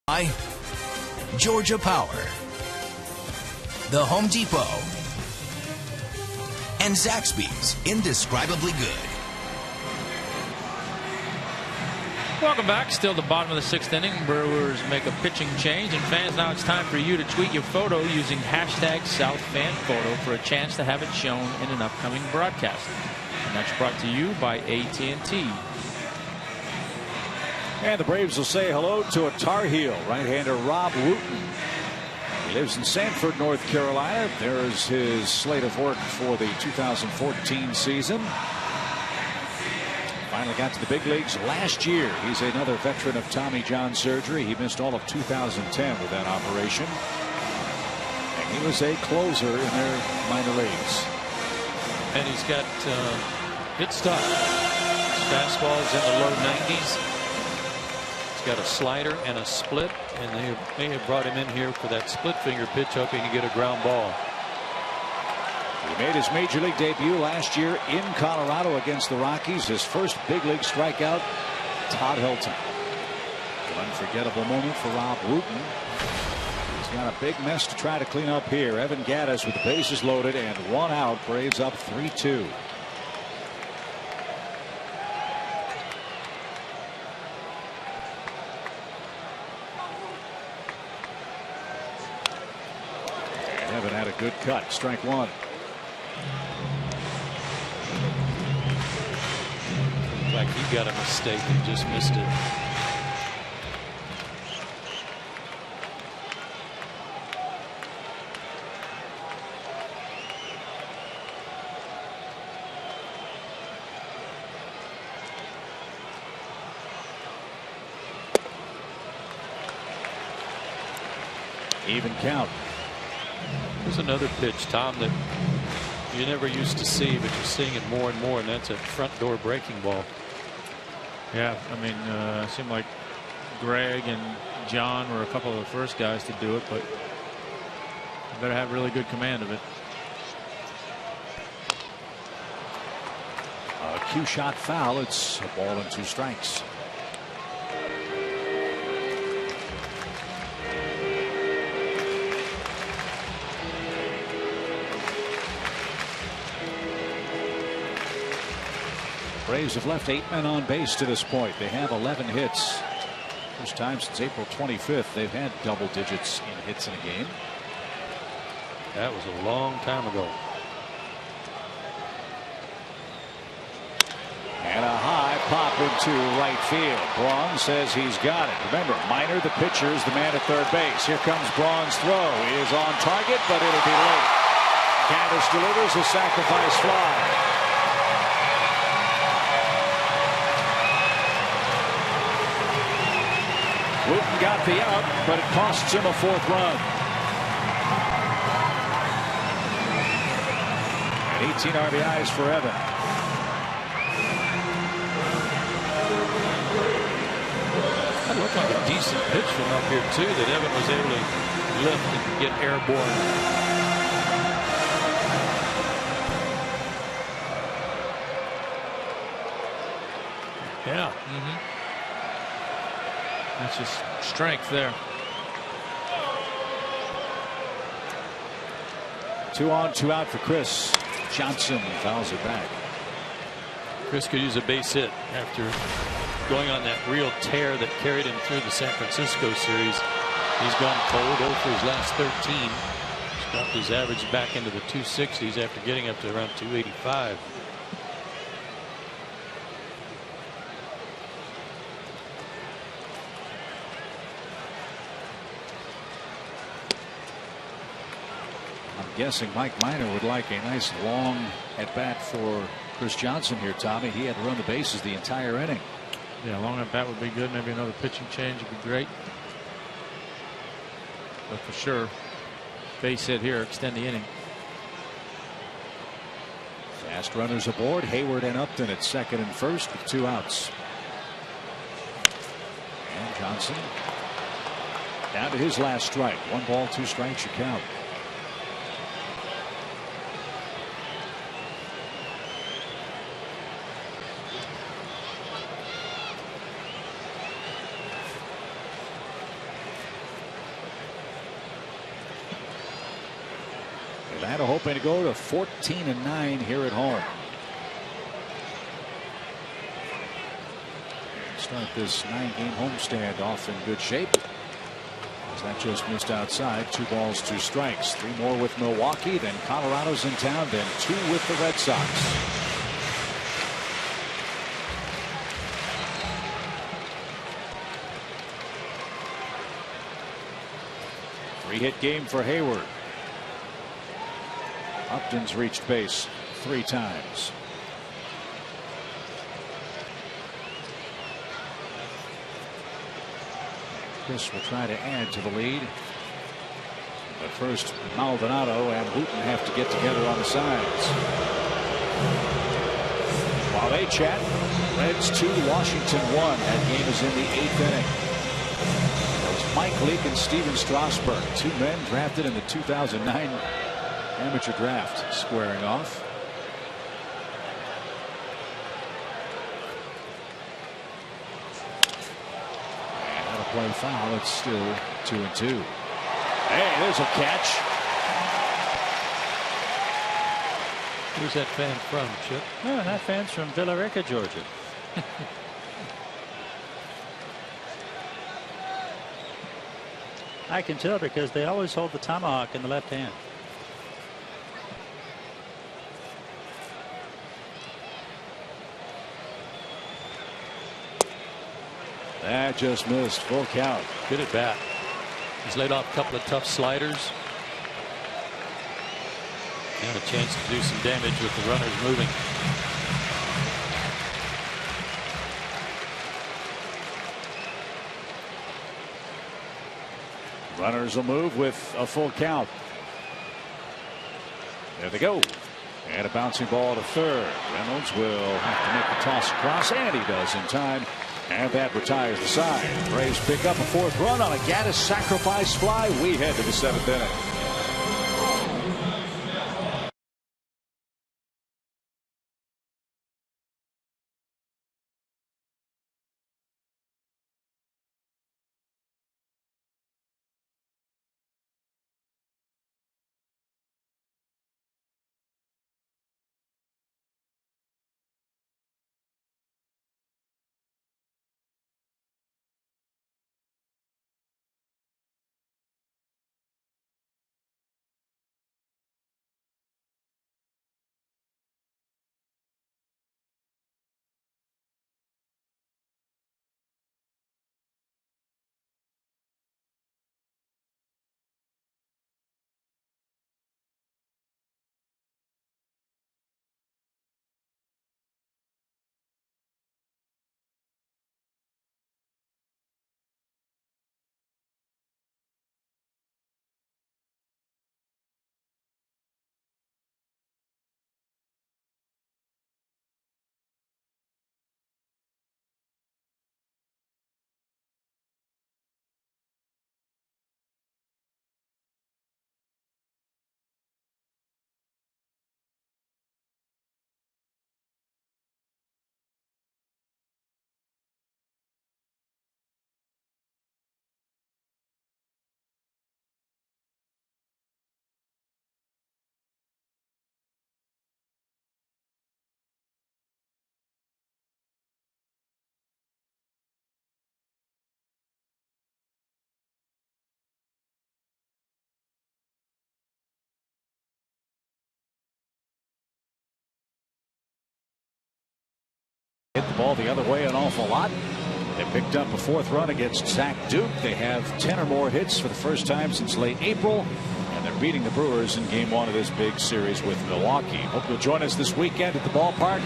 By Georgia Power, The Home Depot, and Zaxby's Indescribably Good. Welcome back. Still the bottom of the 6th inning. Brewers make a pitching change. And fans, now it's time for you to tweet your photo using #SouthFanPhoto for a chance to have it shown in an upcoming broadcast. And that's brought to you by AT&T. And the Braves will say hello to a Tar Heel, right-hander Rob Wooten. He lives in Sanford, North Carolina. There's his slate of work for the 2014 season. Finally got to the big leagues last year. He's another veteran of Tommy John surgery. He missed all of 2010 with that operation. And he was a closer in their minor leagues. And he's got good stuff. His fastball's in the low 90s. He's got a slider and a split, and they may have brought him in here for that split finger pitch, hoping to get a ground ball. He made his major league debut last year in Colorado against the Rockies. His first big league strikeout, Todd Helton. An unforgettable moment for Rob Wooten. He's got a big mess to try to clean up here. Evan Gaddis with the bases loaded and 1 out. Braves up 3-2. Evan had a good cut. Strike 1. Like he got a mistake and just missed it. Even count. There's another pitch, Tom, that you never used to see, but you're seeing it more and more, and that's a front door breaking ball. Yeah, I mean, it seemed like Greg and John were a couple of the first guys to do it, but you better have really good command of it. A cue shot foul. It's a ball and 2 strikes. Braves have left 8 men on base to this point. They have 11 hits. First time since April 25th they've had double digits in hits in a game. That was a long time ago. And a high pop into right field. Braun says he's got it. Remember, Minor, the pitcher, is the man at third base. Here comes Braun's throw. He is on target, but it'll be late. Candace delivers a sacrifice fly. Wooten got the out, but it costs him a 4th run. And 18 RBIs for Evan. That looked like a decent pitch from up here too that Evan was able to lift and get airborne. Yeah. That's just strength there. 2 on, 2 out for Chris. Johnson fouls it back. Chris could use a base hit after going on that real tear that carried him through the San Francisco series. He's gone cold 0 for his last 13. He's dropped his average back into the 260s after getting up to around 285. Guessing Mike Minor would like a nice long at bat for Chris Johnson here, Tommy. He had to run the bases the entire inning. Yeah, long at bat would be good. Maybe another pitching change would be great. But for sure, base hit here, extend the inning. Fast runners aboard. Hayward and Upton at second and first with 2 outs. And Johnson down to his last strike. 1 ball, 2 strikes, your count. Atlanta hoping to go to 14-9 here at home. Start this 9-game homestand off in good shape. As that just missed outside. 2 balls, 2 strikes. 3 more with Milwaukee. Then Colorado's in town. Then 2 with the Red Sox. Three-hit game for Hayward. Upton's reached base 3 times. Chris will try to add to the lead. But first, Maldonado and Wooten have to get together on the sides. While they chat, Reds 2, Washington 1. That game is in the 8th inning. That was Mike Leake and Steven Strasburg, 2 men drafted in the 2009 amateur draft, squaring off. And out of play foul. It's still 2-2. Hey, there's a catch. Who's that fan from, Chip? Oh, that fan's from Villa Rica, Georgia. I can tell because they always hold the tomahawk in the left hand. That just missed. Full count. Good at bat. He's laid off a couple of tough sliders. And a chance to do some damage with the runners moving. Runners will move with a full count. There they go. And a bouncing ball to third. Reynolds will have to make the toss across, and he does in time. And that retires the side. Braves pick up a fourth run on a Gaddis sacrifice fly. We head to the seventh inning. Hit the ball the other way an awful lot. They picked up a fourth run against Zach Duke. They have 10 or more hits for the first time since late April. And they're beating the Brewers in game one of this big series with Milwaukee. Hope you'll join us this weekend at the ballpark.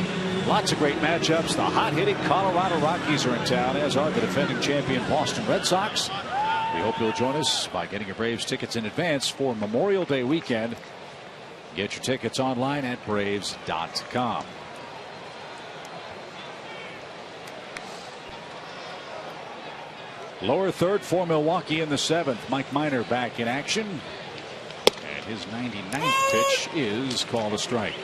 Lots of great matchups. The hot-hitting Colorado Rockies are in town, as are the defending champion Boston Red Sox. We hope you'll join us by getting your Braves tickets in advance for Memorial Day weekend. Get your tickets online at Braves.com. Lower third for Milwaukee in the seventh. Mike Minor back in action. And his 99th pitch is called a strike.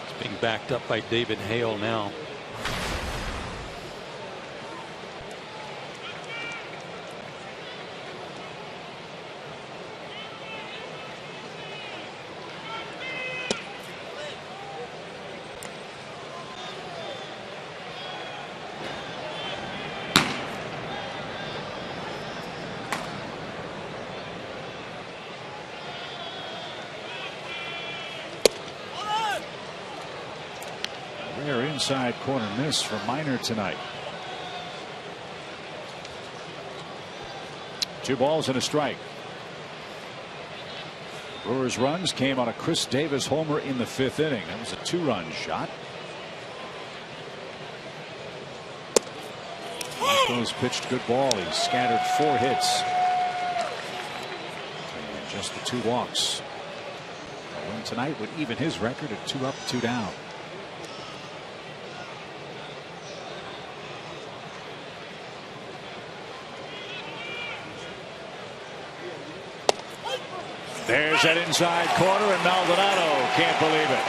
It's being backed up by David Hale now. Rare inside corner miss for Minor tonight. 2 balls and a strike. Brewers runs came on a Chris Davis homer in the 5th inning. That was a 2-run shot. Marco's pitched good ball. He's scattered 4 hits. And just the 2 walks. A win tonight would even his record at 2 up, 2 down. There's that inside corner, and Maldonado can't believe it.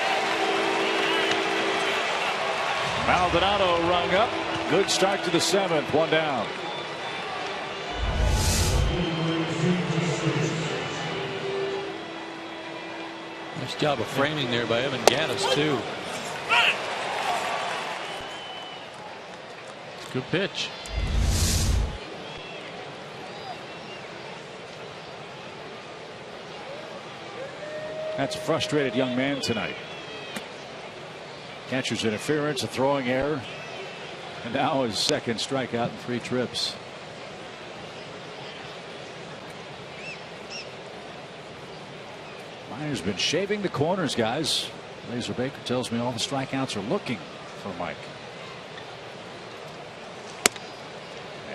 Maldonado rung up. Good start to the 7th. 1 down. Nice job of framing there by Evan Gaddis too. Good pitch. That's a frustrated young man tonight. Catcher's interference, a throwing error, and now his 2nd strikeout in 3 trips. Minor's been shaving the corners, guys. Laser Baker tells me all the strikeouts are looking for Mike.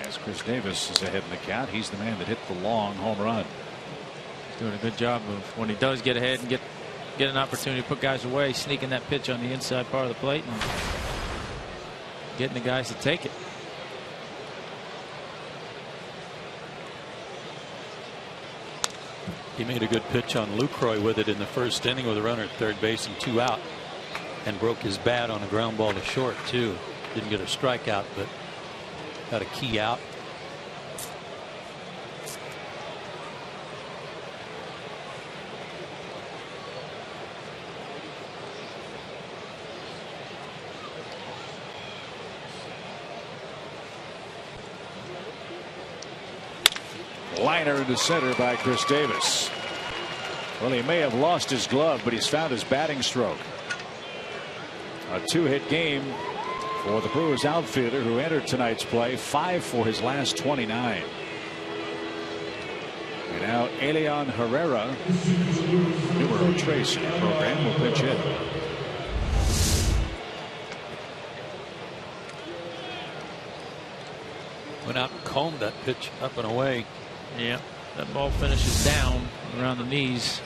As Chris Davis is ahead in the count, he's the man that hit the long home run. Doing a good job of when he does get ahead and get get an opportunity to put guys away, sneaking that pitch on the inside part of the plate and getting the guys to take it. He made a good pitch on Lucroy with it in the first inning with a runner at third base and 2 out, and broke his bat on a ground ball to short too. Didn't get a strikeout, but got a key out. Liner into center by Chris Davis. Well, he may have lost his glove, but he's found his batting stroke. A 2-hit game for the Brewers outfielder who entered tonight's play, 5 for his last 29. And now Elian Herrera, numero trace in the program, will pitch in. Went out and combed that pitch up and away. Yeah, that ball finishes down around the knees.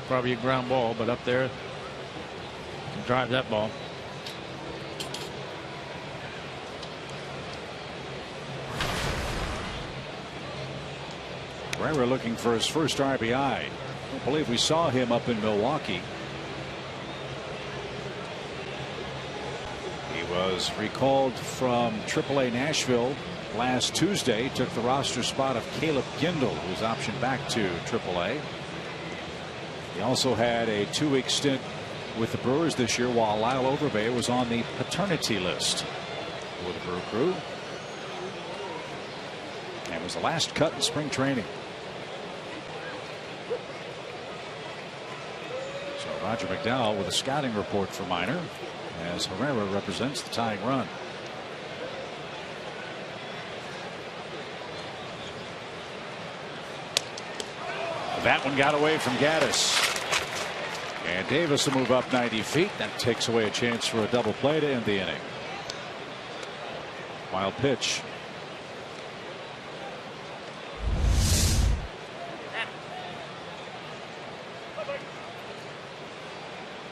Probably a ground ball, but up there, can drive that ball. Herrera looking for his first RBI. I don't believe we saw him up in Milwaukee. He was recalled from AAA Nashville last Tuesday. Took the roster spot of Caleb Gindel, who's optioned back to AAA. He also had a 2-week stint with the Brewers this year while Lyle Overbay was on the paternity list for the Brew Crew. And was the last cut in spring training. So Roger McDowell with a scouting report for Minor as Herrera represents the tying run. That one got away from Gaddis. And Davis will move up 90 feet. That takes away a chance for a double play to end the inning. Wild pitch.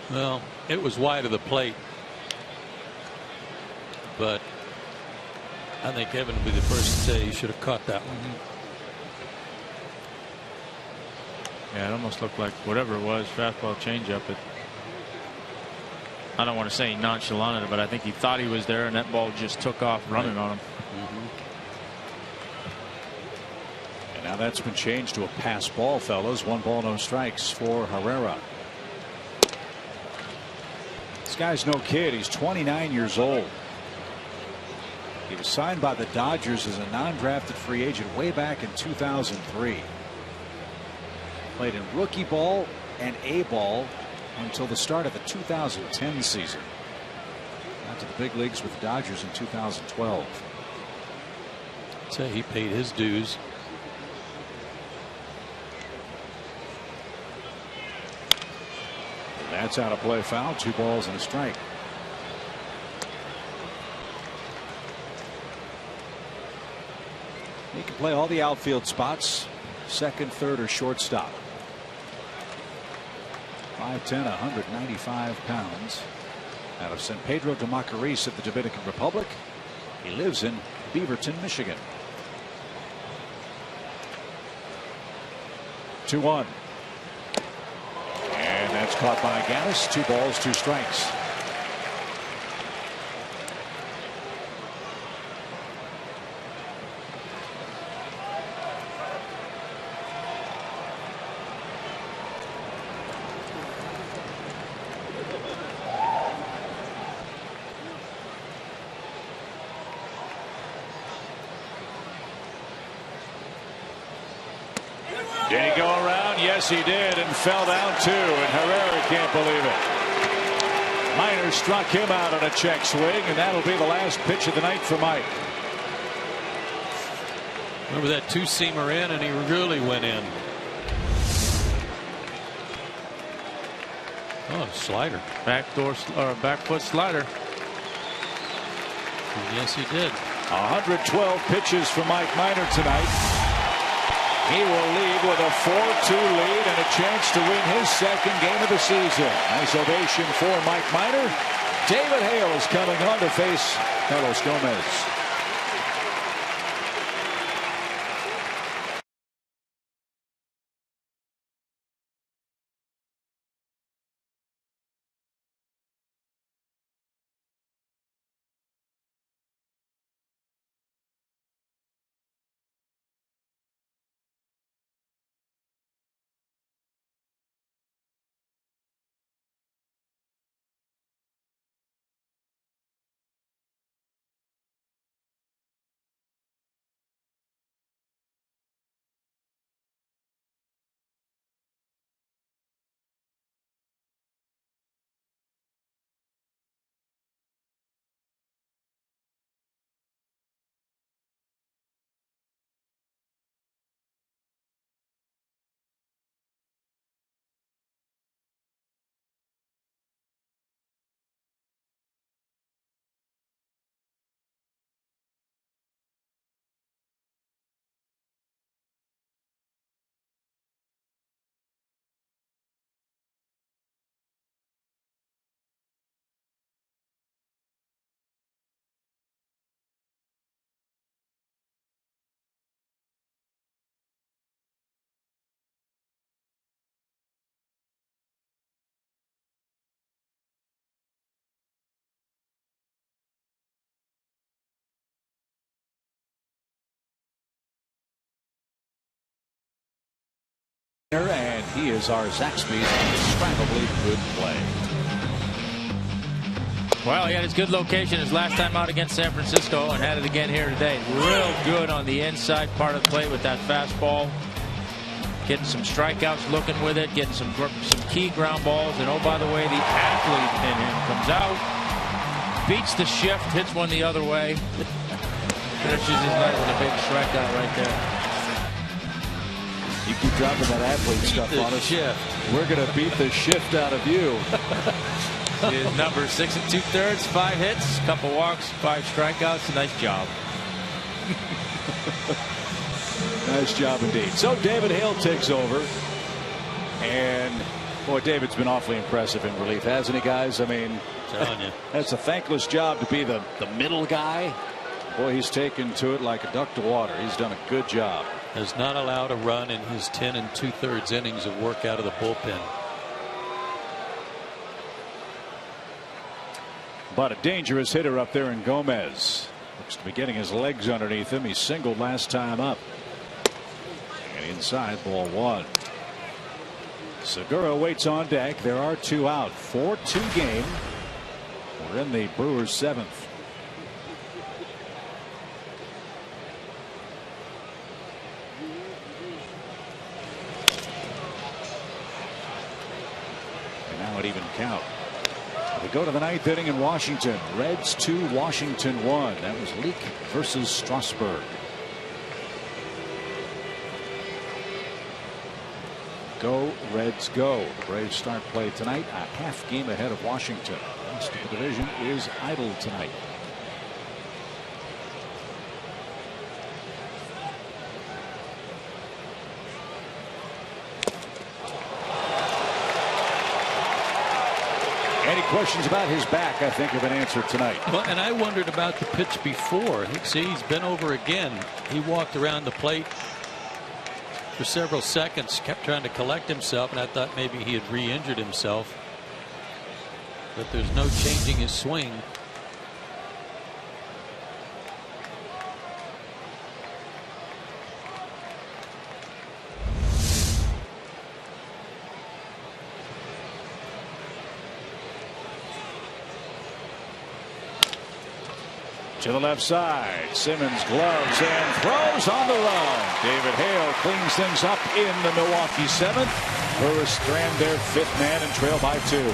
Well, it was wide of the plate, but I think Evan would be the first to say he should have caught that one. Yeah, it almost looked like whatever it was, fastball changeup. I don't want to say he nonchalanted it, but I think he thought he was there, and that ball just took off running on him. And now that's been changed to a pass ball, fellas. 1 ball, no strikes for Herrera. This guy's no kid. He's 29 years old. He was signed by the Dodgers as a non-drafted free agent way back in 2003. Played in rookie ball and A ball until the start of the 2010 season. Got to the big leagues with the Dodgers in 2012. Say he paid his dues. That's out of play foul. 2 balls and a strike. He can play all the outfield spots, second, third, or shortstop. 5'10", 195 pounds. Out of San Pedro de Macorís of the Dominican Republic. He lives in Beaverton, Michigan. 2-1. And that's caught by Gaddis. 2 balls, 2 strikes. Did he go around? Yes, he did, and fell down too, and Herrera can't believe it. Minor struck him out on a check swing, and that'll be the last pitch of the night for Mike. Remember that 2-seamer in, and he really went in. Oh, slider. Back foot slider. Yes, he did. 112 pitches for Mike Minor tonight. He will lead with a 4-2 lead and a chance to win his second game of the season. Nice ovation for Mike Minor. David Hale is coming on to face Carlos Gomez. And he is our Zaxby's indescribably good play. Well, he had his good location his last time out against San Francisco and had it again here today. Real good on the inside part of the plate with that fastball. Getting some strikeouts, looking with it, getting some key ground balls. And oh, by the way, the athlete in him comes out, beats the shift, hits one the other way. Finishes his night with a big strikeout right there. You keep dropping that athlete stuff on us. We're going to beat the shift out of you. His number 6 2/3, 5 hits, couple walks, 5 strikeouts. Nice job. Nice job indeed. So David Hale takes over. And boy, David's been awfully impressive in relief, hasn't he, guys? I mean, telling you, that's a thankless job to be the middle guy. Boy, he's taken to it like a duck to water. He's done a good job. Has not allowed a run in his 10 2/3 innings of work out of the bullpen. But a dangerous hitter up there in Gomez. Looks to be getting his legs underneath him. He singled last time up. And inside, ball 1. Segura waits on deck. There are 2 out. 4-2 game. We're in the Brewers' 7th. An even count. We go to the 9th inning in Washington. Reds 2, Washington 1. That was Leake versus Strasburg. Go Reds go. The Braves start play tonight a half game ahead of Washington. The rest of the division is idle tonight. Any questions about his back, I think, have been answered tonight. Well, and I wondered about the pitch before. See, he's been over again. He walked around the plate for several seconds, kept trying to collect himself, and I thought maybe he had re-injured himself. But there's no changing his swing. To the left side, Simmons gloves and throws on the run. David Hale cleans things up in the Milwaukee 7th. Brewers strand their 5th man and trail by 2.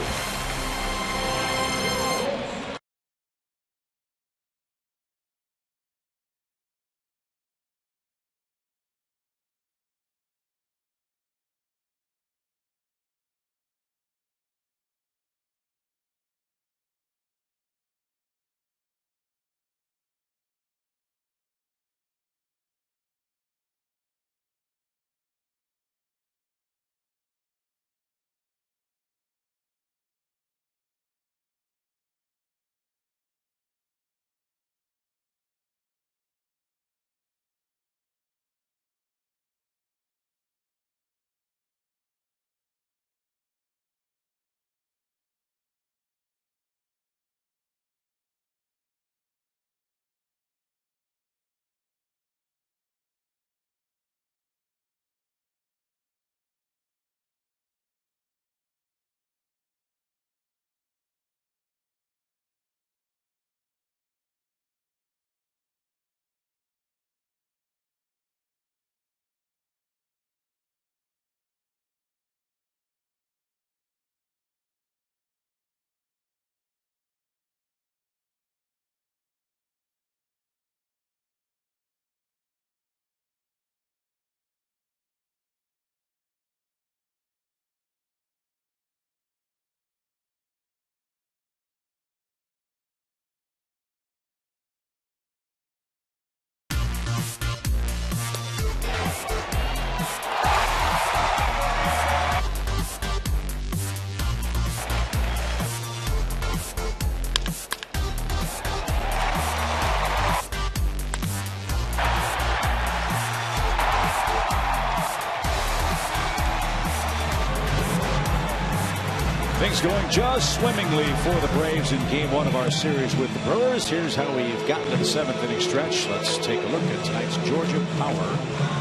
going just swimmingly for the Braves in game 1 of our series with the Brewers. Here's how we've gotten to the 7th inning stretch. Let's take a look at tonight's Georgia Power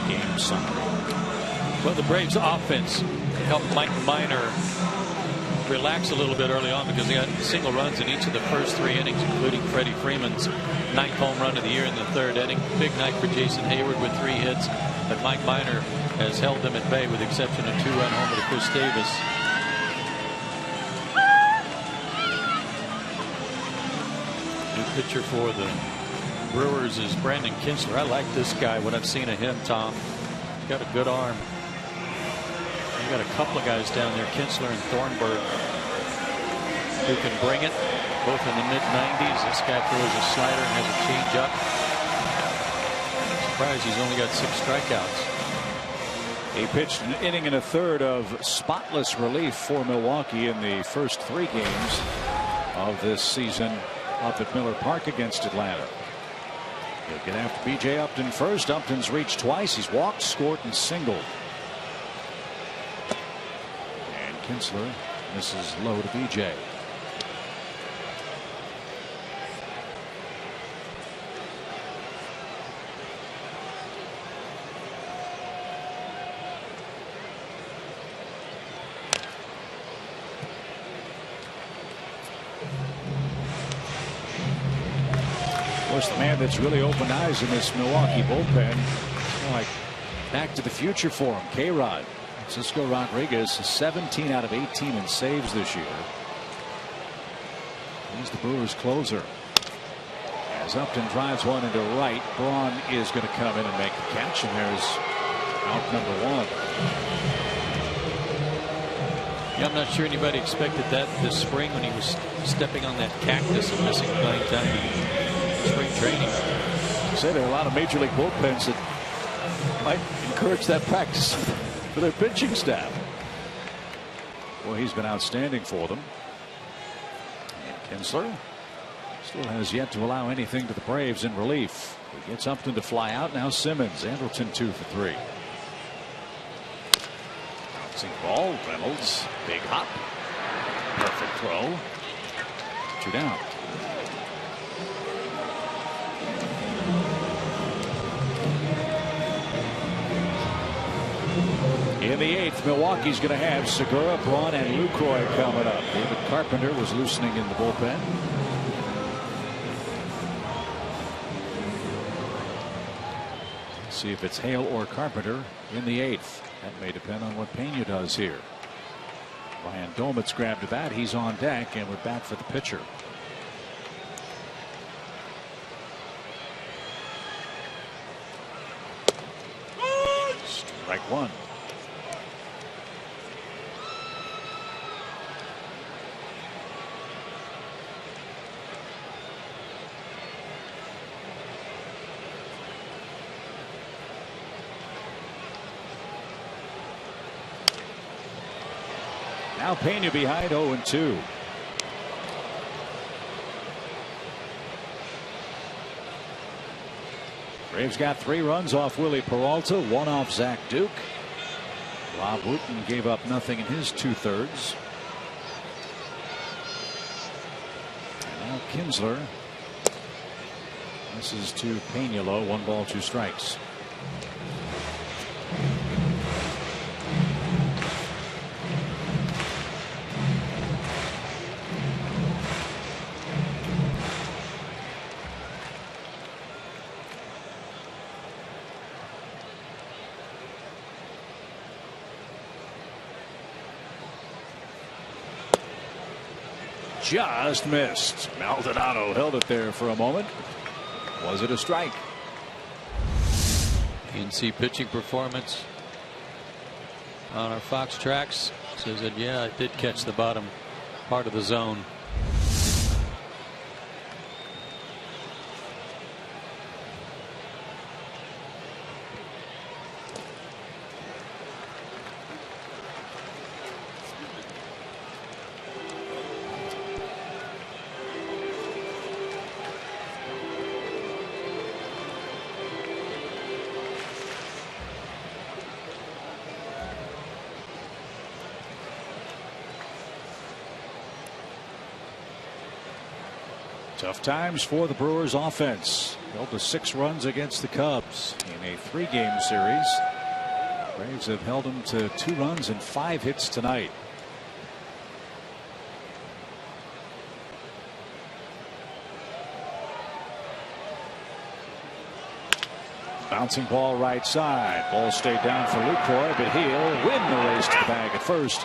game summary. Well, the Braves offense helped Mike Minor relax a little bit early on because he got single runs in each of the first 3 innings, including Freddie Freeman's 9th home run of the year in the 3rd inning. Big night for Jason Hayward with 3 hits, but Mike Minor has held them at bay with the exception of 2-run homer to Chris Davis. New pitcher for the Brewers is Brandon Kintzler. I like this guy, what I've seen of him, Tom. He's got a good arm. You got a couple of guys down there, Kintzler and Thornburg, who can bring it, both in the mid-90s. This guy throws a slider and has a change-up. I'm surprised he's only got 6 strikeouts. He pitched an inning and a third of spotless relief for Milwaukee in the first 3 games of this season up at Miller Park against Atlanta. He'll get after B.J. Upton first. Upton's reached twice. He's walked, scored, and singled. And Kintzler misses low to B.J. Of course, the man that's really opened eyes in this Milwaukee bullpen, like Back to the Future for him, K-Rod. Francisco Rodriguez, 17 out of 18 in saves this year. He's the Brewers closer. As Upton drives one into right, Braun is going to come in and make the catch, and there's out number 1. Yeah, I'm not sure anybody expected that this spring when he was stepping on that cactus and missing playing time in spring training. I say there are a lot of major league bullpens that might encourage that practice for their pitching staff. Well, he's been outstanding for them. And Kintzler still has yet to allow anything to the Braves in relief. He gets Upton to fly out. Now Simmons. Andrelton 2 for 3. Bouncing ball. Reynolds. Big hop. Perfect throw. 2 down. In the 8th, Milwaukee's going to have Segura, Braun, and Lucroy coming up. David Carpenter was loosening in the bullpen. Let's see if it's Hale or Carpenter in the 8th. That may depend on what Pena does here. Ryan Domitz grabbed a bat. He's on deck, and we're back for the pitcher. Strike 1. Now Pena behind 0-2. Braves got 3 runs off Willie Peralta, 1 off Zach Duke. Rob Wooten gave up nothing in his 2/3. And now Kintzler. This is to Pena low, 1 ball, 2 strikes. Just missed. Maldonado held it there for a moment. Was it a strike? PNC pitching performance on our Fox tracks says that, yeah, I did catch the bottom part of the zone. Tough times for the Brewers offense. Held to 6 runs against the Cubs in a 3-game series. Braves have held them to 2 runs and 5 hits tonight. Bouncing ball right side. Ball stayed down for Lucroy, but he'll win the race to the bag at first.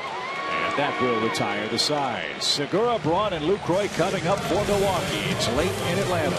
And that will retire the side. Segura, Braun, and Lucroy coming up for Milwaukee. It's late in Atlanta.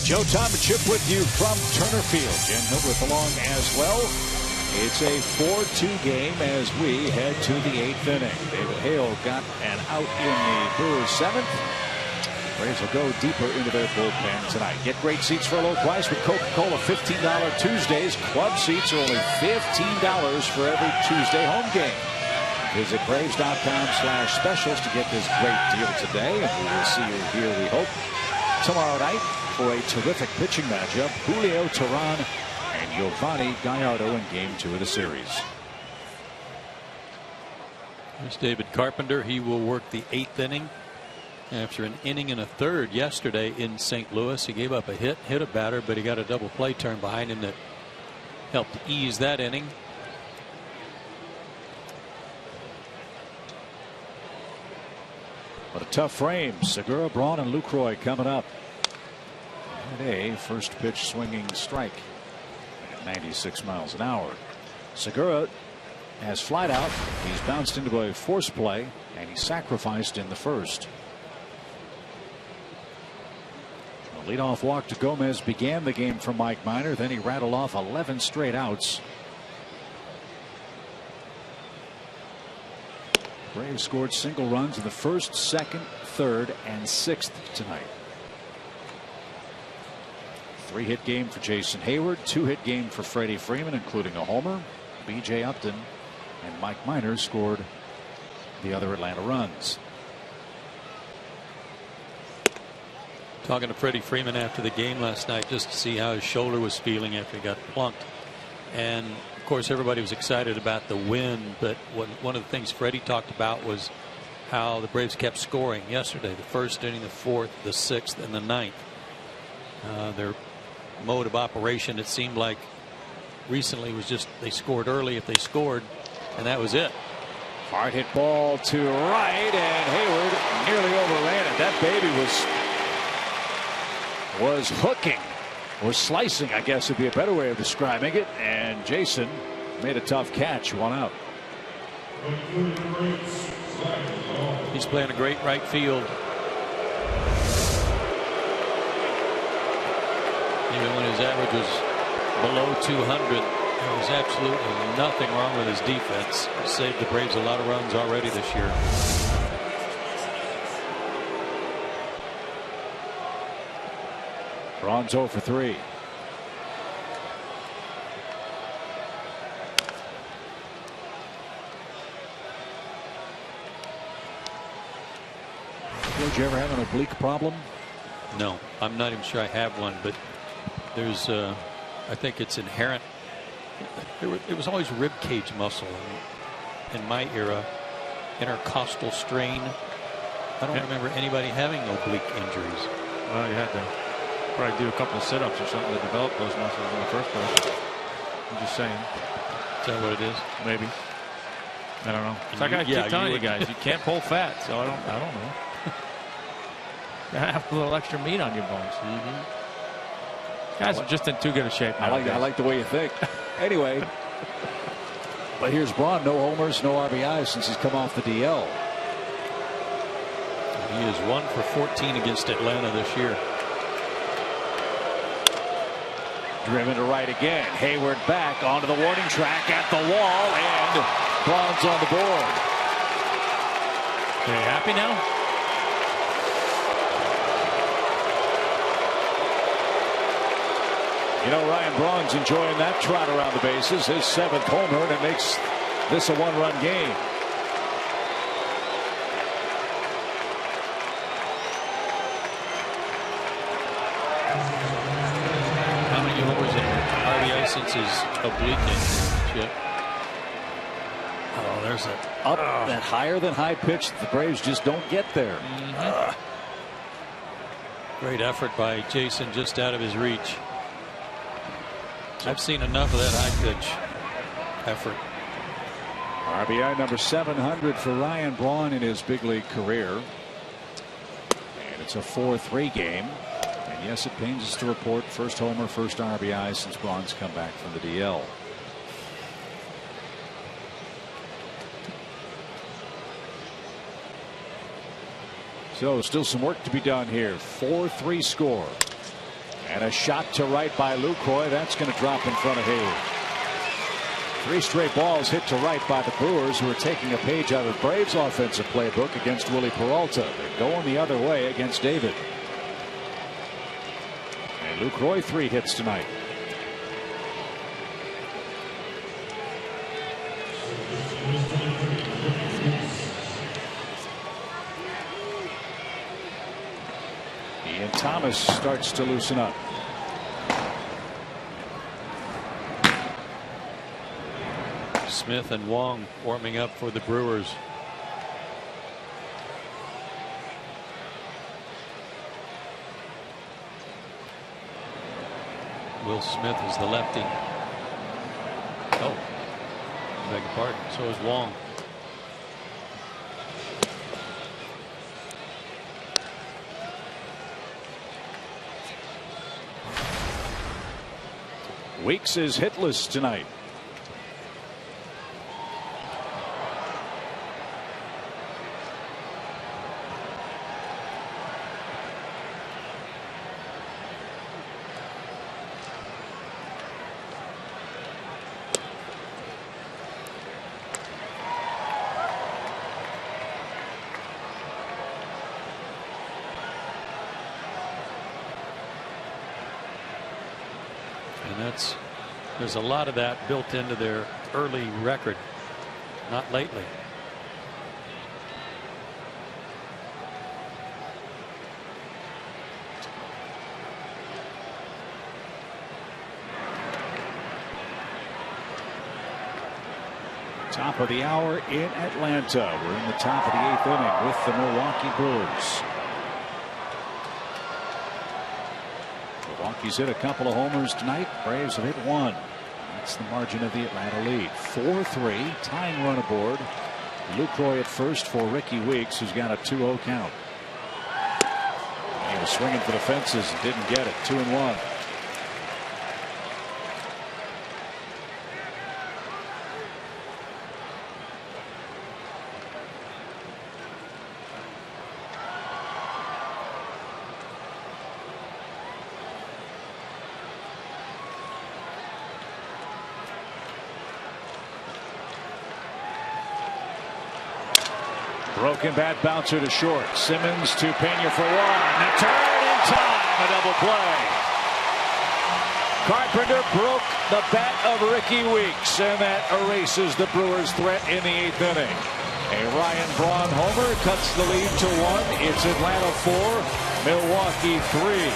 Joe, Tom, and Chip with you from Turner Field. Jen Hildreth along as well. It's a 4-2 game as we head to the 8th inning. David Hale got an out in the Brewers 7th. Braves will go deeper into their bullpen tonight. Get great seats for a low price with Coca-Cola. $15 Tuesdays. Club seats are only $15 for every Tuesday home game. Visit Braves.com/specials to get this great deal today. And we will see you here, we hope, tomorrow night for a terrific pitching matchup. Julio Teheran and Giovanni Gallardo in Game 2 of the series. There's David Carpenter. He will work the 8th inning. After an inning and a third yesterday in St. Louis, he gave up a hit a batter, but he got a double play turn behind him that helped ease that inning. What a tough frame. Segura, Braun, and Lucroy coming up. And a first pitch swinging strike at 96 miles an hour. Segura has flied out. He's bounced into a force play, and he sacrificed in the first. A leadoff walk to Gomez began the game for Mike Minor. Then he rattled off 11 straight outs. Braves scored single runs in the first, second, third, and 6th tonight. 3-hit game for Jason Hayward, 2-hit game for Freddie Freeman, including a homer. B.J. Upton and Mike Minor scored the other Atlanta runs. Talking to Freddie Freeman after the game last night just to see how his shoulder was feeling after he got plunked. And of course everybody was excited about the win, but one of the things Freddie talked about was how the Braves kept scoring yesterday. The first inning, the 4th, the 6th, and the 9th. Their mode of operation, it seemed like recently, was just they scored early if they scored, and that was it. Hard hit ball to right, and Hayward nearly overran it. That baby was hooking, or slicing, I guess would be a better way of describing it, and Jason made a tough catch, 1 out. He's playing a great right field. Even when his average was below 200, there was absolutely nothing wrong with his defense. He saved the Braves a lot of runs already this year. Braun's 0 for 3. Did you ever have an oblique problem? No, I'm not even sure I have one, but there's I think it's inherent. It was always rib cage muscle in my era. Intercostal strain. I don't remember anybody having oblique injuries. Well, you had to probably do a couple of sit-ups or something to develop those muscles in the first place. I'm just saying. Is that what it is? Maybe. I don't know. It's like I keep telling you guys, you can't pull fat, so I don't know. You have a little extra meat on your bones. Guys are just in too good a shape now. I like the way you think. Anyway, but here's Braun. No homers, no RBIs since he's come off the DL. He is 1 for 14 against Atlanta this year. Driven to right again. Hayward back onto the warning track at the wall, and Braun's on the board. Are you happy now? You know, Ryan Braun's enjoying that trot around the bases. His 7th homer, and it makes this a 1-run game. How many homers in RBI since his oblique injury? Oh, there's that higher than high pitch that the Braves just don't get there. Great effort by Jason, just out of his reach. I've seen enough of that high pitch effort. RBI number 700 for Ryan Braun in his big league career. And it's a 4-3 game. And yes, it pains us to report first homer, first RBI since Braun's come back from the DL. So still some work to be done here. 4-3 score. And a shot to right by Lucroy. That's going to drop in front of Hayward. 3 straight balls hit to right by the Brewers, who are taking a page out of the Braves offensive playbook against Willie Peralta. They're going the other way against David. And Lucroy 3 hits tonight. Ian Thomas starts to loosen up. Smith and Wong warming up for the Brewers. Will Smith is the lefty. Oh, beg your pardon. So is Wong. Weeks is hitless tonight. There's a lot of that built into their early record. Not lately. Top of the hour in Atlanta. We're in the top of the 8th inning with the Milwaukee Brewers. Milwaukee's hit a couple of homers tonight. Braves have hit 1. That's the margin of the Atlanta lead. 4-3. Tying run aboard. Lucroy at first for Ricky Weeks, who's got a 2-0 count. He was swinging for the fences and didn't get it. 2-1. Broken bat bouncer to short. Simmons to Pena for 1. A turn in time. A double play. Carpenter broke the bat of Ricky Weeks, and that erases the Brewers' threat in the 8th inning. A Ryan Braun homer cuts the lead to 1. It's Atlanta 4, Milwaukee 3.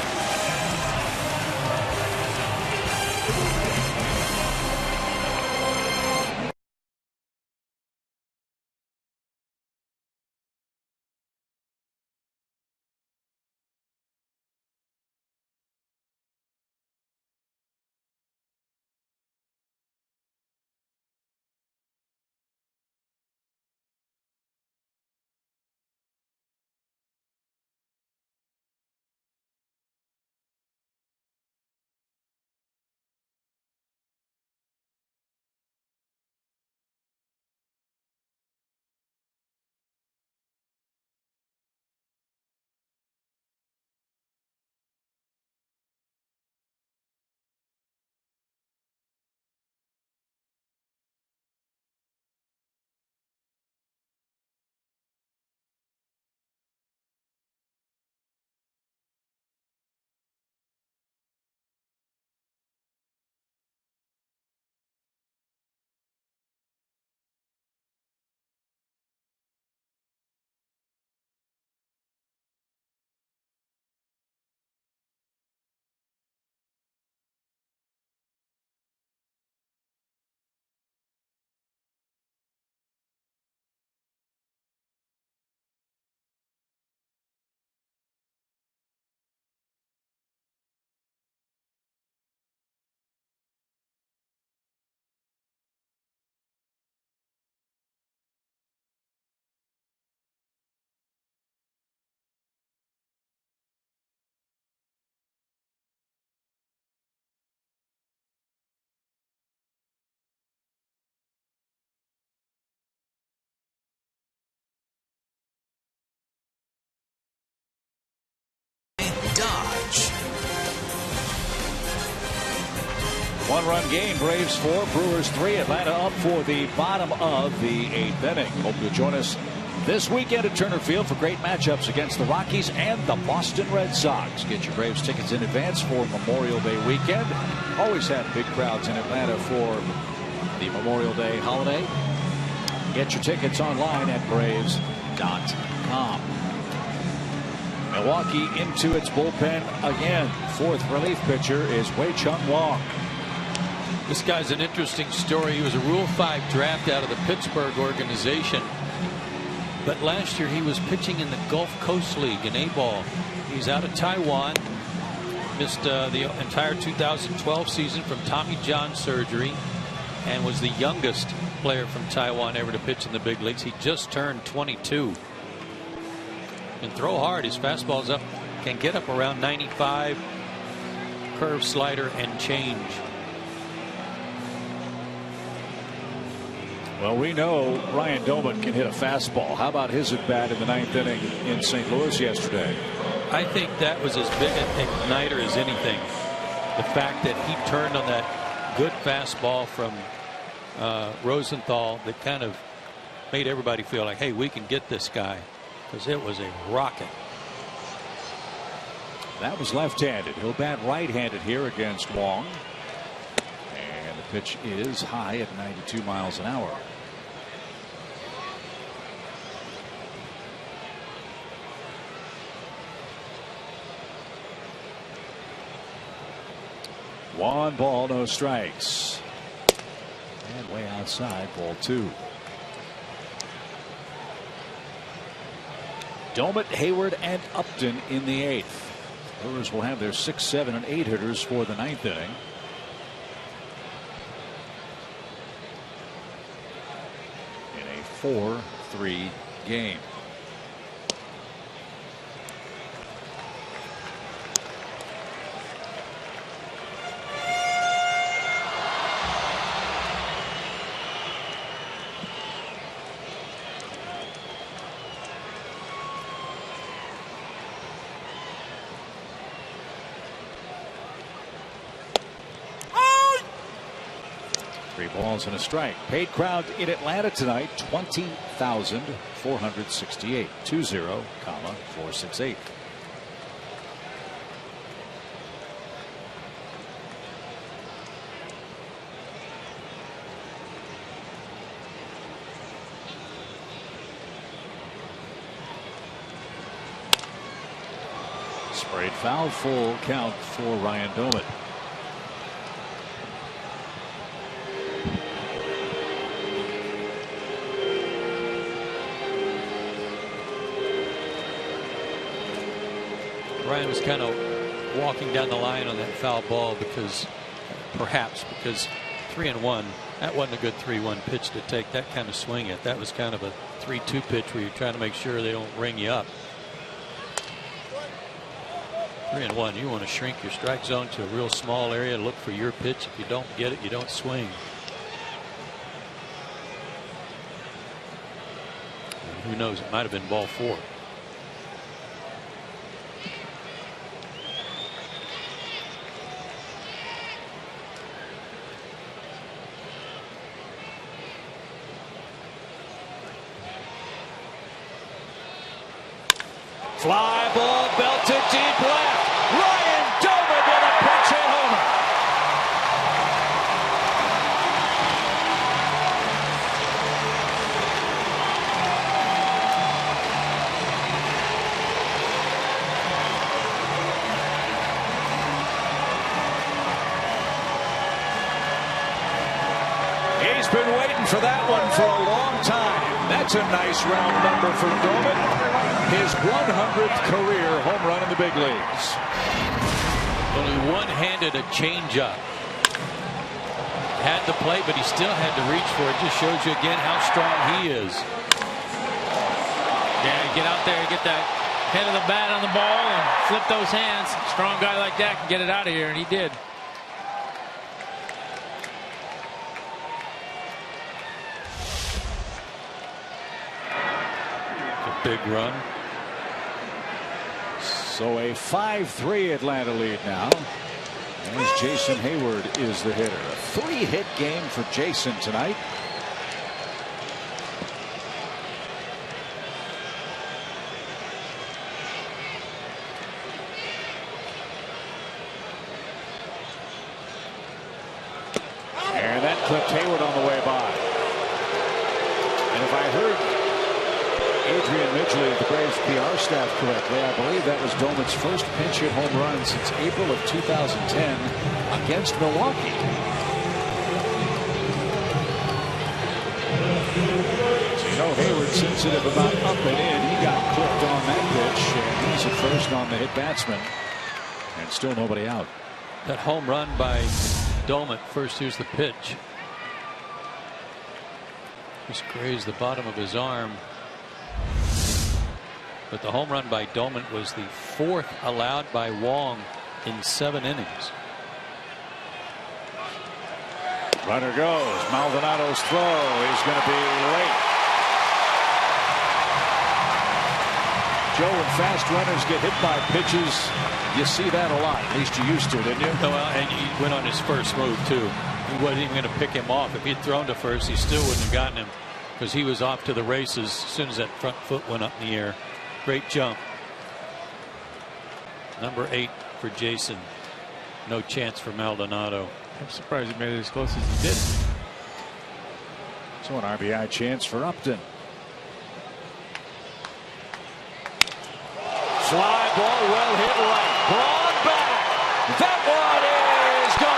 Dodge. 1-run game. Braves 4, Brewers 3. Atlanta up for the bottom of the 8th inning. Hope you'll join us this weekend at Turner Field for great matchups against the Rockies and the Boston Red Sox. Get your Braves tickets in advance for Memorial Day weekend. Always have big crowds in Atlanta for the Memorial Day holiday. Get your tickets online at Braves.com. Milwaukee into its bullpen again. 4th relief pitcher is Wei-Chung Wong. This guy's an interesting story. He was a Rule 5 draft out of the Pittsburgh organization. But last year he was pitching in the Gulf Coast League in A-ball. He's out of Taiwan. Missed the entire 2012 season from Tommy John surgery and was the youngest player from Taiwan ever to pitch in the big leagues. He just turned 22. Can throw hard. His fastball's up, can get up around 95. Curve, slider, and change. Well, we know Ryan Doman can hit a fastball. How about his at bat in the 9th inning in St. Louis yesterday? I think that was as big an igniter as anything. The fact that he turned on that good fastball from Rosenthal that kind of made everybody feel like, hey, we can get this guy. Because it was a rocket. That was left-handed. He'll bat right-handed here against Wong. And the pitch is high at 92 miles an hour. One ball, no strikes. And way outside, ball 2. Domet, Hayward, and Upton in the 8th. Brewers will have their 6, 7, and 8 hitters for the 9th inning. In a 4-3 game. Balls and a strike. Paid crowd in Atlanta tonight, 20,468. 20,468. Straight foul, full count for Ryan Doman. Ryan was kind of walking down the line on that foul ball because 3-1, that wasn't a good 3-1 pitch to take that kind of swing at. That was kind of a 3-2 pitch where you're trying to make sure they don't ring you up. 3-1, you want to shrink your strike zone to a real small area, look for your pitch. If you don't get it, you don't swing. And who knows, it might have been ball 4. Fly ball belted deep left. Ryan Doman with a pinch hit homer. He's been waiting for that one for a long time. That's a nice round number for Doman. His 100th career home run in the big leagues. Only one-handed a changeup. Had the play, but he still had to reach for it. Just shows you again how strong he is. Yeah, get out there, get that head of the bat on the ball, and flip those hands. A strong guy like that can get it out of here, and he did. Big run. So a 5-3 Atlanta lead now. As Jason Hayward is the hitter. A 3-hit game for Jason tonight. And that clipped Hayward on the way by. And if I heard Adrian Midgley of the Braves PR staff correctly, I believe that was Doman's first pinch hit home run since April of 2010 against Milwaukee. So you know Hayward's sensitive about up and in. He got clipped on that pitch, and he's at first on the hit batsman, and still nobody out. That home run by Doman, first here's the pitch. Just grazed the bottom of his arm. But the home run by Doman was the 4th allowed by Wong in 7 innings. Runner goes. Maldonado's throw is going to be late. Joe, when fast runners get hit by pitches, you see that a lot. At least you used to, didn't you? Well, and he went on his first move, too. He wasn't even going to pick him off. If he'd thrown to first, he still wouldn't have gotten him because he was off to the races as soon as that front foot went up in the air. Great jump. Number 8 for Jason. No chance for Maldonado. I'm surprised he made it as close as he did. So an RBI chance for Upton. Fly ball, well hit right. Braun back. That one is gone.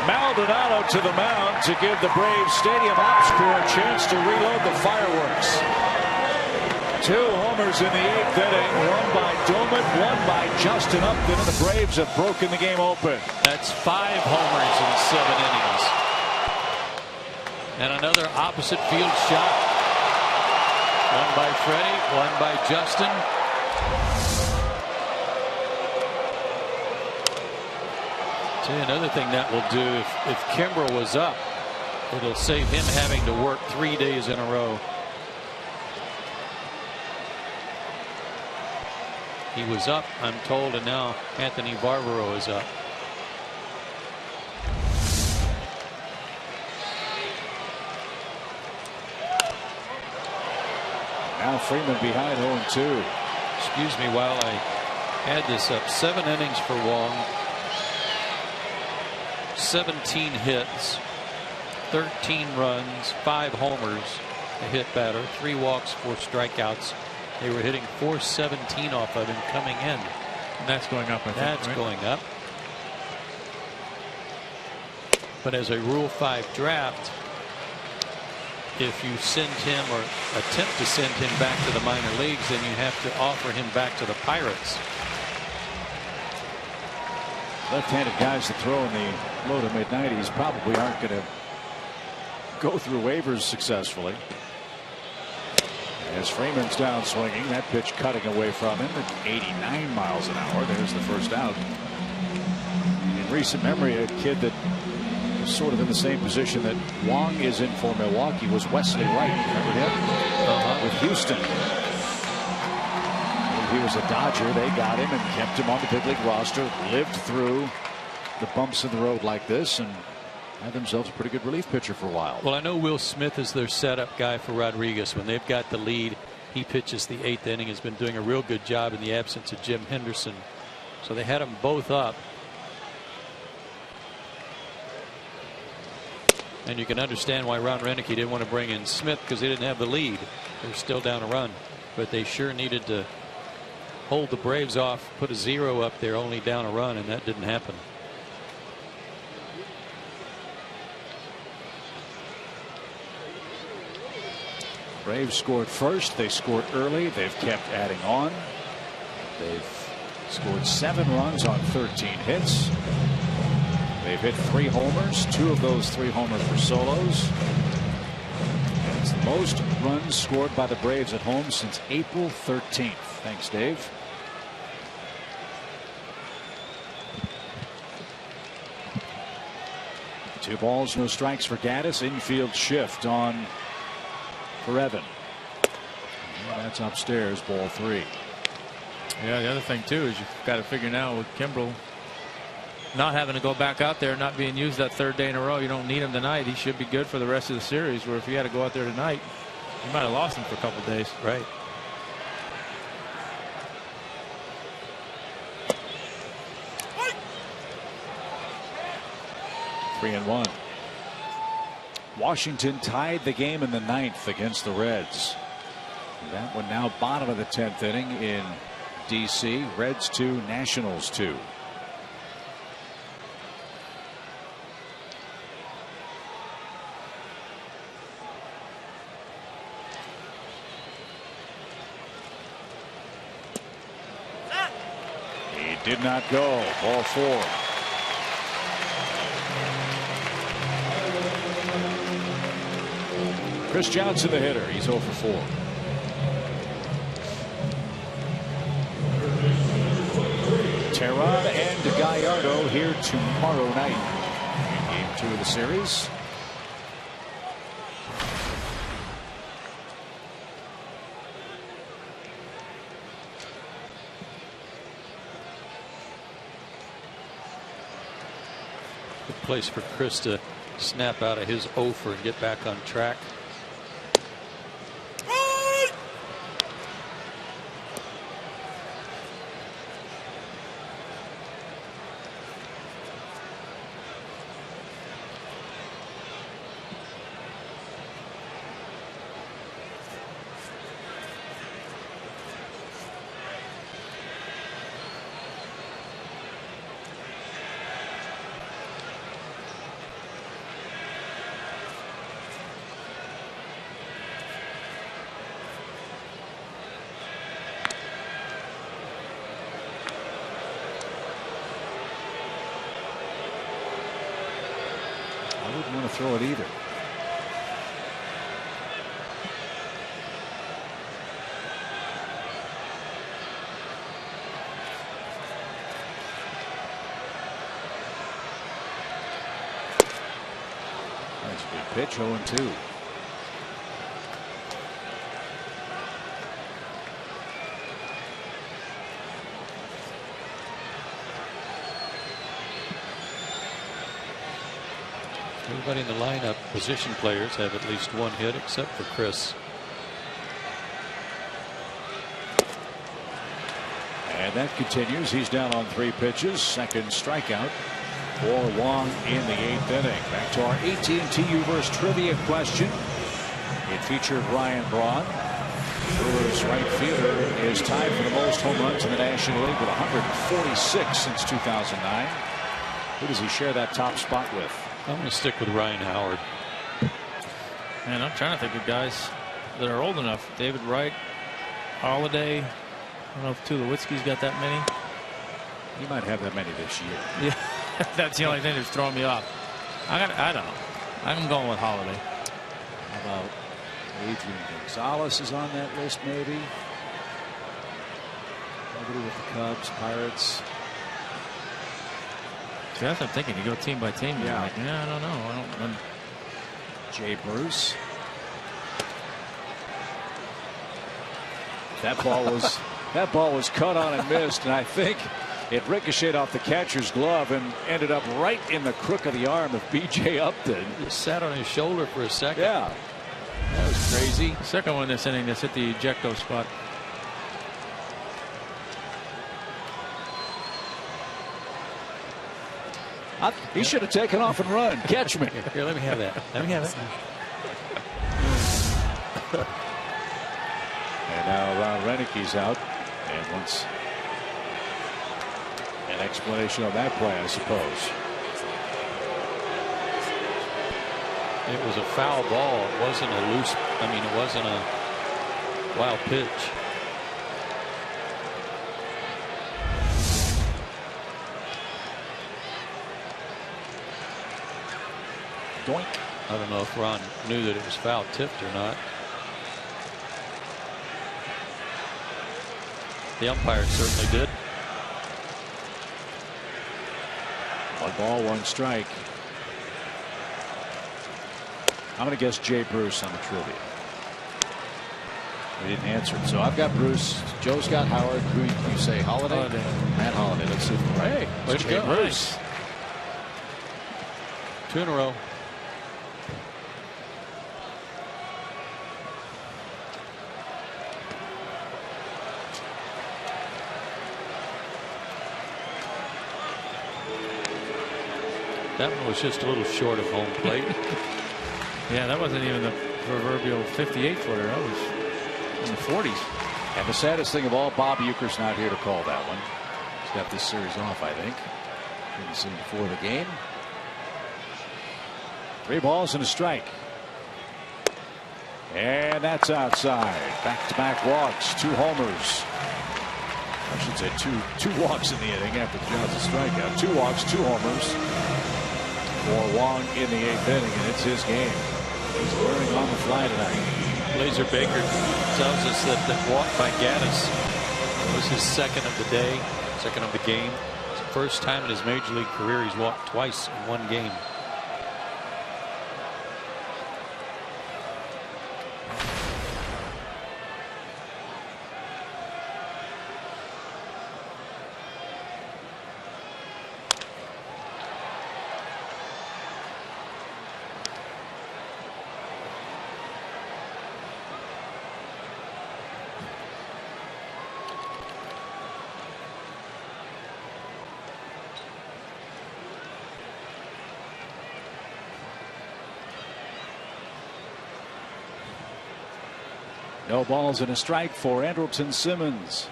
Maldonado to the mound to give the Braves Stadium Ops crew a chance to reload the fireworks. 2 homers in the 8th inning, one by Doman, one by Justin Upton, and the Braves have broken the game open. That's 5 homers in 7 innings. And another opposite field shot. One by Freddie, one by Justin. Another thing that will do, if Kimbrel was up, it'll save him having to work 3 days in a row. He was up, I'm told, and now Anthony Barbaro is up. Now Freeman behind 0-2. Excuse me while I add this up. 7 innings for Wong. 17 hits. 13 runs. 5 homers. A hit batter. 3 walks. 4 strikeouts. They were hitting .417 off of him coming in. And that's going up, I think. That's right? going up. But as a Rule 5 draft, if you send him or attempt to send him back to the minor leagues, then you have to offer him back to the Pirates. Left-handed guys that throw in the low to mid-90s probably aren't going to go through waivers successfully. As Freeman's down swinging, that pitch cutting away from him at 89 miles an hour. There's the first out. In recent memory, a kid that was sort of in the same position that Wong is in for Milwaukee was Wesley Wright. Remember him? With Houston. When he was a Dodger, they got him and kept him on the big league roster. Lived through the bumps in the road like this and had themselves a pretty good relief pitcher for a while. Well, I know Will Smith is their setup guy for Rodriguez. When they've got the lead, he pitches the 8th inning. Has been doing a real good job in the absence of Jim Henderson. So they had them both up. And you can understand why Ron Renicky didn't want to bring in Smith, because they didn't have the lead. They're still down a run. But they sure needed to hold the Braves off, put a 0 up there, only down a run, and that didn't happen. Braves scored first. They scored early. They've kept adding on. They've scored 7 runs on 13 hits. They've hit 3 homers. 2 of those 3 homers were solos. And it's the most runs scored by the Braves at home since April 13th. Thanks, Dave. Two balls, no strikes for Gaddis. Infield shift on for Evan. And that's upstairs, ball 3. Yeah, the other thing too is you've got to figure now with Kimbrel not having to go back out there, not being used that 3rd day in a row. You don't need him tonight. He should be good for the rest of the series. Where if you had to go out there tonight, you might have lost him for a couple of days. Right. Three and 1. Washington tied the game in the 9th against the Reds. That one now bottom of the 10th inning in D.C. Reds 2, Nationals 2. He did not go. Ball 4. Chris Johnson, the hitter. He's 0 for 4. Terran and Gallardo here tomorrow night in Game 2 of the series. Good place for Chris to snap out of his offer and get back on track. I wouldn't want to throw it either. That's a good pitch. 0-2. Everybody in the lineup, position players, have at least 1 hit except for Chris. And that continues. He's down on 3 pitches. Second strikeout for Wong in the 8th inning. Back to our AT&T Uverse trivia question. It featured Ryan Braun. Brewers right fielder is tied for the most home runs in the National League with 146 since 2009. Who does he share that top spot with? I'm going to stick with Ryan Howard. Man, I'm trying to think of guys that are old enough. David Wright, Holiday. I don't know if Tulowitzki's got that many. He might have that many this year. Yeah, that's the only thing that's throwing me off. I don't know. I'm going with Holiday. How about Adrian Gonzalez is on that list, maybe? Nobody with the Cubs, Pirates. See, that's what I'm thinking. You go team by team. Yeah. Like, I don't know. Jay Bruce. That ball was cut on and missed, and I think it ricocheted off the catcher's glove and ended up right in the crook of the arm of B.J. Upton. It sat on his shoulder for a second. Yeah, that was crazy. Second one this inning that's hit the ejecto spot. He should have taken off and run. Catch me. Here, let me have that. Let me have it. And now Ron Renicki's out. And once an explanation on that play, I suppose. It was a foul ball. It wasn't a loose. I mean, it wasn't a wild pitch. Doink. I don't know if Ron knew that it was foul tipped or not. The umpire certainly did. 1 ball, 1 strike. I'm going to guess Jay Bruce on the trivia. We didn't answer it, so I've got Bruce. Joe's got Howard. Who you say? Holiday? Matt Holiday. Let's see. Hey, let's Jay go. Bruce. Nice. 2 in a row. That one was just a little short of home plate. Yeah, that wasn't even the proverbial 58-footer. That was in the 40s. And the saddest thing of all, Bob Uecker's not here to call that one. He's got this series off, I think. Didn't see him before the game. 3 balls and a strike. And that's outside. Back-to-back walks, 2 homers. I should say two walks in the inning after the Johnson strikeout. 2 walks, 2 homers for Wong in the 8th inning, and it's his game. He's learning on the fly tonight. Laser Baker tells us that the walk by Gaddis was his second of the day, second of the game. It's the first time in his major league career he's walked twice in 1 game. No balls and a strike for Andrelton Simmons.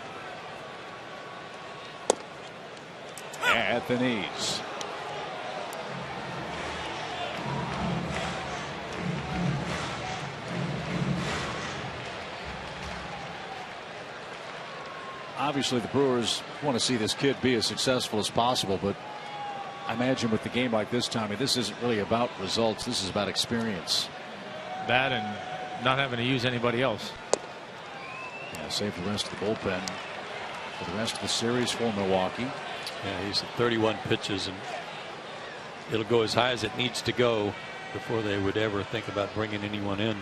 At the knees. Obviously, the Brewers want to see this kid be as successful as possible, but I imagine with the game like this, Tommy, this isn't really about results. This is about experience. That and not having to use anybody else. Yeah, save the rest of the bullpen for the rest of the series for Milwaukee. Yeah, he's at 31 pitches, and it'll go as high as it needs to go before they would ever think about bringing anyone in.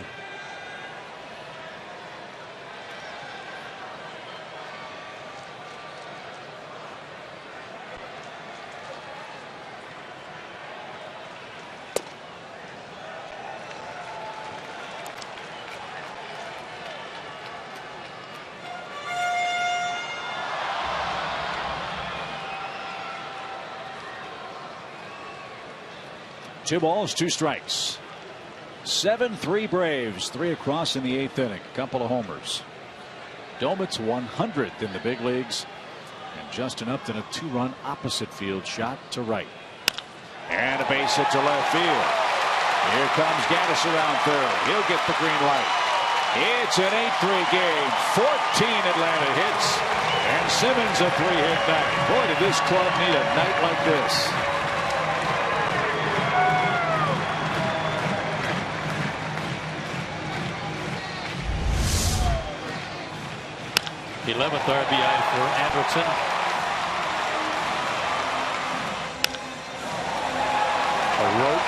2 balls, 2 strikes. 7-3 Braves, 3 across in the 8th inning. Couple of homers. Domit's 100th in the big leagues. And Justin Upton, a 2-run opposite field shot to right. And a base hit to left field. Here comes Gaddis around third. He'll get the green light. It's an 8-3 game. 14 Atlanta hits. And Simmons a 3-hit night. Boy, did this club need a night like this. 11th RBI for Anderson. A rope.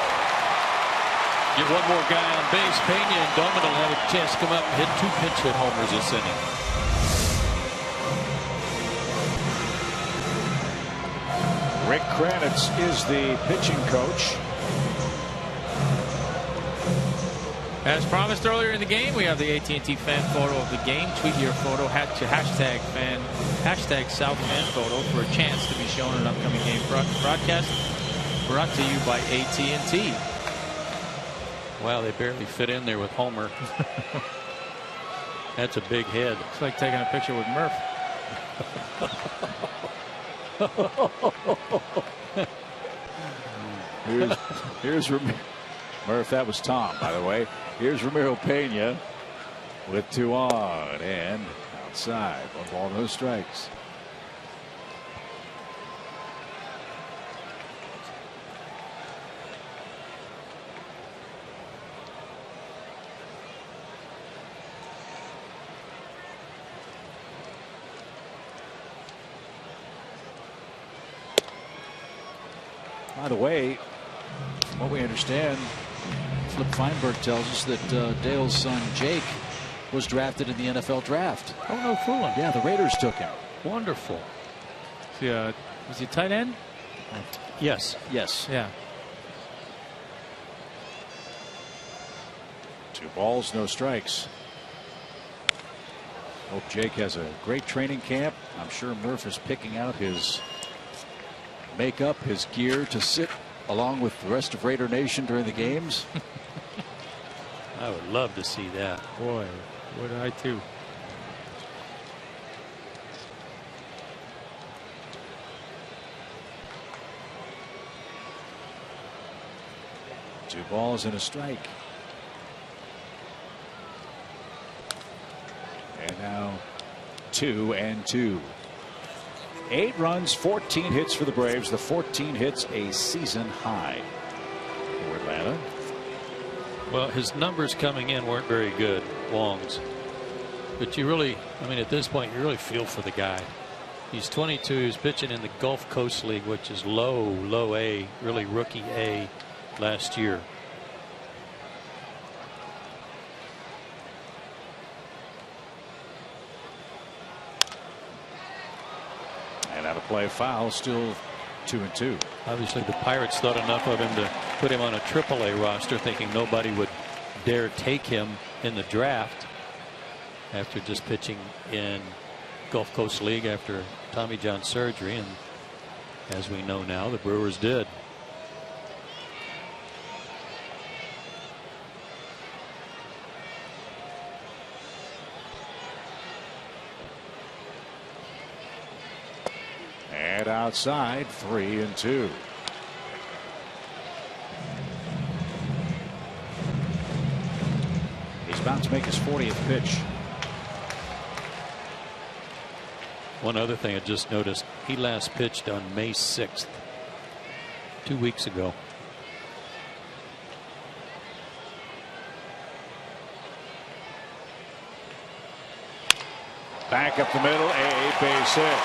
Get one more guy on base. Pena and Domin will have a chance to come up and hit 2 pinch hit homers this inning. Rick Kranitz is the pitching coach. As promised earlier in the game, we have the AT fan photo of the game. Tweet your photo to hashtag South Fan Photo for a chance to be shown in an upcoming game broadcast. Brought to you by AT&T. Wow, they barely fit in there with Homer. That's a big head. It's like taking a picture with Murph. Here's Murph. That was Tom, by the way. Here's Ramiro Pena with 2 on and outside. 1 ball, no strikes. By the way, from what we understand, Flip Feinberg tells us that Dale's son Jake was drafted in the NFL draft. Oh, no fooling. Yeah, the Raiders took him. Wonderful. Was he tight end? Yes. Yes. Yeah. 2 balls, no strikes. Hope Jake has a great training camp. I'm sure Murph is picking out his makeup, his gear to sit along with the rest of Raider Nation during the games. I would love to see that. Boy, would I too. Two balls and a strike. And now 2-2. 8 runs, 14 hits for the Braves. The 14 hits, a season high for Atlanta. Well, his numbers coming in weren't very good, Wong's. But you really, I mean, at this point, you really feel for the guy. He's 22. He's pitching in the Gulf Coast League, which is low A, really rookie A last year. And out of play, foul, still 2-2. Obviously, the Pirates thought enough of him to put him on a AAA roster, thinking nobody would dare take him in the draft after just pitching in Gulf Coast League after Tommy John surgery. And as we know now, the Brewers did. And outside, 3-2. He's about to make his 40th pitch. One other thing I just noticed, he last pitched on May 6th, 2 weeks ago. Back up the middle, a base hit.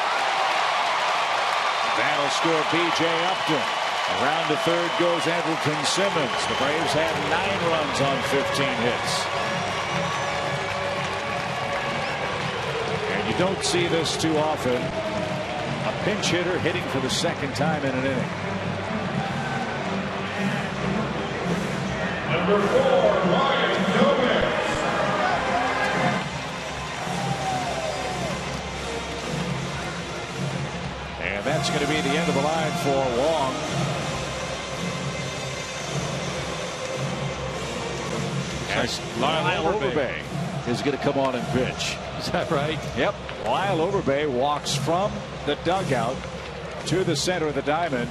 That'll score B.J. Upton. Around to third goes Andrelton Simmons. The Braves have 9 runs on 15 hits. And you don't see this too often. A pinch hitter hitting for the second time in an inning. Number 4, Ryan Gomez. And that's going to be the end of the line for Wong. as Lyle Overbay is going to come on and pitch. Is that right? Yep. Lyle Overbay walks from the dugout to the center of the diamond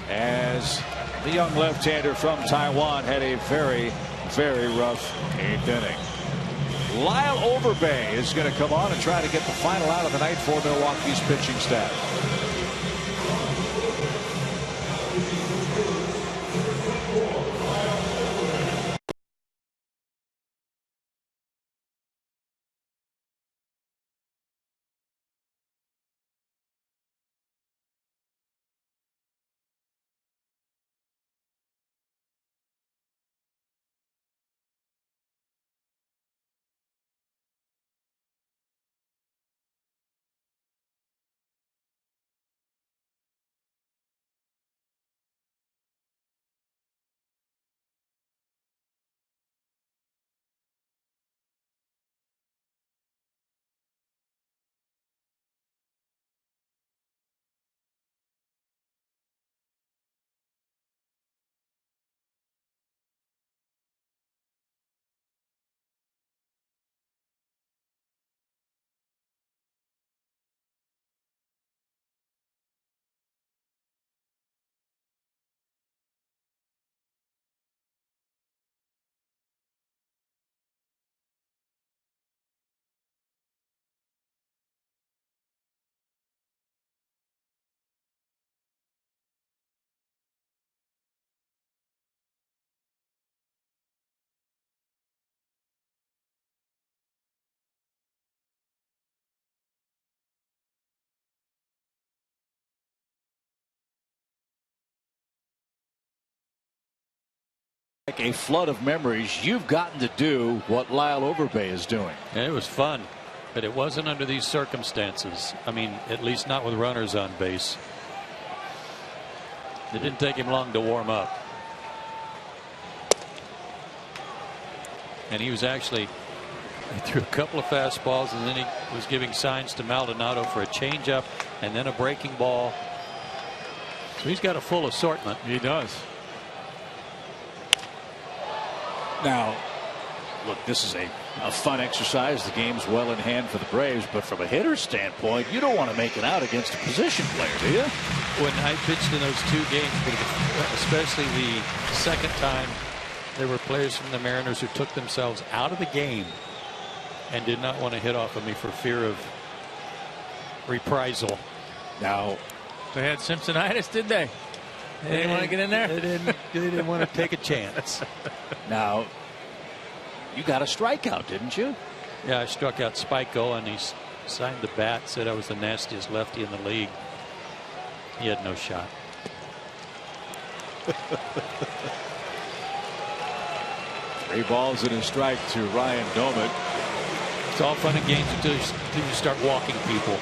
as the young left-hander from Taiwan had a very, very rough 8th inning. Lyle Overbay is going to come on and try to get the final out of the night for Milwaukee's pitching staff. Like a flood of memories, you've gotten to do what Lyle Overbay is doing. Yeah, it was fun, but it wasn't under these circumstances. I mean, at least not with runners on base. It didn't take him long to warm up. And he was actually, he threw a couple of fastballs, and then he was giving signs to Maldonado for a changeup and then a breaking ball. So he's got a full assortment. He does. Now, look, this is a fun exercise. The game's well in hand for the Braves, but from a hitter's standpoint, you don't want to make it out against a position player, do you? When I pitched in those 2 games, especially the second time, there were players from the Mariners who took themselves out of the game and did not want to hit off of me for fear of reprisal. Now, they had Cincinnati, did they? They didn't want to get in there? They didn't want to take a chance. Now, you got a strikeout, didn't you? Yeah, I struck out Spiko, and he signed the bat, said I was the nastiest lefty in the league. He had no shot. 3 balls and a strike to Ryan Domit. It's all fun and games until you start walking people.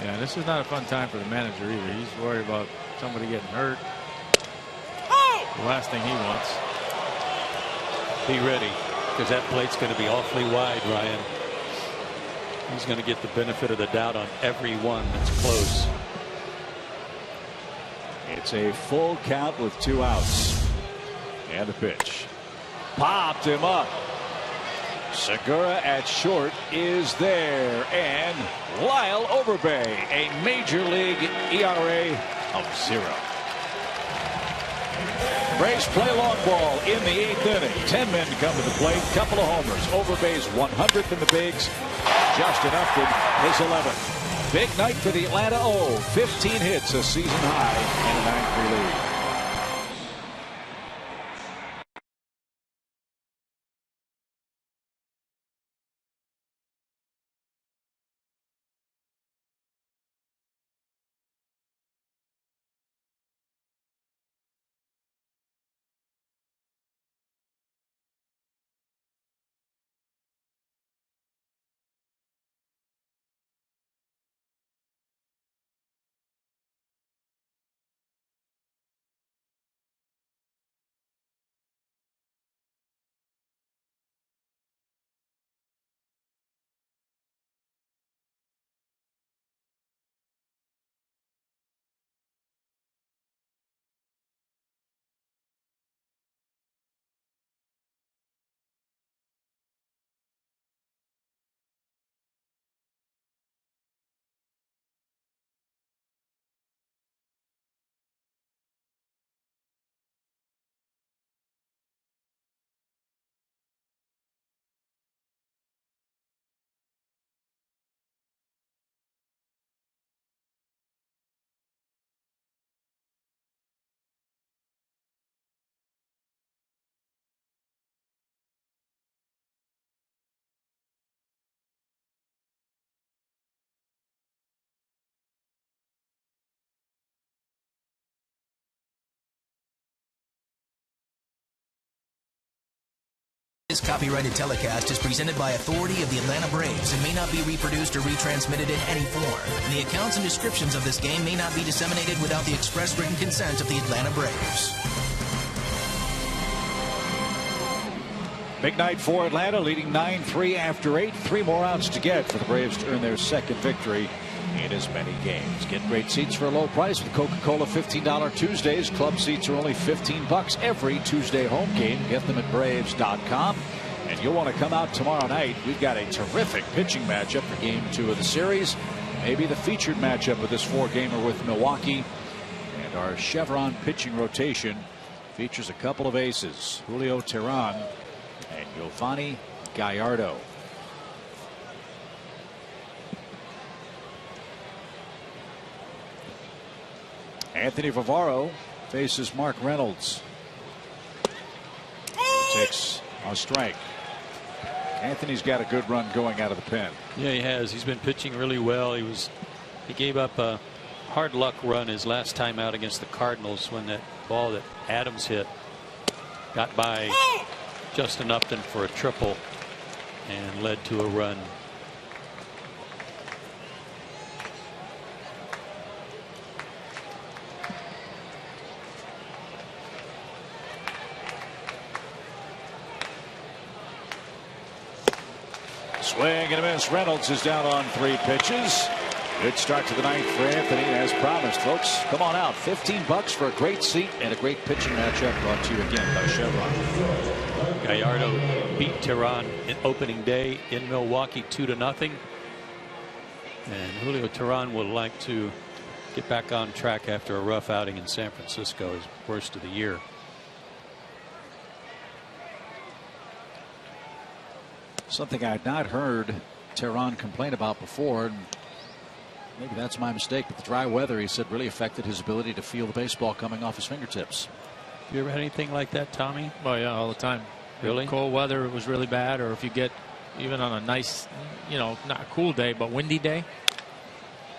Yeah, this is not a fun time for the manager either. He's worried about somebody getting hurt. The last thing he wants. Be ready, because that plate's going to be awfully wide, Ryan. He's going to get the benefit of the doubt on every one that's close. It's a full count with 2 outs. And the pitch. Popped him up. Segura at short is there, and Lyle Overbay, a major league ERA of 0. Braves play long ball in the 8th inning. 10 men come to the plate, couple of homers. Overbay's 100th in the bigs, Justin Upton his 11th. Big night for the Atlanta O. 15 hits, a season high, and a 9-3 lead. This copyrighted telecast is presented by authority of the Atlanta Braves and may not be reproduced or retransmitted in any form. The accounts and descriptions of this game may not be disseminated without the express written consent of the Atlanta Braves. Big night for Atlanta, leading 9-3 after 8. 3 more outs to get for the Braves to earn their second victory in as many games. Get great seats for a low price with Coca-Cola $15 Tuesdays. Club seats are only $15 every Tuesday home game. Get them at Braves.com. And you'll want to come out tomorrow night. We've got a terrific pitching matchup for Game 2 of the series. Maybe the featured matchup of this 4-gamer with Milwaukee. And our Chevron pitching rotation features a couple of aces. Julio Teheran and Yovani Gallardo. Anthony Vivaro faces Mark Reynolds. Takes a strike. Anthony's got a good run going out of the pen. Yeah, he has. He's been pitching really well. He gave up a hard luck run his last time out against the Cardinals when that ball that Adams hit got by Justin Upton for a triple and led to a run. Swing and a miss. Reynolds is down on 3 pitches. Good start to the ninth for Anthony, as promised, folks. Come on out. $15 for a great seat and a great pitching matchup, brought to you again by Chevron. Gallardo beat Teheran in opening day in Milwaukee 2-0. And Julio Teheran would like to get back on track after a rough outing in San Francisco, his worst of the year. Something I had not heard Teheran complain about before, and maybe that's my mistake, but the dry weather, he said, really affected his ability to feel the baseball coming off his fingertips. Have you ever had anything like that, Tommy? Oh yeah, all the time. Really? Cold weather, it was really bad, or if you get even on a nice, not a cool day but windy day,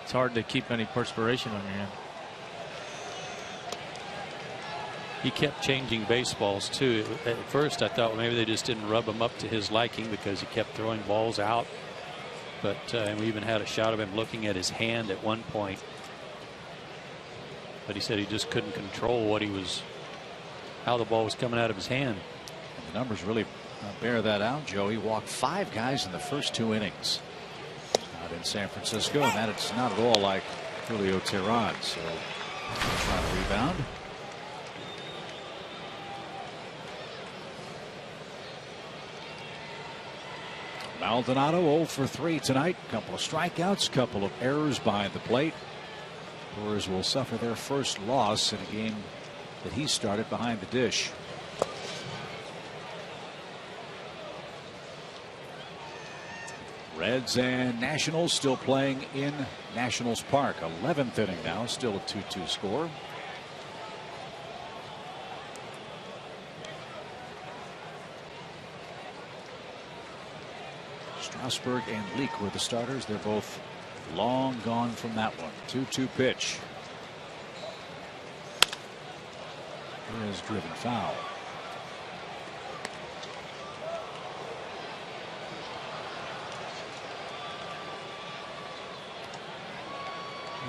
it's hard to keep any perspiration on your hand. He kept changing baseballs too. At first I thought maybe they just didn't rub him up to his liking because he kept throwing balls out. But we even had a shot of him looking at his hand at one point. But he said he just couldn't control how the ball was coming out of his hand. And the numbers really bear that out, Joe. He walked 5 guys in the first 2 innings out in San Francisco, and that it's not at all like Julio Teheran. So trying to rebound. Maldonado 0 for 3 tonight. Couple of strikeouts, couple of errors behind the plate. Brewers will suffer their first loss in a game that he started behind the dish. Reds and Nationals still playing in Nationals Park. 11th inning now, still a 2-2 score. Strasburg and Leake were the starters. They're both long gone from that one. 2-2 pitch. It is driven foul.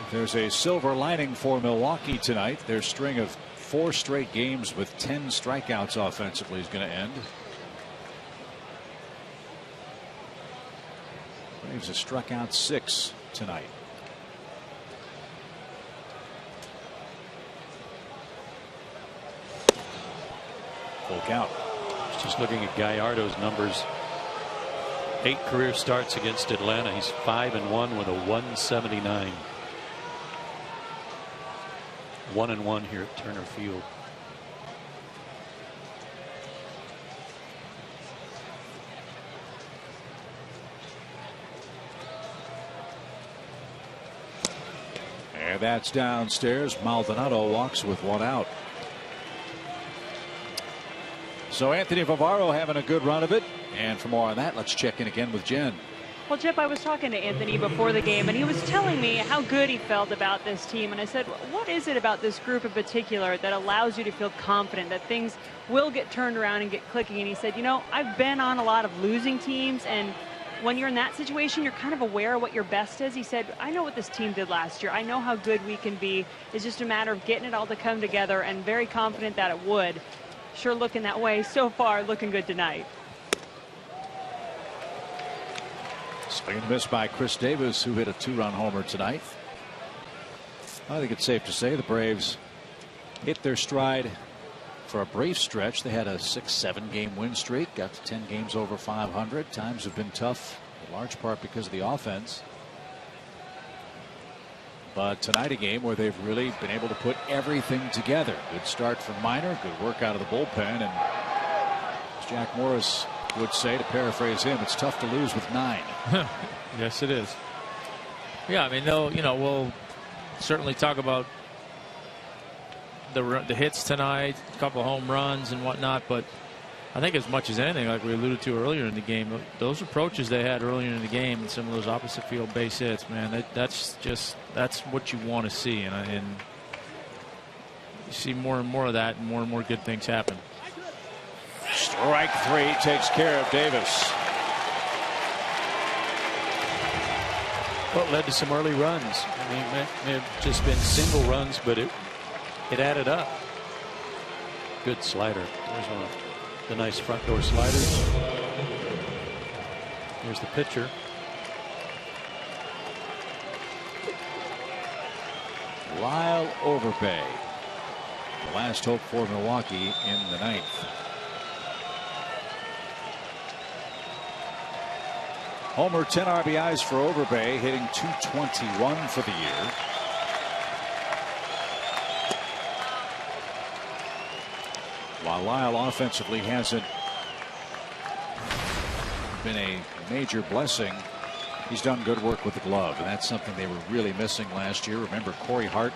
There's a silver lining for Milwaukee tonight. Their string of 4 straight games with 10 strikeouts offensively is going to end. Braves have struck out 6 tonight. Full count. Just looking at Gallardo's numbers. 8 career starts against Atlanta. He's 5-1 with a 179. 1-1 here at Turner Field. And that's downstairs. Maldonado walks with 1 out. So Anthony Vivaro having a good run of it. And for more on that, let's check in again with Jen. Well, Chip, I was talking to Anthony before the game, and he was telling me how good he felt about this team. And I said, what is it about this group in particular that allows you to feel confident that things will get turned around and get clicking? And he said, you know, I've been on a lot of losing teams, and when you're in that situation, you're kind of aware of what your best is. He said, I know what this team did last year. I know how good we can be. It's just a matter of getting it all to come together, and very confident that it would. Sure looking that way so far, looking good tonight. Swing and miss by Chris Davis, who hit a 2-run homer tonight. I think it's safe to say the Braves hit their stride for a brief stretch. They had a 6-7 game win streak, got to 10 games over 500. Times have been tough, in large part because of the offense. But tonight, a game where they've really been able to put everything together. Good start from Minor, good work out of the bullpen, and as Jack Morris would say, to paraphrase him, it's tough to lose with 9. Yes, it is. Yeah, I mean, we'll certainly talk about the hits tonight, a couple home runs and whatnot, but I think as much as anything, like we alluded to earlier in the game, those approaches they had earlier in the game and some of those opposite field base hits, man, that's what you want to see, and you see more and more of that, and more good things happen. Strike 3 takes care of Davis. Well, it led to some early runs. I mean, it may have just been single runs, but it added up. Good slider. There's one of the nice front door sliders. Here's the pitcher. Lyle Overbay, the last hope for Milwaukee in the 9th. Homer, 10 RBIs for Overbay, hitting .221 for the year. While Lyle offensively hasn't been a major blessing, he's done good work with the glove, and that's something they were really missing last year. Remember, Corey Hart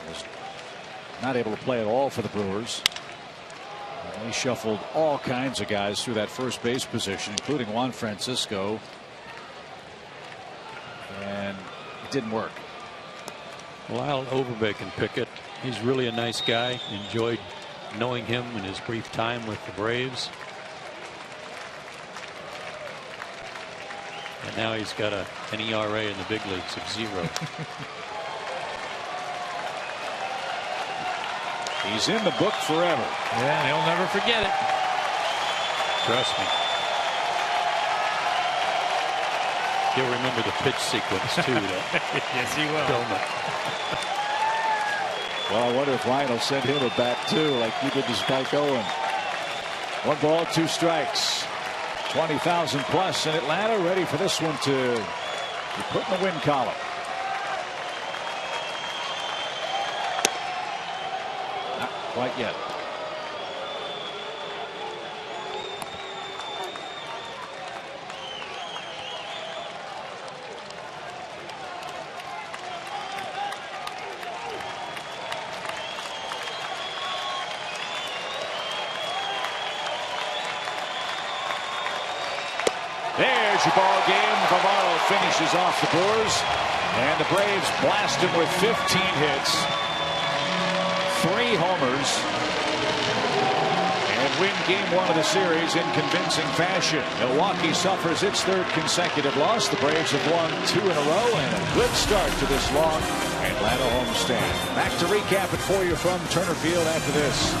was not able to play at all for the Brewers. He shuffled all kinds of guys through that first base position, including Juan Francisco, and it didn't work. Lyle Overbay can pick it. He's really a nice guy. Enjoyed knowing him in his brief time with the Braves. And now he's got an ERA in the big leagues of 0. He's in the book forever. Yeah, he'll never forget it. Trust me. He'll remember the pitch sequence too, though. Yes, he will. Well, I wonder if Ryan will send him a bat too, like he did to Spike Owen. 1 ball, 2 strikes. 20,000 plus in Atlanta, ready for this one to be put in the win column. Not quite yet. There's your ball game. Bavaro finishes off the Brewers, and the Braves blast him with 15 hits, 3 homers, and win game 1 of the series in convincing fashion. Milwaukee suffers its 3rd consecutive loss. The Braves have won 2 in a row, and a good start to this long Atlanta homestand. Back to recap it for you from Turner Field after this.